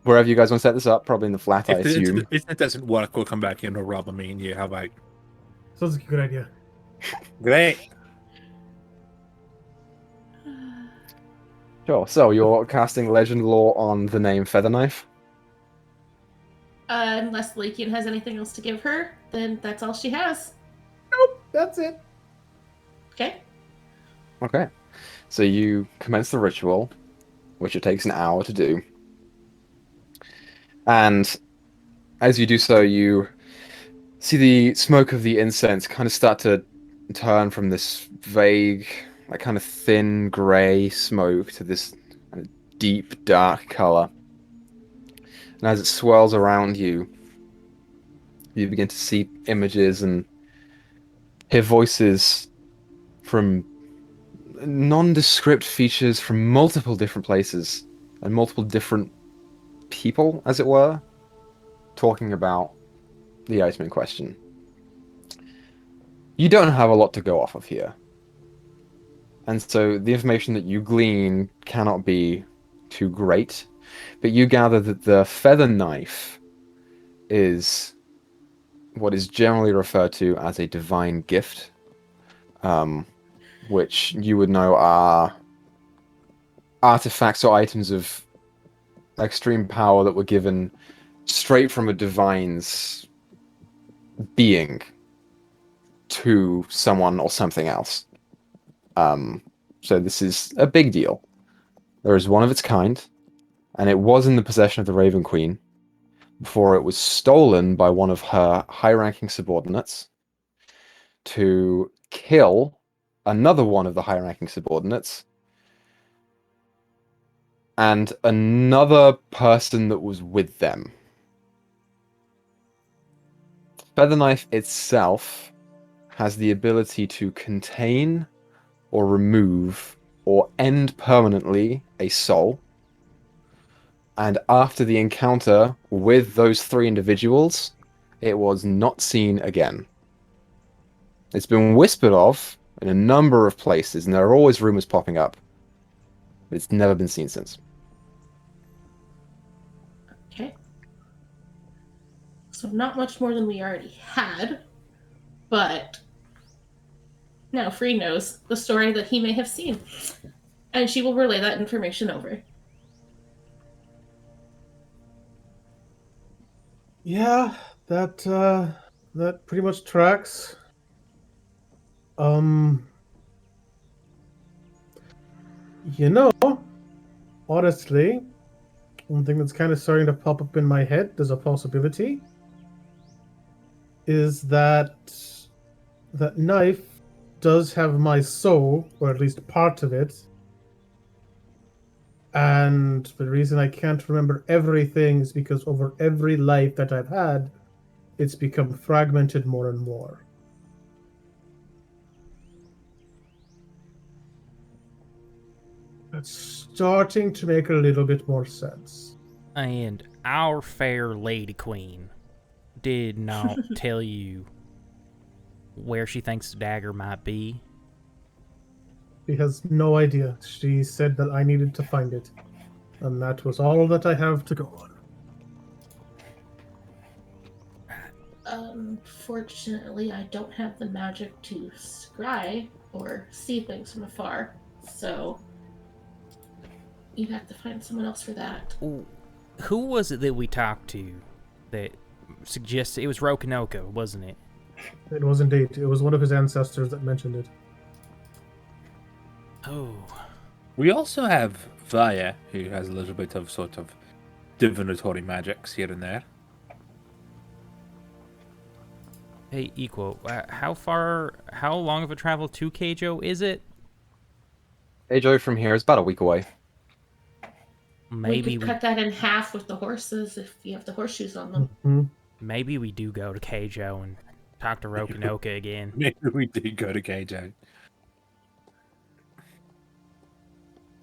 wherever you guys want to set this up. Probably in the flat, I If assume. it doesn't work, we'll come back in and rob me and you. How about? Sounds like a good idea. Great. Sure. So you're casting Legend Lore on the name Featherknife. Unless Lakian has anything else to give her, then that's all she has. That's it. Okay. Okay. So you commence the ritual. which it takes an hour to do. And as you do so, you see the smoke of the incense kind of start to turn from this vague, like kind of thin gray smoke to this kind of deep dark color. And as it swirls around you, you begin to see images and hear voices from nondescript features from multiple different places and multiple different people, as it were, talking about the item in question. You don't have a lot to go off of here. And so the information that you glean cannot be too great, but you gather that the feather knife is what is generally referred to as a divine gift, which you would know are artifacts or items of extreme power that were given straight from a divine's being to someone or something else. So this is a big deal. There is one of its kind, and it was in the possession of the Raven Queen before it was stolen by one of her high-ranking subordinates to kill another one of the high-ranking subordinates and another person that was with them. Feather Knife itself has the ability to contain or remove or end permanently a soul. And after the encounter with those 3 individuals, it was not seen again. It's been whispered of in a number of places, and there are always rumors popping up. But it's never been seen since. Okay. So not much more than we already had, but now Free knows the story that he may have seen, and she will relay that information over. Yeah, that pretty much tracks. You know, honestly, one thing that's kind of starting to pop up in my head as a possibility is that that knife does have my soul, or at least part of it. And the reason I can't remember everything is because over every life that I've had, it's become fragmented more and more. That's starting to make a little bit more sense. And our fair lady queen did not tell you where she thinks the dagger might be. She has no idea. She said that I needed to find it. And that was all that I have to go on. Unfortunately, I don't have the magic to scry or see things from afar, so you have to find someone else for that. Who was it that we talked to that suggested it was Rokunoka, wasn't it? It was indeed. It was one of his ancestors that mentioned it. Oh. We also have Vaya, who has a little bit of sort of divinatory magics here and there. Hey, Equa, how long of a travel to Keijo is it? Keijo from here is about a week away. Maybe we could cut that in half with the horses if you have the horseshoes on them. Mm-hmm. Maybe we do go to Keijo and talk to Rokunoka again. Maybe we did go to Keijo.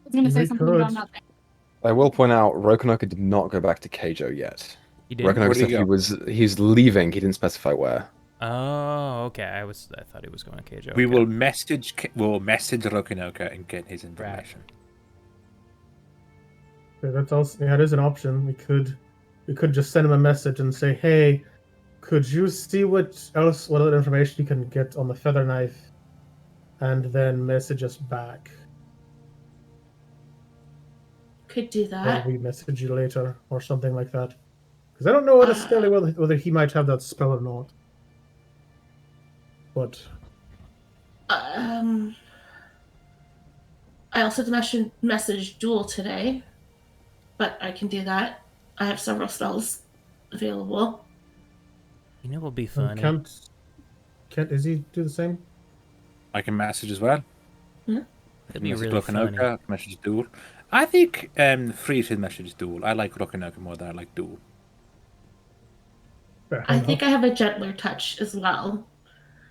I was going to say We something could. about nothing. I will point out, Rokunoka did not go back to Keijo yet. You didn't? Rokunoka said he's leaving, he didn't specify where. Oh, okay. I thought he was going to Keijo. We okay. will message Rokunoka and get his information. Okay, that's also, yeah, it is an option. We could just send him a message and say, hey, could you see what other information you can get on the feather knife, and then message us back. Could do Or that. we message you later, or something like that. Because I don't know necessarily whether he might have that spell or not. But I also had to message Duel today, but I can do that. I have several spells available. You know what'll be funny? Can't Izzy do the same? I can message as well. It'd be Message really funny. Rokanoka, message Duel. I think Free should message Duel. I like Rokanoka more than I like Duel. Fair I enough. think I have a gentler touch as well.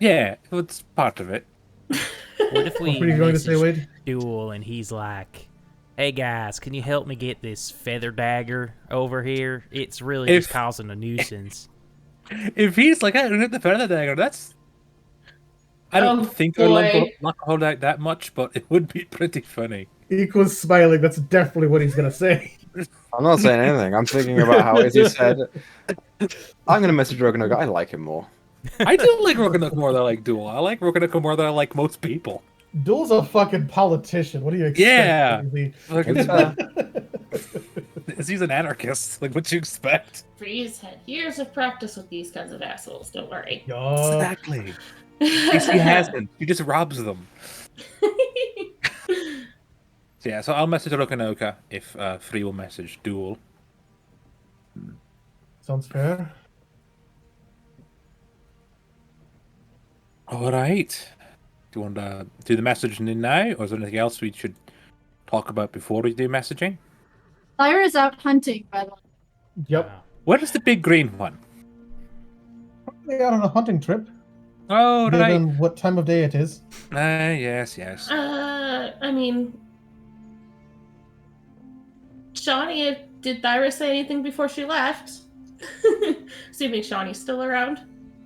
Yeah, it's part of it. What if we What were you going to say, message Wade? Duel and he's like, "Hey guys, can you help me get this feather dagger over here? It's really just causing a nuisance." If he's like, I don't have the feather dagger, that's... I don't think our luck will not hold out that much, but it would be pretty funny. Equa's smiling. That's definitely what he's gonna say. I'm not saying anything. I'm thinking about how Izzy said, I'm going to message Rokanoka. I like him more. I do like Rokanoka more than I like Duel. I like Rokanoka more than I like most people. Duel's a fucking politician. What do you expect? Yeah. Izzy? Like, he's an anarchist. Like, what you expect? Freeze had years of practice with these kinds of assholes. Don't worry. Yup. Exactly. He hasn't. He just robs them. Yeah, so I'll message Rokanoka if Free will message Duel. Sounds fair. All right. Do you want to do the messaging now, or is there anything else we should talk about before we do messaging? Lyra's out hunting, by the way. Yep. Where is the big green one? They out on a hunting trip. Oh, right. Given what time of day it is. Yes. I mean, Shawnee, did Thyra say anything before she left? Assuming Shawnee's still around.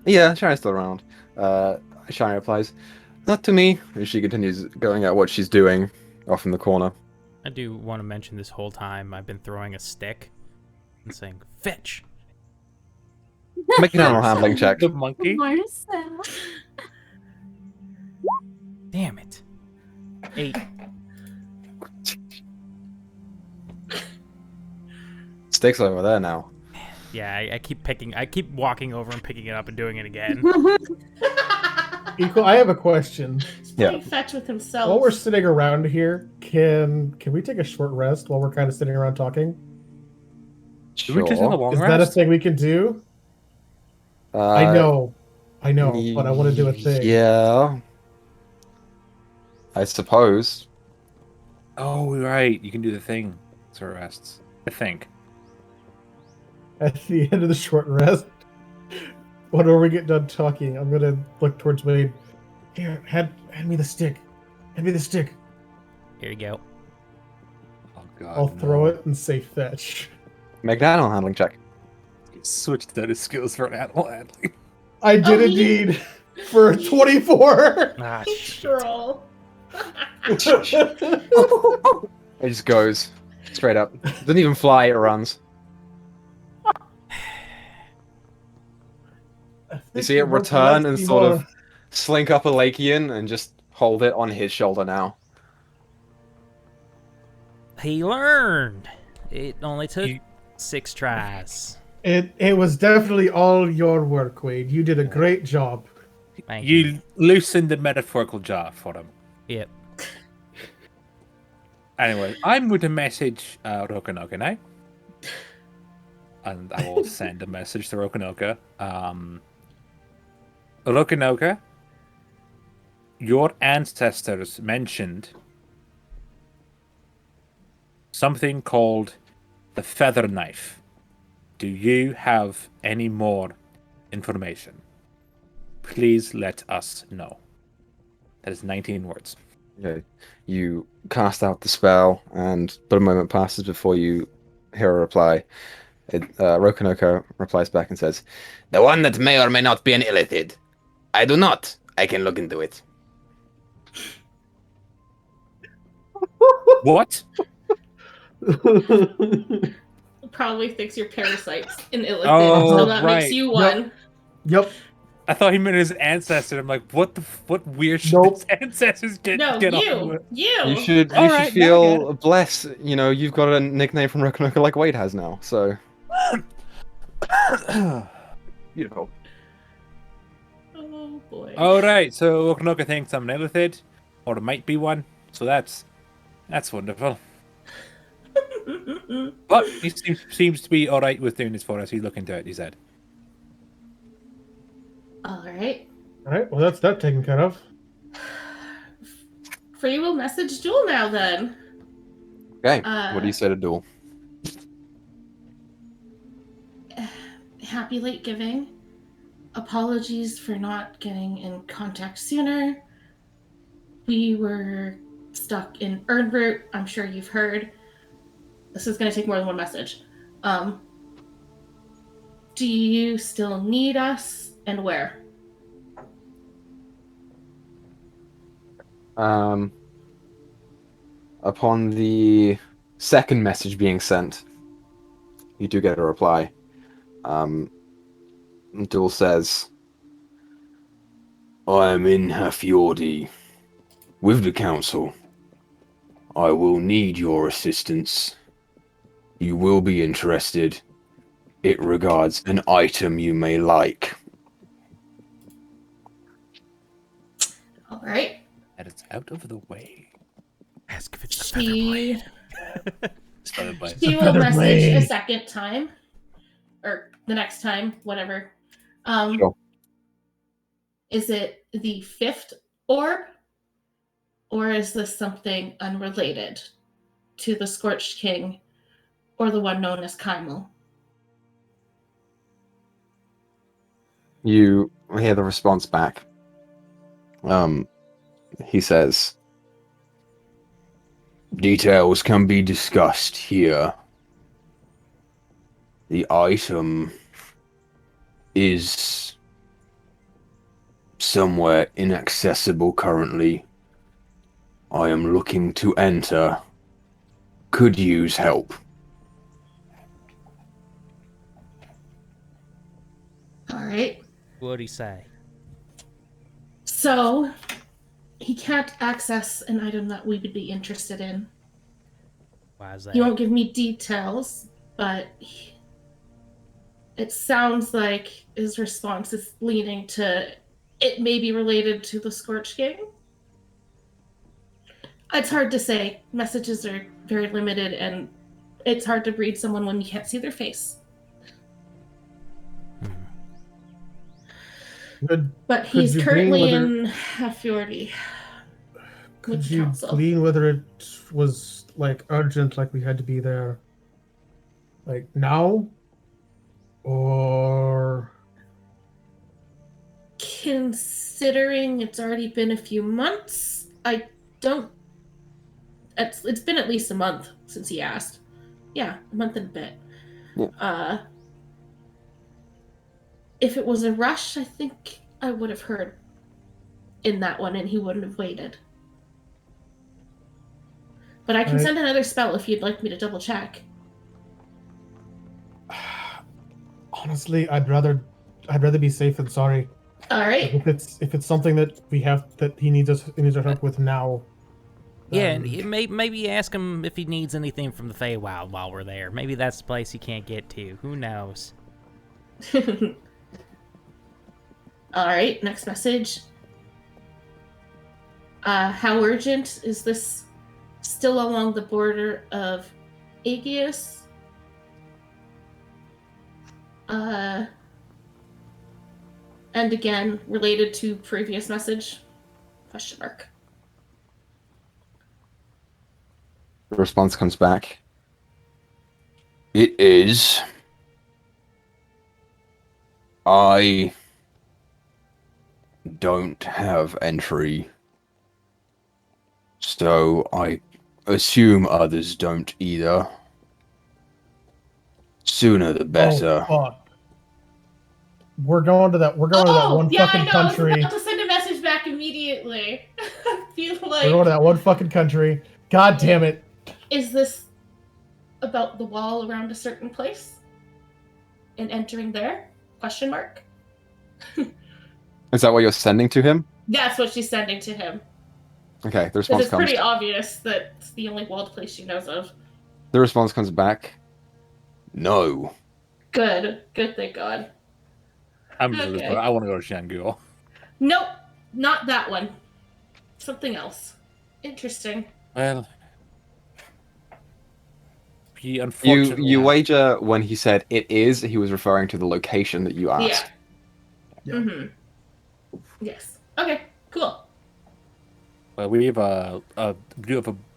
Yeah, Shiny's still around. Shiny replies, not to me, as she continues going at what she's doing off in the corner. I do want to mention this whole time I've been throwing a stick and saying, "Fetch!" Make an animal handling check. The monkey? Marcel. Damn it. 8. Stick's over there now. Yeah, I keep walking over and picking it up and doing it again. Equal. I have a question. He's Yeah. playing fetch with himself. While we're sitting around here, can we take a short rest while we're kind of sitting around talking? Did we just have a long Is that a rest? thing we can do? I know, but I want to do a thing. Yeah. I suppose. Oh, right. You can do the thing. So rests. I think. At the end of the short rest, whenever we get done talking, I'm gonna look towards Wade. Here, hand me the stick. Hand me the stick. Here you go. Oh, God. I'll throw it and say fetch. Make an animal handling check. Switched out his skills for an animal handling. I did indeed for a 24. Ah, shit. Troll. It just goes straight up. Doesn't even fly, it runs. You see it return and sort of slink up a Lakian and just hold it on his shoulder now. He learned. It only took 6 tries. It was definitely all your work, Wade. You did a great job. Thank You loosened the metaphorical jaw for him. Yep. Anyway, I'm going to message Rokanoka now. And I will send a message to Rokanoka. Rokanoka, your ancestors mentioned something called the feather knife. Do you have any more information? Please let us know. That is 19 words. Okay. You cast out the spell, but a moment passes before you hear a reply. Rokanoka replies back and says, The one that may or may not be an illithid. I do not. I can look into it. What? Probably thinks you're parasites in illithid, Oh, so that right. makes you one. Yep. I thought he meant his ancestor. I'm like, what weird shit Nope. his ancestors get No, on you. with? You should Alright, feel blessed. You know, you've got a nickname from Rokanoka like Wade has now, so. Beautiful. Oh boy. All right, so Rokanoka thinks I'm an illithid, or it might be one. So that's That's wonderful. But he seems to be all right with doing this for us. He's looking to it, he said. All right. All right. Well, that's that taken care of. Free will message Jewel now then. Okay, what do you say to Duel? Happy late giving. Apologies for not getting in contact sooner. We were stuck in Earn Route. I'm sure you've heard. This is going to take more than one message. Do you still need us, and where? Upon the second message being sent, you do get a reply. Duel says, I am in Halfjordi with the council. I will need your assistance. You will be interested. It regards an item you may like. All right. And it's out of the way. Ask if it's the featherblade. She will message a second time. Or the next time, whatever. Sure. Is it the fifth orb? Or is this something unrelated to the Scorched King or the one known as Kaimel? You hear the response back. He says, details can be discussed here. The item is somewhere inaccessible currently. I am looking to enter. Could use help. All right. What'd he say? So, he can't access an item that we would be interested in. Why is that? He won't give me details, but it sounds like his response is leaning to it may be related to the Scorched King. It's hard to say. Messages are very limited, and it's hard to read someone when you can't see their face. But he's currently in Halfjordi. Could you glean whether it was like urgent, like we had to be there, like now, or considering it's already been a few months, I don't. It's been at least a month since he asked. Yeah, a month and a bit. Yeah. If it was a rush, I think I would have heard in that one, and he wouldn't have waited. But I can send another spell if you'd like me to double check. Honestly, I'd rather be safe than sorry. All right. If it's something that he needs our help with now. Yeah, and maybe ask him if he needs anything from the Feywild while we're there. Maybe that's the place he can't get to. Who knows? All right, next message. How urgent is this? Still along the border of Aegeus? And again, related to previous message? Question mark. The response comes back. It is. I don't have entry, so I assume others don't either. Sooner the better. Oh, fuck. We're going to that. We're going to that one fucking country. I was about to send a message back immediately. I feel like we're going to that one fucking country. God damn it! Is this about the wall around a certain place and entering there? Question mark. Is that what you're sending to him? That's what she's sending to him. Okay, the response It's comes. pretty obvious that it's the only walled place she knows of. The response comes back. No. Good, thank God. I want to go to Shangul. Nope, not that one. Something else. Interesting. Well, he You unfortunately wager when he said it is, he was referring to the location that you asked. Yeah. Mm-hmm. Yes. Okay. Cool. Well, we have a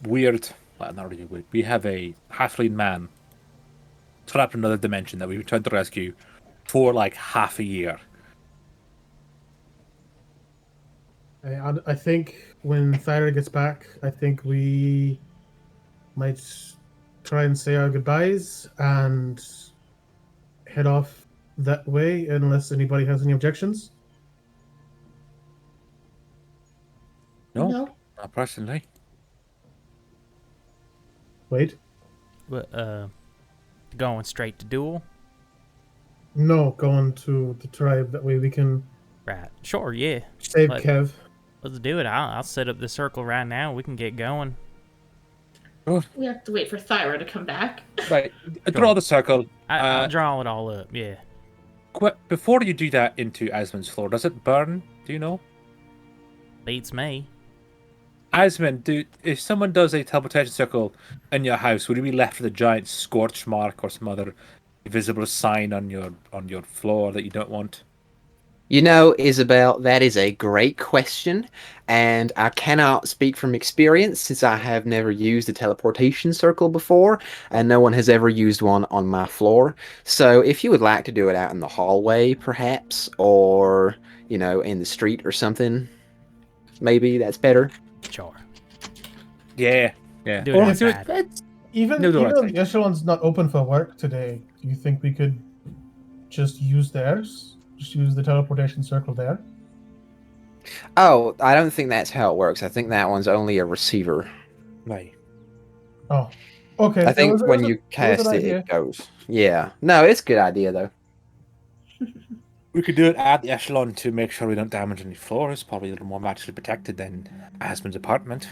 weird. Well, not really weird. We have a halfling man trapped in another dimension that we've been trying to rescue for like half a year. I think when Thyra gets back, I think we might try and say our goodbyes and head off that way, unless anybody has any objections. No, No. not personally. Wait, But, going straight to duel? no, going to the tribe. That way we can Right. Sure, yeah. save Let- Kev. Let's do it. I'll set up the circle right now. We can get going. We have to wait for Thyra to come back. Right, draw the circle. I'll draw it all up, yeah. Before you do that into Asmund's floor, does it burn? Do you know? Beats me. Asmund, if someone does a teleportation circle in your house, would you be left with a giant scorch mark or some other visible sign on your floor that you don't want? You know, Isabel, that is a great question, and I cannot speak from experience since I have never used a teleportation circle before, and no one has ever used one on my floor. So if you would like to do it out in the hallway, perhaps, or, you know, in the street or something, maybe that's better. Sure. Yeah. Do it Or if you- outside. Even No, even no, though the echelon's not open for work today, do you think we could just use theirs? Just use the teleportation circle there? Oh, I don't think that's how it works. I think that one's only a receiver. Right. Oh, okay. I think when it you was cast an it, idea. it goes. Yeah. No, it's a good idea, though. We could do it at the echelon to make sure we don't damage any floors. Probably a little more magically protected than Asmund's apartment.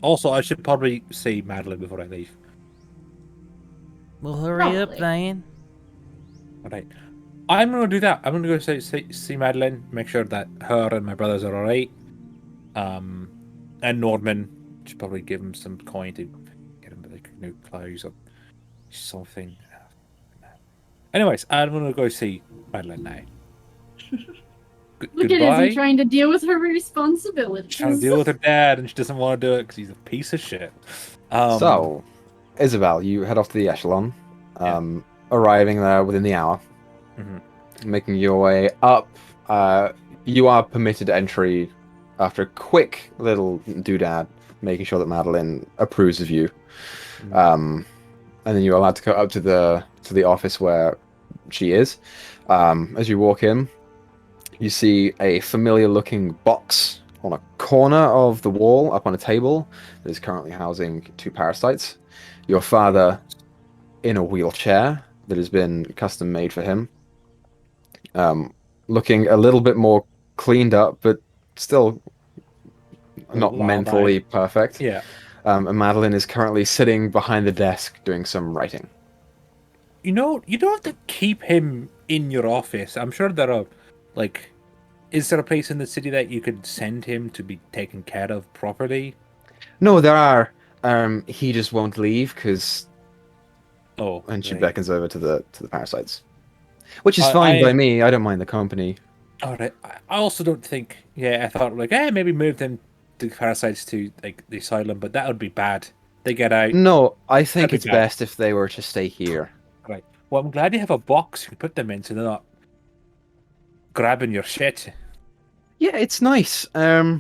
Also, I should probably see Madeline before I leave. Well, hurry up Probably. then. Alright. I'm going to do that. I'm going to go see Madeline, make sure that her and my brothers are alright. And Norman, should probably give him some coin to get him like new clothes or something. Anyways, I'm going to go see Madeline now. Look at Goodbye. Izzy trying to deal with her responsibilities. Trying to deal with her dad, and she doesn't want to do it because he's a piece of shit. So, Isabel, you head off to the echelon, arriving there within the hour, making your way up. You are permitted entry after a quick little doodad, making sure that Madeline approves of you. And then you're allowed to go up to the office where she is. As you walk in, you see a familiar-looking box on a corner of the wall, up on a table, that is currently housing 2 parasites. Your father in a wheelchair that has been custom made for him, looking a little bit more cleaned up, but still not mentally perfect. Yeah. And Madeline is currently sitting behind the desk doing some writing. You know, you don't have to keep him in your office. I'm sure there are, like, is there a place in the city that you could send him to be taken care of properly? No, there are. He just won't leave because. Oh, And she right. beckons over to the parasites, which is fine by me. I don't mind the company. All right. I also don't think. Yeah, I thought like, maybe move them the parasites to like the asylum, but that would be bad. They get out. No, I think That'd be it's bad. best if they were to stay here. Right. Well, I'm glad you have a box you can put them in, so they're not grabbing your shit. Yeah, it's nice. I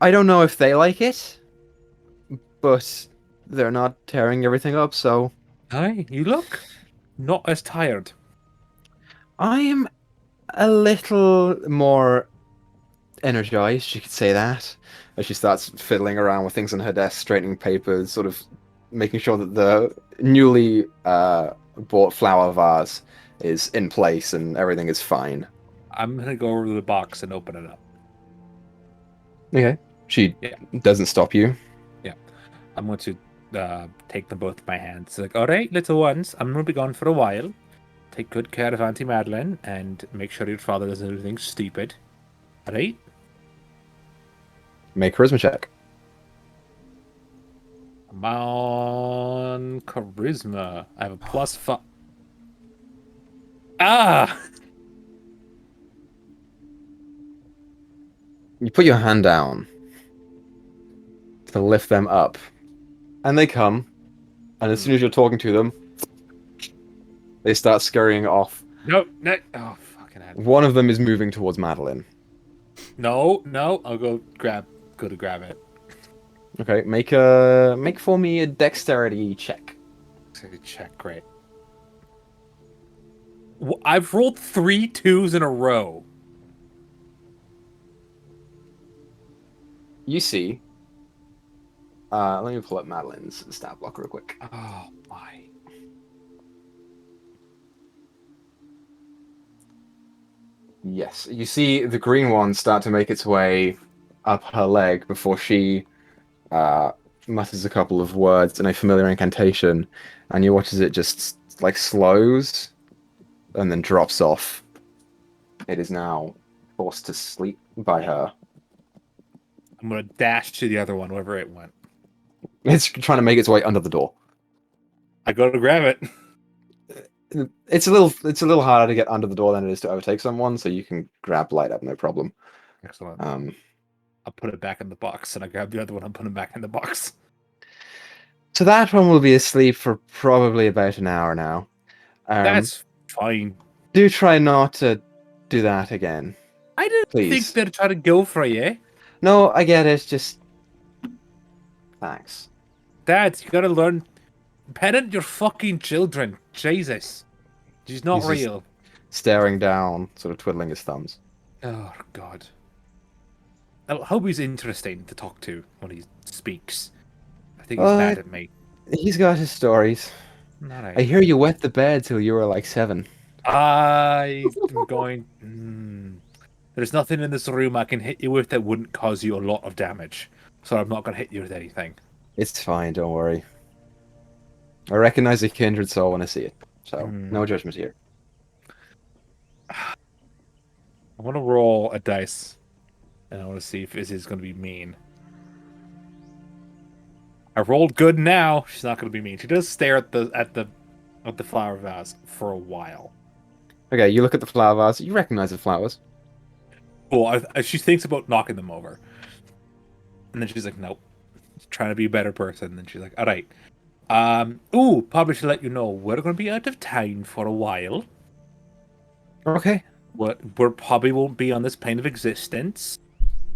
don't know if they like it, but they're not tearing everything up, so Hi, you look not as tired. I am a little more energized, you could say that, as she starts fiddling around with things on her desk, straightening papers, sort of making sure that the newly bought flower vase is in place and everything is fine. I'm gonna go over to the box and open it up. Okay. She doesn't stop you. I'm going to take them both in my hands. Like, all right, little ones, I'm going to be gone for a while. Take good care of Auntie Madeline and make sure your father doesn't do anything stupid. All right? Make charisma check. Come on, charisma. I have a +5. Ah! You put your hand down to lift them up, and they come. And as soon as you're talking to them, they start scurrying off. No. Oh, fucking hell. One of them is moving towards Madeline. No. I'll go to grab it. Okay, make for me a dexterity check. Check, great. I've rolled 3 2s in a row. You see. Let me pull up Madeline's stat block real quick. Oh my. Yes, you see the green one start to make its way up her leg before she mutters a couple of words in a familiar incantation, and you watch as it just like slows and then drops off. It is now forced to sleep by her. I'm gonna dash to the other one, wherever it went. It's trying to make its way under the door. I go to grab it. It's a little harder to get under the door than it is to overtake someone, so you can grab light up, no problem. Excellent. I'll put it back in the box, and I grab the other one and put it back in the box. So that one will be asleep for probably about an hour now. That's fine. Do try not to do that again. I didn't think they'd try to go for you. No, I get it. Just thanks. Dad, you gotta learn. Parent your fucking children. Jesus. She's not He's just real. Staring down, sort of twiddling his thumbs. Oh, God. I hope he's interesting to talk to when he speaks. I think he's mad at me. He's got his stories. I hear you wet the bed till you were like 7. I'm going... There's nothing in this room I can hit you with that wouldn't cause you a lot of damage. So I'm not going to hit you with anything. It's fine, don't worry. I recognize a kindred soul when I see it. So, no judgment here. I want to roll a dice. And I want to see if this is going to be mean. I rolled good now. She's not going to be mean. She does stare at the flower vase for a while. Okay, you look at the flower vase. You recognize the flowers. Well, she thinks about knocking them over. And then she's like, nope. She's trying to be a better person. And then she's like, all right. Probably should let you know we're going to be out of town for a while. Okay. We probably won't be on this plane of existence.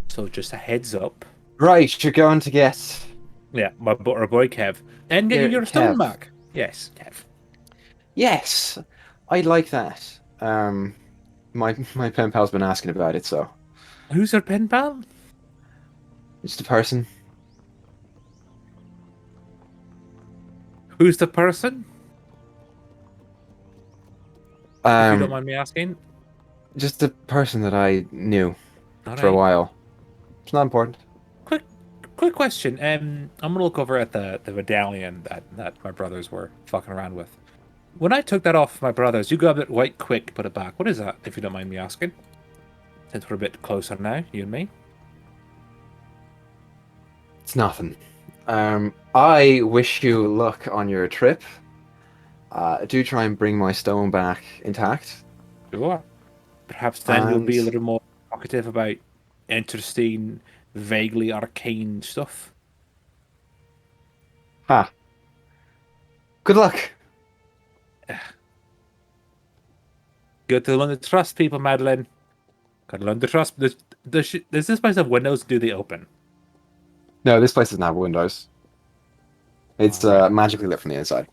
So just a heads up. Right, you're going to get... Yeah, our boy Kev. And get your stone back. Yes, Kev. Yes, I like that. My pen pal's been asking about it, so... Who's your pen pal? Just a person. Who's the person? If you don't mind me asking. Just a person that I knew All for a right. while. It's not important. Quick question. I'm gonna look over at the medallion that my brothers were fucking around with. When I took that off my brothers, you grabbed it right quick, put it back. What is that, if you don't mind me asking? Since we're a bit closer now, you and me. It's nothing. I wish you luck on your trip. Do try and bring my stone back intact. Sure. Perhaps then you'll be a little more talkative about interesting, vaguely arcane stuff. Ha. Good luck. Got to learn to trust people, Madeline. Got to learn to trust. Does this place have windows? Do they open? No, this place doesn't have windows. It's magically lit from the inside.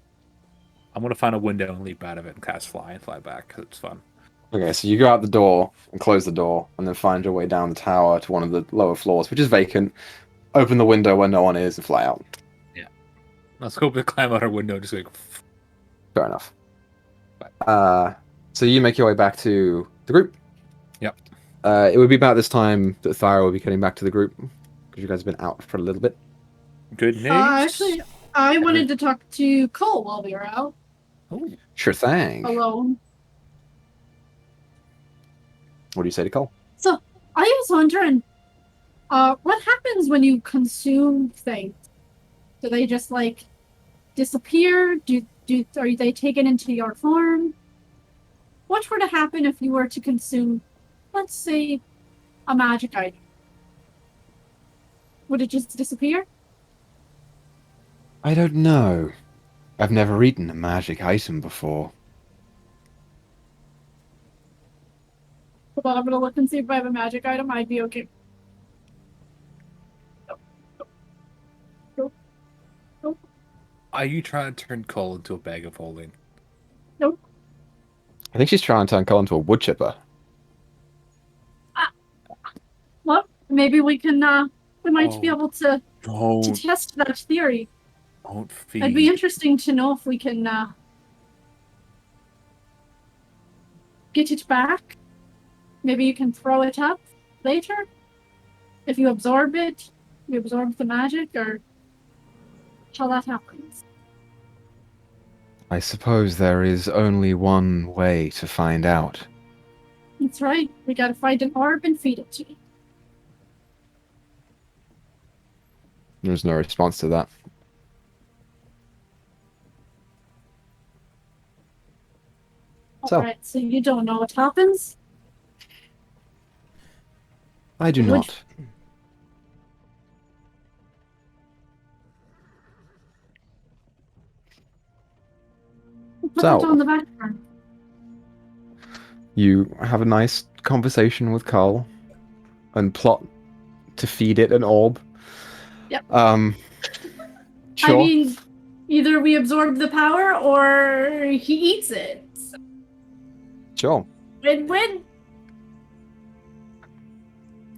I'm gonna find a window and leap out of it and cast fly and fly back because it's fun. Okay, so you go out the door and close the door, and then find your way down the tower to one of the lower floors, which is vacant. Open the window where no one is and fly out. Yeah. Let's hope to climb out our window just like... Fair enough. So you make your way back to the group. Yep. It would be about this time that Thyra will be getting back to the group, because you guys have been out for a little bit. Good news. Actually, I wanted to talk to Cole while we were out. Oh. Sure thing. Alone. What do you say to Cole? So, I was wondering, what happens when you consume things? Do they just like disappear? Are they taken into your form? What were to happen if you were to consume, let's say, a magic item? Would it just disappear? I don't know. I've never eaten a magic item before. Well, I'm gonna look and see if I have a magic item. I'd be okay. Nope. Are you trying to turn Cole into a bag of holding? Nope. I think she's trying to turn Cole into a wood chipper. Well, maybe we can. We might be able to Don't test that theory. feed. It'd be interesting to know if we can get it back. Maybe you can throw it up later. If you absorb it, you absorb the magic, or how that happens. I suppose there is only one way to find out. That's right. We gotta find an orb and feed it to you. There's no response to that. So. Alright, so you don't know what happens? I do not. Put So. it on the back burner. You have a nice conversation with Carl and plot to feed it an orb. Yep. Sure. I mean, either we absorb the power or he eats it. Sure. Win-win.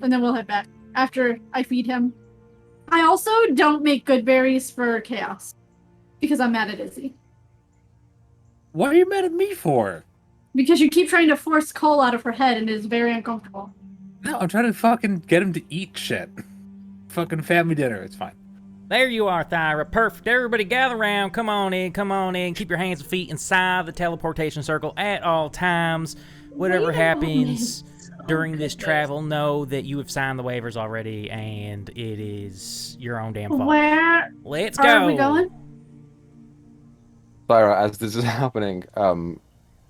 And then we'll head back after I feed him. I also don't make good berries for chaos because I'm mad at Izzy. What are you mad at me for? Because you keep trying to force Cole out of her head and it is very uncomfortable. No, I'm trying to fucking get him to eat shit. Fucking family dinner, it's fine. There you are, Thyra. Perfect. Everybody gather around. Come on in. Come on in. Keep your hands and feet inside the teleportation circle at all times. Whatever happens during this travel, know that you have signed the waivers already, and it is your own damn fault. Where Let's go. are we going? Thyra, as this is happening,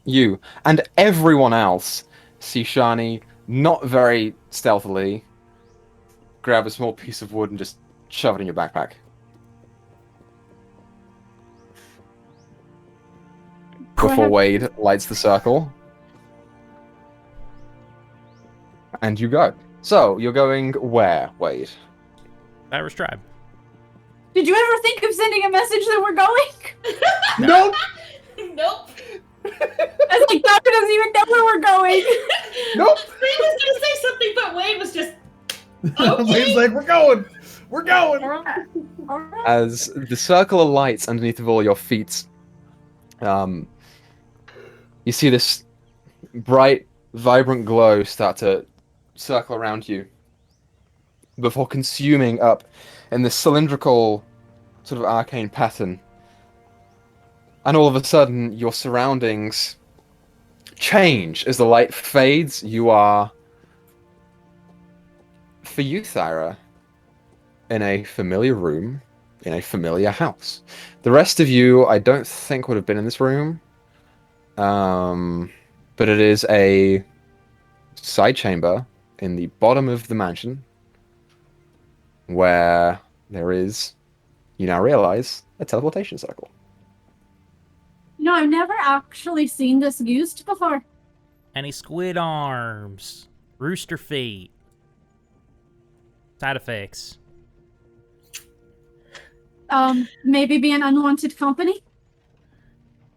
you and everyone else see Shani not very stealthily grab a small piece of wood and just shove it in your backpack. Before Wade lights the circle. And you go. So, you're going where, Wade? Thyra's tribe. Did you ever think of sending a message that we're going? Nope. Nope. I was like, Doctor doesn't even know where we're going. Nope. Ray was gonna say something, but Wade was just okay. He's like, we're going. We're going. Alright. Alright. As the circle of lights underneath of all your feet, you see this bright, vibrant glow start to circle around you before consuming up in this cylindrical sort of arcane pattern. And all of a sudden, your surroundings change as the light fades. You are, for you, Thyra, in a familiar room, in a familiar house. The rest of you, I don't think would have been in this room. But it is a side chamber in the bottom of the mansion where there is, you now realize, a teleportation circle. No, I've never actually seen this used before. Any squid arms, rooster feet, side effects. Maybe be an unwanted company?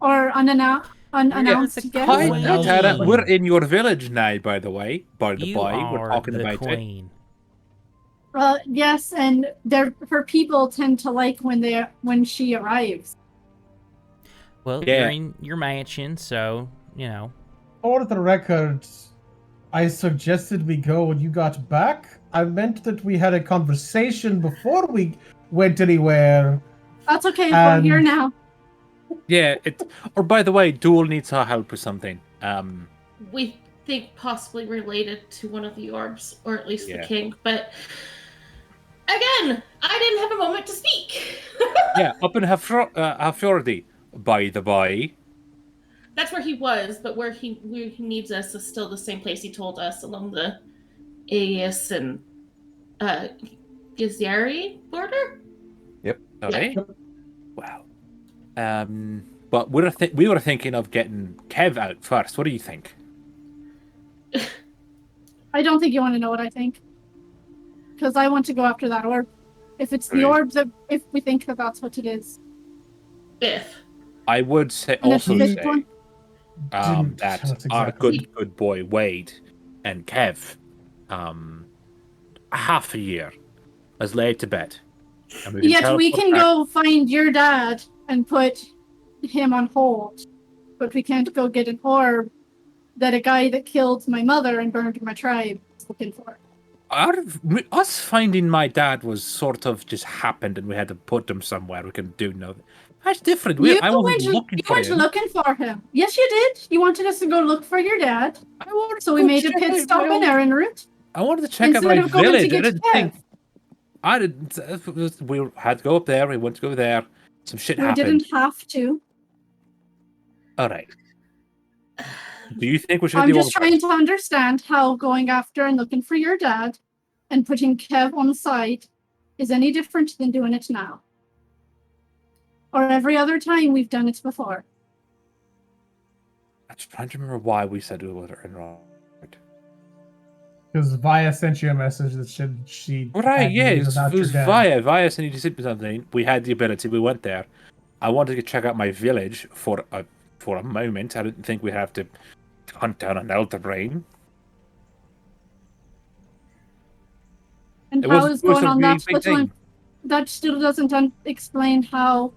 Or unannounced guest? Queen. Tara, we're in your village now, by the way. By the You way, we're are talking the about it. queen. Yes, and her people tend to like when she arrives. Well, Yeah. you're in your mansion, so, you know. For the record, I suggested we go when you got back. I meant that we had a conversation before we went anywhere. That's okay, we're here now. Yeah, or by the way, Duel needs our help with something. We think possibly related to one of the orbs, or at least Yeah. the king. But again, I didn't have a moment to speak. Yeah, up in Hafjordi, by the by. That's where he was, but where he needs us is still the same place he told us, along the Aegeus and Gizari border. Okay. Wow. But we were thinking of getting Kev out first. What do you think? I don't think you want to know what I think. Because I want to go after that orb. If it's the Right. orb, if we think that that's what it is. If I would say And if also this say one- Didn't that tell us our exactly. good boy Wade and Kev, half a year, has laid to bed. And we can Yet we teleport can back. go find your dad and put him on hold. But we can't go get an orb that a guy that killed my mother and burned my tribe is looking for. Us finding my dad was sort of just happened, and we had to put him somewhere. We can do nothing. That's different. I wasn't looking for him. looking for him. Yes, you did. You wanted us to go look for your dad. I wanted So to we go made a check pit out stop my in old- Erin route. I wanted to check out Instead my of going to village. I get didn't Kev. think. I didn't. We had to go up there. We went to go there. Some shit We happened. didn't have to. All right. Do you think we should? I'm do just all trying to understand how going after and looking for your dad and putting Kev on the side is any different than doing it now. Or every other time we've done it before. I'm just trying to remember why we said we were enrolled. Because Via sent you a message that she Right, had yeah, news it about your was dad. Via sent you to sit something. We had the ability. We went there. I wanted to check out my village for a moment. I didn't think we'd have to hunt down an elder brain. And It how was is going a on really that big little thing. that still doesn't explain how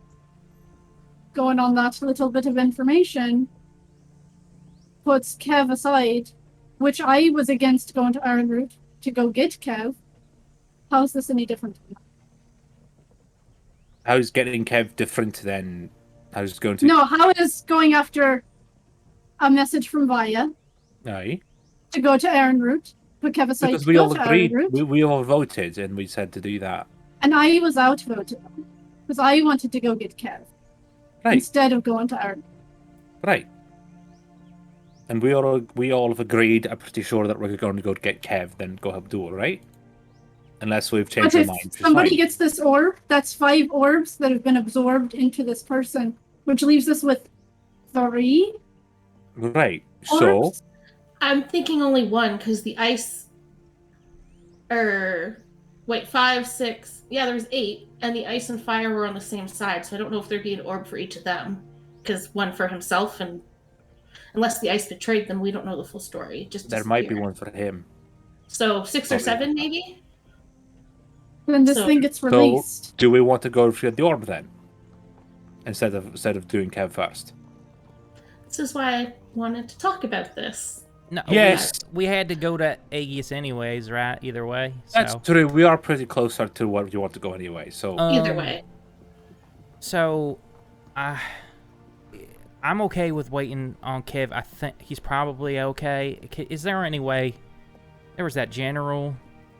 going on that little bit of information puts Kev aside, which I was against going to Iron Root to go get Kev. How's this any different? How's getting Kev different than how's going to? No, how is going after a message from Via Aye. to go to Iron Root, put Kev aside Because to we go all to Iron agreed. Root, We all voted, and we said to do that. and I was outvoted because I wanted to go get Kev Right. instead of going to Iron. Right. And we all have agreed. I'm pretty sure that we're going to go get Kev, then go help Duel, right? Unless we've changed But our if mind. which is somebody fine. gets this orb, that's 5 orbs that have been absorbed into this person, which leaves us with 3 Right. So orbs. I'm thinking only one because the ice. Wait, 5, 6. Yeah, there's 8, and the ice and fire were on the same side. So I don't know if there'd be an orb for each of them, because one for himself, and unless the ice betrayed them, we don't know the full story. It just there might be disappeared. one for him. So 6 or Probably. 7, maybe. Then this So- thing gets So released. do we want to go for the orb then? Instead of doing Kev first? This is why I wanted to talk about this. No, Yes. we had to go to Aegis anyways, right? Either way. That's So, true. We are pretty closer to where you want to go anyway. So Either Um, way, So, I'm okay with waiting on Kev. I think he's probably okay. Is there any way? There was that general.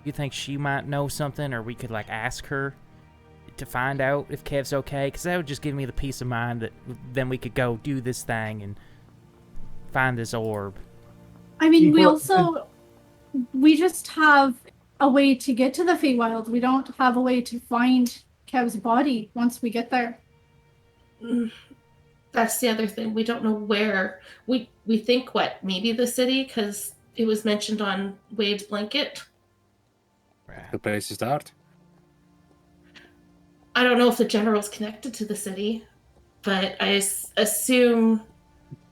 You think she might know something, or we could like ask her to find out if Kev's okay? Because that would just give me the peace of mind that then we could go do this thing and find this orb. I mean, we Equal- also we just have a way to get to the Feywild. We don't have a way to find Kev's body once we get there. that's the other thing. We don't know where. We think maybe the city, because it was mentioned on Wade's blanket. the place to start. I don't know if the general's connected to the city, but I assume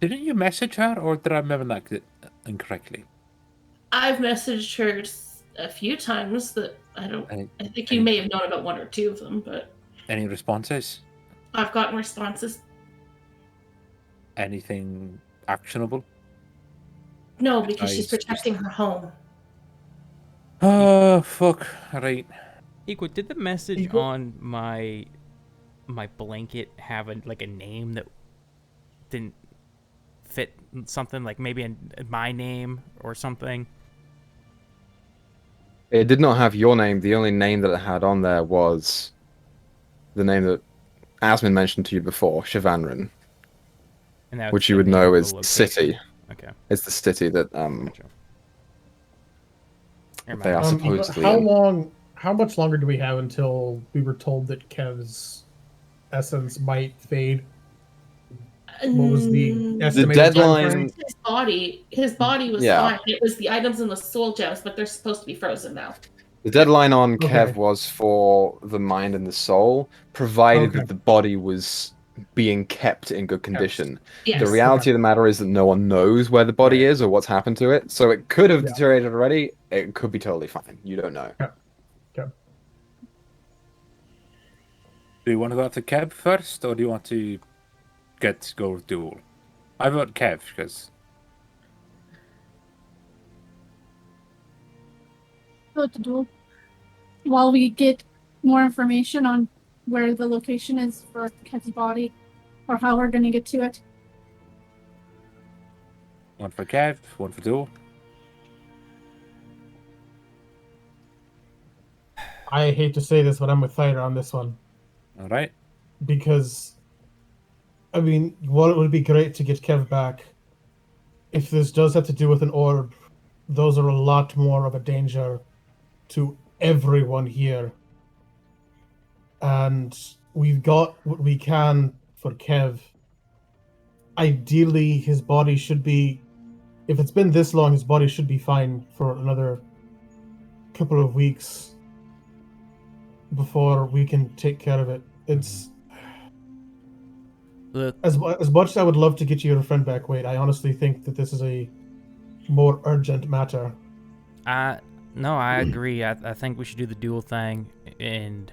Didn't you message her, or did I remember that incorrectly? I've messaged her a few times. That I think you may have known about 1 or 2 of them, but Any responses? I've gotten responses. Anything actionable? No, because she's Nice. protecting her home. Oh fuck! Right. Equa, did the message Equa? on my blanket have a name that didn't fit something, like maybe my name or something? It did not have your name. The only name that it had on there was the name that Asmin mentioned to you before, Shivanran, And that's which you the would name know of is the city. location. Okay. It's the city that Gotcha. Never they are mind. supposedly How in. how much longer do we have until we were told that Kev's essence might fade? What was the Mm, estimated time deadline- frame? his body was Yeah. fine. It was the items in the soul gems, but they're supposed to be frozen now. The deadline on Kev Okay. was for the mind and the soul, provided Okay. that the body was being kept in good condition. Yes. The reality of the matter is that no one knows where the body Right. is or what's happened to it, so it could have Yeah. deteriorated already. It could be totally fine. You don't know. Okay. Do you want to go after Kev first, or do you want to go duel? I vote Kev because Go to duel. While we get more information on where the location is for Kev's body, or how we're gonna get to it. one for Kev, one for duel. I hate to say this, but I'm with Thyra on this one. All right. Because, I mean, while it would be great to get Kev back, if this does have to do with an orb, those are a lot more of a danger to everyone here. And we've got what we can for Kev. Ideally, his body should be, if it's been this long, his body should be fine for another couple of weeks before we can take care of it. It's Look, as much as I would love to get you your friend back, Wade. I honestly think that this is a more urgent matter. I agree. I think we should do the duel thing. And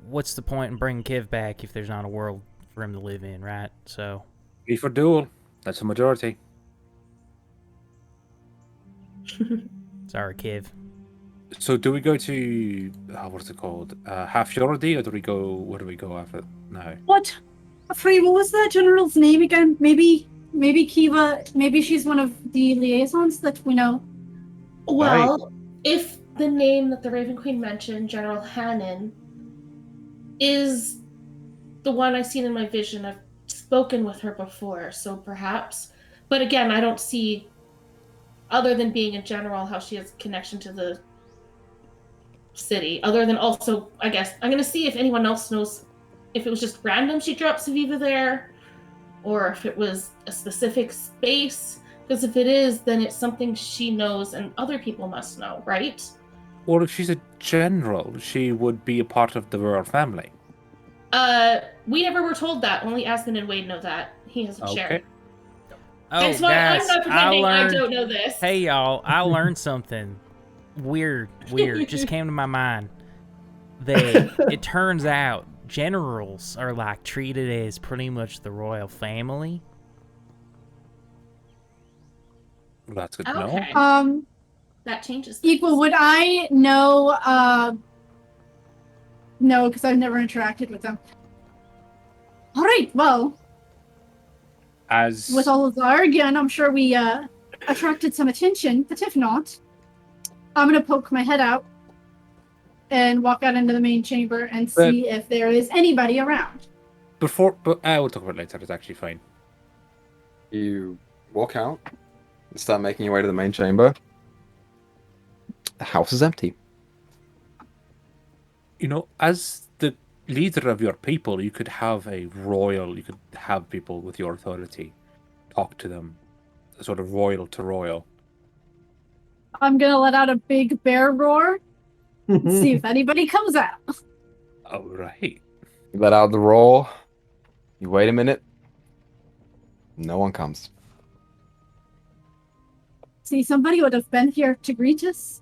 what's the point in bringing Kev back if there's not a world for him to live in, right? So. E for duel. That's a majority. Sorry, Kev. So do we go to what's it called? Half Jordi, or do we go? Where do we go after? No. What? Free, what was that general's name again? Maybe Kiva, maybe she's one of the liaisons that we know. Well, if the name that the Raven Queen mentioned, General Hannon, is the one I've seen in my vision, I've spoken with her before, so perhaps. But again, I don't see, other than being a general, how she has connection to the city. Other than also, I guess, I'm going to see if anyone else knows if it was just random she dropped Saviva there, or if it was a specific space. Because if it is, then it's something she knows and other people must know, right? Or if she's a general, she would be a part of the royal family. We never were told that. Only Aspen and Wade know that. He hasn't shared. Oh, That's why guys, I'm not pretending I don't know this. Hey, y'all, I learned something weird. Just came to my mind. It turns out generals are like treated as pretty much the royal family. Well, that's good to know. Okay. That changes things. Equa, would I know? No, because I've never interacted with them. All right, well, As with all of the arguing, I'm sure we attracted some attention. But if not, I'm gonna poke my head out and walk out into the main chamber and see if there is anybody around. but we'll talk about it later. It's actually fine. You walk out and start making your way to the main chamber. The house is empty. You know, as the leader of your people, you could have people with your authority talk to them, sort of royal to royal. I'm gonna let out a big bear roar. See if anybody comes out. Oh, right. You let out the roar. You wait a minute. No one comes. See, somebody would have been here to greet us.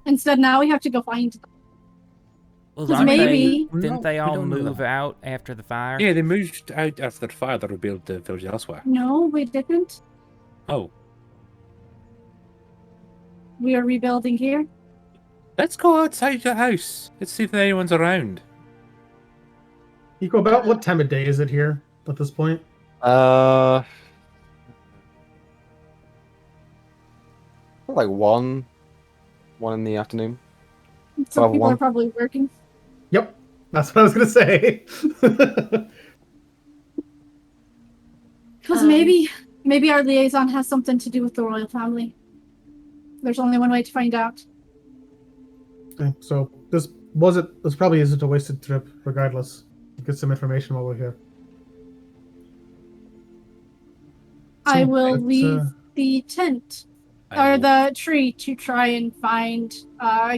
Instead, now we have to go find them. Well, Because maybe... Didn't they we all don't know move that. out after the fire? Yeah, they moved out after the fire. They rebuilt the village elsewhere. No, we didn't. Oh, We are rebuilding here. let's go outside your house. Let's see if anyone's around. Eco, about what time of day is it here at this point? Like one in the afternoon. Some Well, people one. are probably working. Yep. That's what I was gonna say. Because maybe our liaison has something to do with the royal family. There's only one way to find out. Okay, so this probably isn't a wasted trip, regardless. Get some information while we're here. I So, will leave the tent or the tree to try and find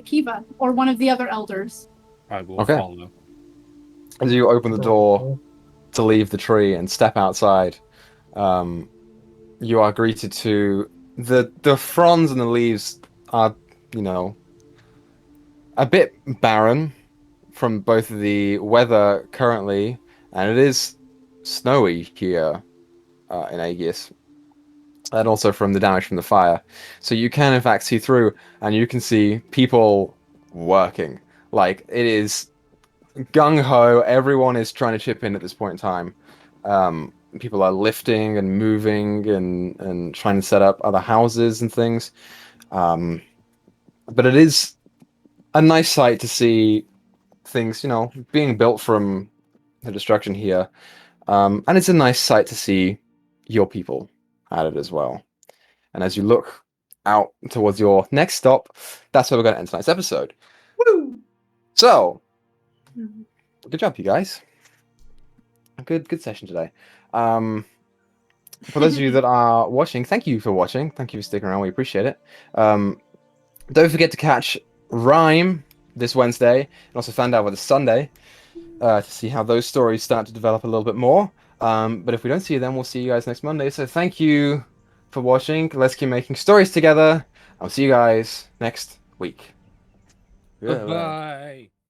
Kiva or one of the other elders. I will Okay. follow. As you open the door to leave the tree and step outside, you are greeted to the fronds and the leaves are, a bit barren from both the weather currently, and it is snowy here in Aegis, and also from the damage from the fire. So you can in fact see through, and you can see people working. Like, it is gung-ho. Everyone is trying to chip in at this point in time. People are lifting and moving and trying to set up other houses and things. But it is a nice sight to see things, being built from the destruction here. And it's a nice sight to see your people at it as well. And as you look out towards your next stop, that's where we're going to end tonight's episode. Woo! So, good job, you guys. Good session today. For those of you that are watching, thank you for watching. Thank you for sticking around. We appreciate it. Don't forget to catch Rhyme this Wednesday, and also find out with this Sunday to see how those stories start to develop a little bit more. But if we don't see you then, we'll see you guys next Monday. So thank you for watching. Let's keep making stories together. I'll see you guys next week. Goodbye.